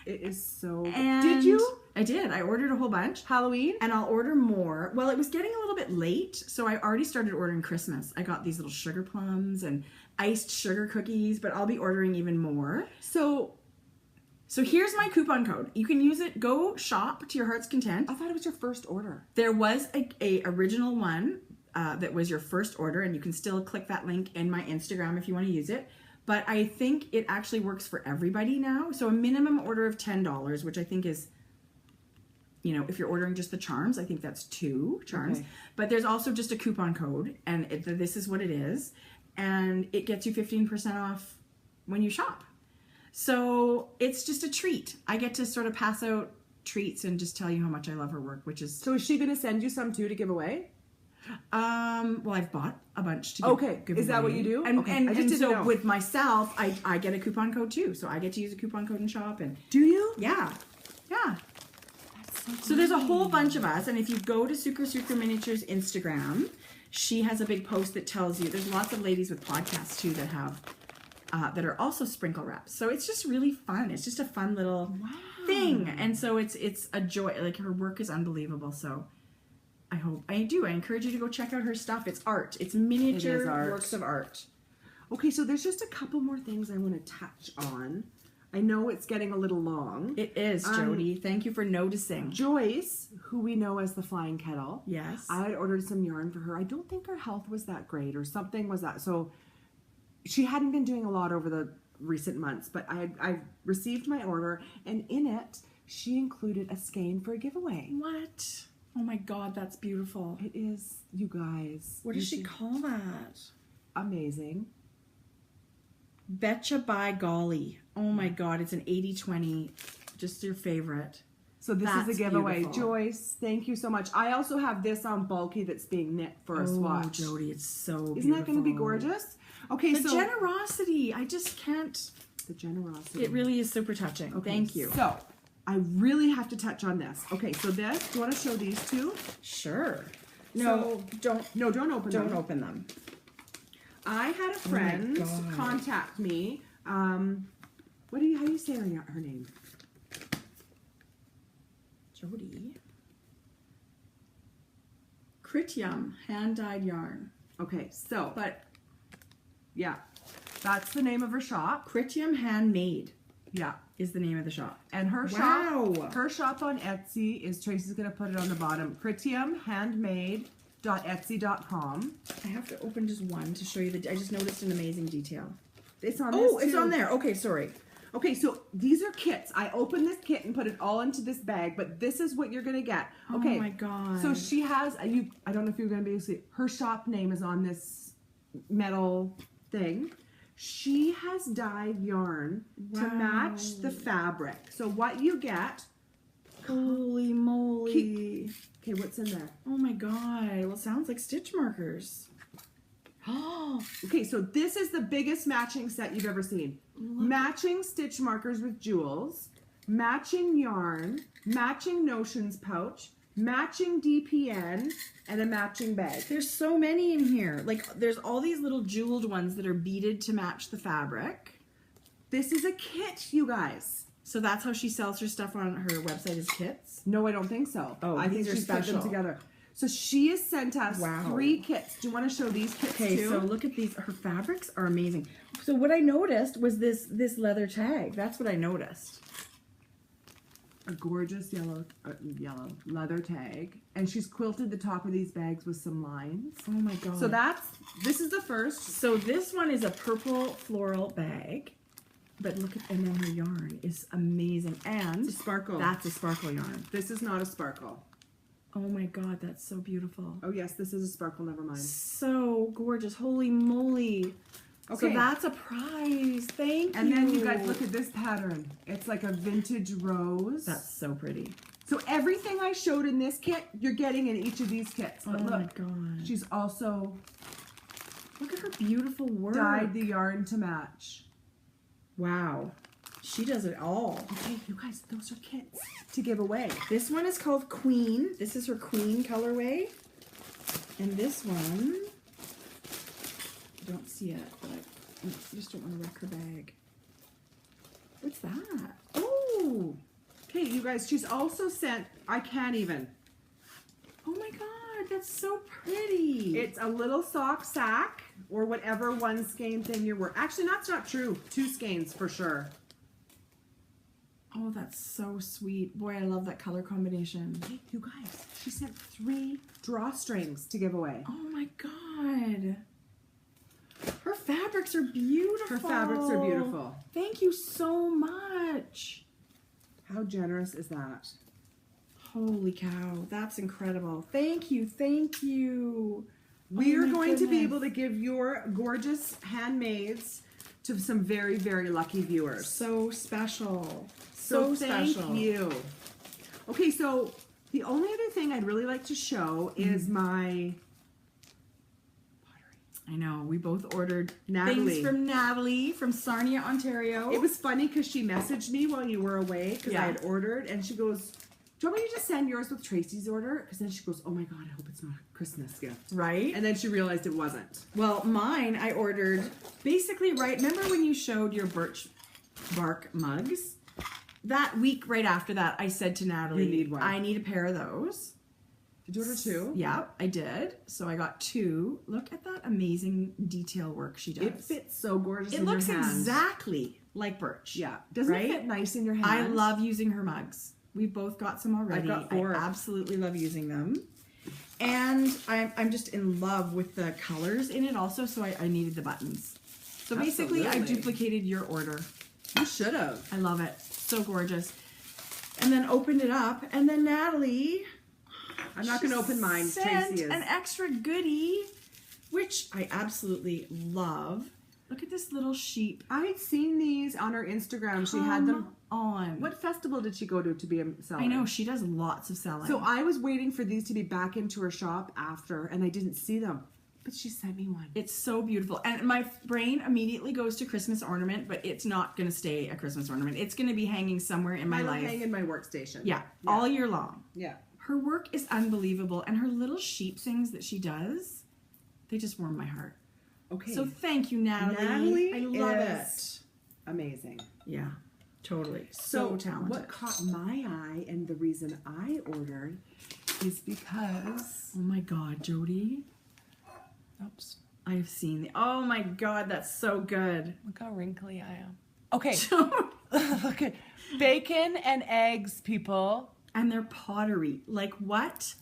It is so... And did you? I did. I ordered a whole bunch. Halloween? And I'll order more. Well, it was getting a little bit late, so I already started ordering Christmas. I got these little sugar plums and iced sugar cookies, but I'll be ordering even more. So here's my coupon code. You can use it. Go shop to your heart's content. I thought it was your first order. There was a original one that was your first order, and you can still click that link in my Instagram if you want to use it. But I think it actually works for everybody now. So a minimum order of $10, which I think is, you know, if you're ordering just the charms, I think that's 2 charms. Okay. But there's also just a coupon code, and this is what it is. And it gets you 15% off when you shop. So it's just a treat. I get to sort of pass out treats and just tell you how much I love her work, which is... So is she going to send you some too to give away? Well, I've bought a bunch to give Is away. that what you do? And, okay. and so with myself, I get a coupon code too. So I get to use a coupon code and shop. And do you? Yeah. Yeah. So there's a whole bunch of us. And if you go to Sucre Miniatures Instagram, she has a big post that tells you, there's lots of ladies with podcasts too that have, that are also sprinkle reps. So it's just really fun. It's just a fun little thing. And so it's a joy. Like, her work is unbelievable. So I encourage you to go check out her stuff. It's art. It's miniature works of art. Okay, so there's just a couple more things I want to touch on. I know it's getting a little long. It is, Jodi. Thank you for noticing. Joyce, who we know as the Flying Kettle. Yes. I had ordered some yarn for her. I don't think her health was that great or something was that. So she hadn't been doing a lot over the recent months, but I received my order, and in it, she included a skein for a giveaway. What? Oh my God, that's beautiful. It is, you guys. What does she call that? Amazing. Betcha by golly. Oh my God, it's an 80/20. Just your favorite. So this is a giveaway. Beautiful. Joyce, thank you so much. I also have this on bulky that's being knit for a swatch. Jodi, it's so beautiful. Isn't that going to be gorgeous? Okay, the generosity. I just can't. The generosity. It really is super touching. Okay, thank you. So I really have to touch on this. Okay, so this, do you want to show these two? Sure. No, don't open them. Don't open them. I had a friend contact me. How do you say her name? Jodi. Critium hand-dyed yarn. Okay, so, yeah, that's the name of her shop. Critium Handmade. Yeah. Is the name of the shop. And her shop on Etsy is, Tracie's going to put it on the bottom, critiumhandmade.etsy.com. I have to open just one to show you I just noticed an amazing detail. It's on this it's on there. Okay, sorry. Okay, so these are kits. I opened this kit and put it all into this bag, but this is what you're going to get. Okay. Oh my God. So she has, I don't know if you're going to be able to see, her shop name is on this metal thing. She has dyed yarn to match the fabric. So what you get... Holy moly. Okay, what's in there? Oh my God. Well, it sounds like stitch markers. Oh, okay, so this is the biggest matching set you've ever seen. Matching stitch markers with jewels, matching yarn, matching notions pouch, matching DPN, and a matching bag. There's so many in here. Like, there's all these little jeweled ones that are beaded to match the fabric. This is a kit, you guys. So that's how she sells her stuff on her website, is kits? No, I don't think so. Oh, I think she's put them together. So she has sent us 3 kits. Do you want to show these kits too? Okay, so look at these. Her fabrics are amazing. So what I noticed was this leather tag. That's what I noticed. A gorgeous yellow leather tag. And she's quilted the top of these bags with some lines. Oh my God. So this is the first. So this one is a purple floral bag. But look at, and then her yarn is amazing. And it's a sparkle. That's a sparkle yarn. This is not a sparkle. Oh my God, that's so beautiful. Oh yes, this is a sparkle, never mind. So gorgeous, holy moly. Okay. So that's a prize, thank you. And then you guys look at this pattern. It's like a vintage rose. That's so pretty. So everything I showed in this kit, you're getting in each of these kits. But look, my God. She's also... Look at her beautiful work. Dyed the yarn to match. Wow. She does it all. Okay, you guys, those are kits to give away. This one is called Queen. This is her Queen colorway. And this one, I don't see it, but I just don't want to wreck her bag. What's that? Oh! Okay, you guys, she's also sent, I can't even. Oh my God, that's so pretty. It's a little sock sack or whatever one skein thing you're wearing. Actually, that's not true. 2 skeins for sure. Oh, that's so sweet. Boy, I love that color combination. Hey, you guys, she sent 3 drawstrings to give away. Oh my God. Her fabrics are beautiful. Her fabrics are beautiful. Thank you so much. How generous is that? Holy cow, that's incredible. Thank you, thank you. We are going to be able to give your gorgeous handmaids to some very, very lucky viewers. So special. So thank you. Okay, so the only other thing I'd really like to show is my pottery. I know, we both ordered things from Natalie from Sarnia, Ontario. It was funny because she messaged me while you were away because I had ordered, and she goes, do you want me to just send yours with Tracie's order? Because then she goes, oh my God, I hope it's not a Christmas gift. Right. And then she realized it wasn't. Well, mine I ordered basically remember when you showed your birch bark mugs? That week right after that, I said to Natalie, you need one. I need a pair of those. Did you order 2? Yeah, I did. So I got 2. Look at that amazing detail work she does. It fits so gorgeous in your hand. It looks exactly like birch. Yeah. Doesn't it fit nice in your hand? I love using her mugs. We've both got some already. I've got 4. I absolutely love using them. And I'm just in love with the colors in it also, so I needed the buttons. So basically, I duplicated your order. You should have. I love it. So gorgeous. And then opened it up, and then Natalie, I'm not going to open mine. Tracie is. An extra goodie, which I absolutely love. Look at this little sheep. I'd seen these on her Instagram. She had them on. What festival did she go to be a seller? I know, she does lots of selling. So I was waiting for these to be back into her shop after, and I didn't see them. But she sent me one. It's so beautiful. And my brain immediately goes to Christmas ornament, but it's not going to stay a Christmas ornament. It's going to be hanging somewhere in my life. Hang in my workstation. Yeah, all year long. Yeah. Her work is unbelievable, and her little sheep things that she does, they just warm my heart. Okay. So thank you, Natalie. I love it. Amazing. Yeah, totally. So talented. What caught my eye and the reason I ordered is because... Oh my God, Jodi. Oops. I've seen the... Oh my God, that's so good. Look how wrinkly I am. Okay. Look at bacon and eggs, people. And they're pottery. Like what?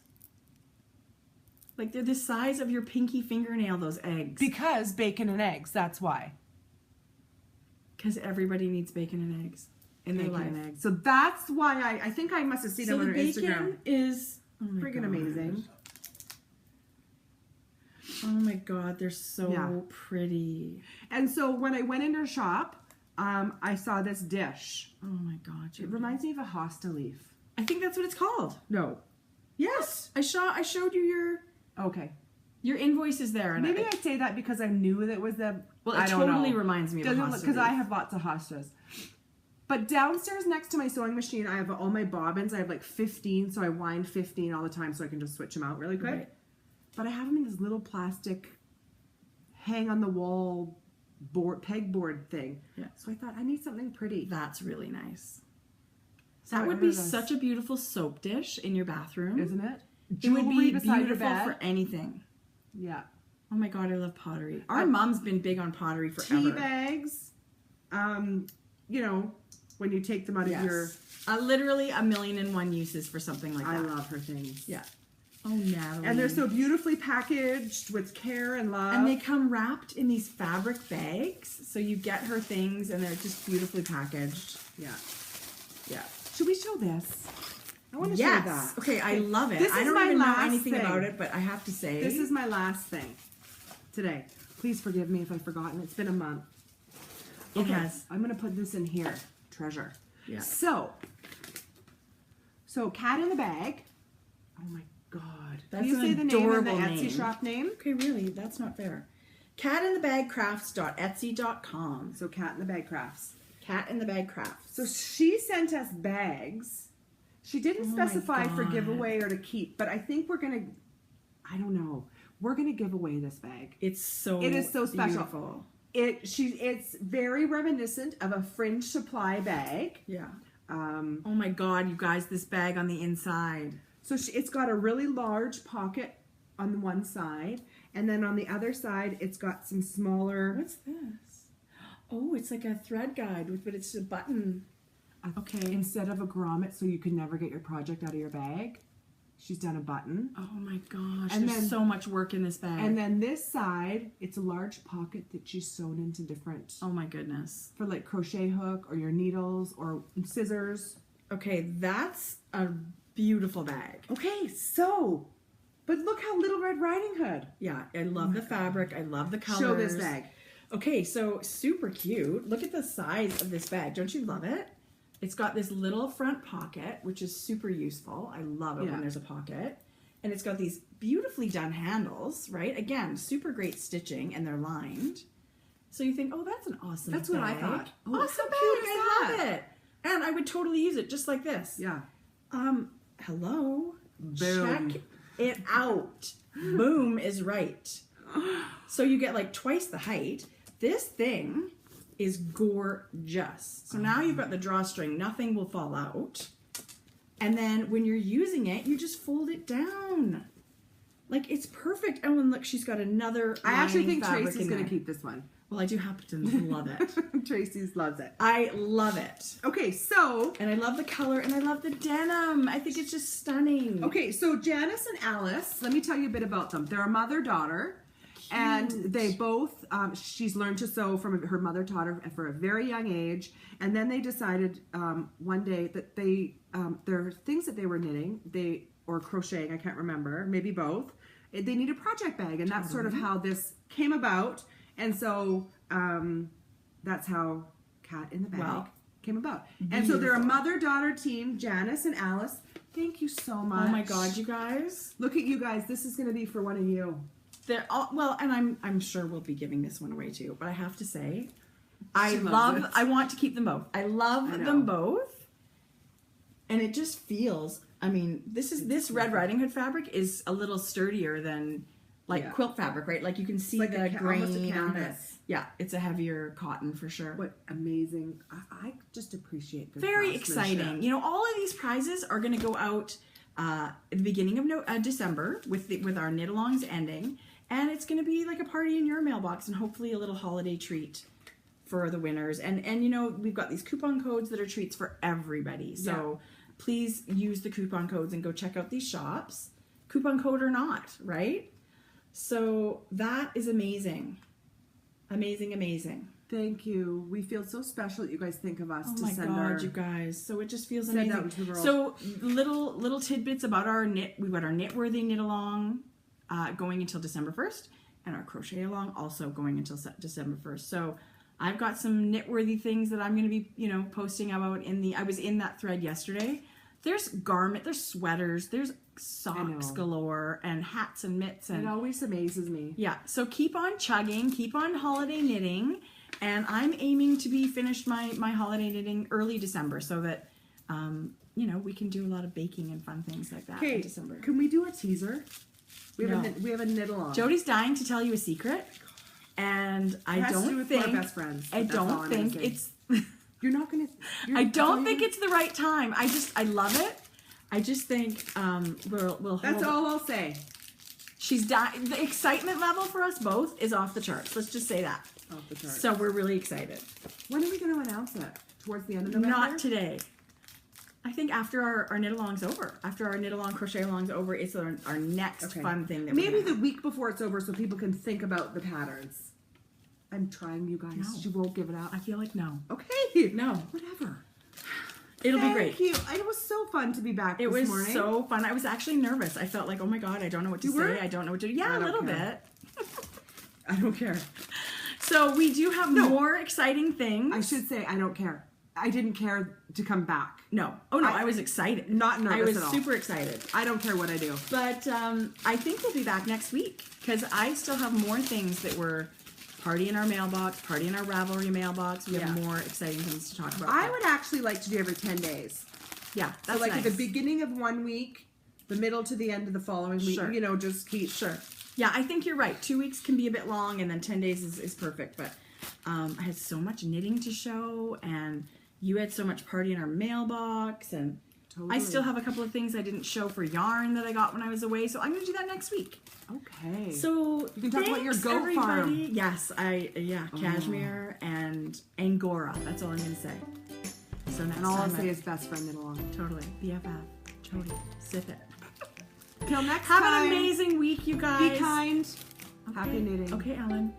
Like they're the size of your pinky fingernail, those eggs. Because bacon and eggs, that's why. Because everybody needs bacon and eggs in their life. And eggs. So that's why I think I must have seen them on her Instagram. So the bacon is friggin' amazing. Oh my God, they're so pretty. And so when I went in her shop, I saw this dish. Oh my God, Jodi. It reminds me of a hosta leaf. I think that's what it's called. No. Yes, I showed you your... Okay. Your invoice is there. And maybe I say that because I knew that it was a... Well, it totally reminds me of a hosta. Because I have lots of hostas. But downstairs next to my sewing machine, I have all my bobbins. I have like 15, so I wind 15 all the time so I can just switch them out really quick. Right. But I have them in this little plastic hang-on-the-wall pegboard thing. Yeah. So I thought, I need something pretty. That's really nice. So that would be such a beautiful soap dish in your bathroom. Isn't it? It would be beautiful for anything. Yeah. Oh my God, I love pottery. Our mom's been big on pottery forever. Tea bags. You know, when you take them out of your... literally 1,000,001 uses for something like that. I love her things. Yeah. Oh, Natalie. And they're so beautifully packaged with care and love. And they come wrapped in these fabric bags. So you get her things and they're just beautifully packaged. Yeah. Yeah. Should we show this? I want to show that. Okay, I love it. I don't even know anything about it, but I have to say. This is my last thing today. Please forgive me if I've forgotten. It's been a month. It has. I'm going to put this in here. Treasure. Yeah. So cat in the bag. Oh my God. That's Can you say the name of the Etsy name. shop name? Okay, really? That's not fair. catinthebagcrafts.etsy.com. So Cat in the Bag Crafts. Cat in the Bag Crafts. So she sent us bags. She didn't specify for giveaway or to keep, but I think we're going to, I don't know. We're going to give away this bag. It is so special. Beautiful. It's very reminiscent of a Fringe Supply bag. Yeah. Oh my God, you guys, this bag on the inside. So it's got a really large pocket on the one side, and then on the other side, it's got some smaller... What's this? Oh, it's like a thread guide, but it's a button. Okay. Instead of a grommet, so you can never get your project out of your bag, she's done a button. Oh my gosh, and there's so much work in this bag. And then this side, it's a large pocket that she's sewn into different... Oh my goodness. For like crochet hook or your needles or scissors. Okay, that's a beautiful bag. Okay, but look how Little Red Riding Hood. Yeah, I love the fabric. I love the colors. Show this bag. Okay, so super cute. Look at the size of this bag. Don't you love it? It's got this little front pocket, which is super useful. I love it when there's a pocket. And it's got these beautifully done handles, right? Again, super great stitching, and they're lined. So you think, oh, that's an awesome bag. That's what I thought. Oh, awesome bag. I love it. And I would totally use it just like this. Yeah. Hello. Boom. Check it out. Boom is right. So you get like twice the height. This thing is gorgeous. So now you've got the drawstring. Nothing will fall out. And then when you're using it, you just fold it down. Like, it's perfect. Oh, and look, she's got another I actually think Tracie's going to keep this one. Well, I do happen to love it. Tracie's loves it. I love it. Okay, so... And I love the color, and I love the denim. I think it's just stunning. Okay, so Janice and Alice, let me tell you a bit about them. They're a mother-daughter. And they both, she's learned to sew from her mother taught her for a very young age. And then they decided one day that they, their things that they were knitting, or crocheting, I can't remember, maybe both. They need a project bag, and that's sort of how this came about. And so that's how Cat in the Bag came about. And so they're a mother-daughter team, Janice and Alice. Thank you so much. Oh my God, you guys! Look at you guys. This is going to be for one of you. They're all, well, and I'm sure we'll be giving this one away too. But I have to say, I want to keep them both. I love them both, and it just feels. I mean, this Red Riding Hood fabric is a little sturdier than quilt fabric, right? Like you can see the grain on it. Yeah, it's a heavier cotton for sure. What amazing! I just appreciate good very exciting. You know, all of these prizes are going to go out at the beginning of December with our knit-alongs ending, and it's going to be like a party in your mailbox and hopefully a little holiday treat for the winners. And you know, we've got these coupon codes that are treats for everybody. So please use the coupon codes and go check out these shops, coupon code or not, right? So that is amazing. Amazing, amazing. Thank you. We feel so special that you guys think of us to send our... Oh my God, you guys. So it just feels amazing. So little tidbits about our knit. We've got our knit-worthy knit-along going until December 1st, and our crochet-along also going until December 1st. So I've got some knit-worthy things that I'm going to be, you know, posting about I was in that thread yesterday. There's there's sweaters, there's socks galore, and hats and mitts. And it always amazes me. Yeah, so keep on chugging, keep on holiday knitting, and I'm aiming to be finished my holiday knitting early December so that, you know, we can do a lot of baking and fun things like that in December. Can we do a teaser? We have a knit-along. Jody's dying to tell you a secret, and I don't think... Our best friends. I don't think it's... You're not going to... I don't think it's the right time. I love it. I just think we'll That's all I'll say. She's dying. The excitement level for us both is off the charts. Let's just say that. Off the charts. So we're really excited. When are we going to announce it? Towards the end of November? Not today. I think after our knit-along's over. After our knit-along, crochet-along's over, it's our next fun thing. That maybe the week before it's over so people can think about the patterns. I'm trying, you guys. No. You won't give it up. I feel like no. Okay. No. Whatever. It'll be great. Thank you. It was so fun to be back this morning. It was so fun. I was actually nervous. I felt like, oh my God, I don't know what to say. I don't know what to do. Yeah, a little bit. I don't care. So we do have more exciting things. I should say I don't care. I didn't care to come back. No. Oh no, I was excited. Not nervous at all. I was super excited. I don't care what I do. But I think we'll be back next week because I still have more things that were party in our mailbox, party in our Ravelry mailbox. We have more exciting things to talk about. I would actually like to do every 10 days. Yeah, that's so like nice. at the beginning of one week, the middle to the end of the following week, you know, just keep... Sure. Yeah, I think you're right. 2 weeks can be a bit long, and then 10 days is perfect. But I had so much knitting to show, and you had so much party in our mailbox, and I still have a couple of things I didn't show for yarn that I got when I was away, so I'm going to do that next week. Okay. So you can talk about your goat farm. Yes, cashmere and Angora. That's all I'm going to say. So next and all I'll say is best friend knit along. Totally. BFF. Jodi. Sip it. Till next time. Have an amazing week, you guys. Be kind. Okay. Happy knitting. Okay, Ellen.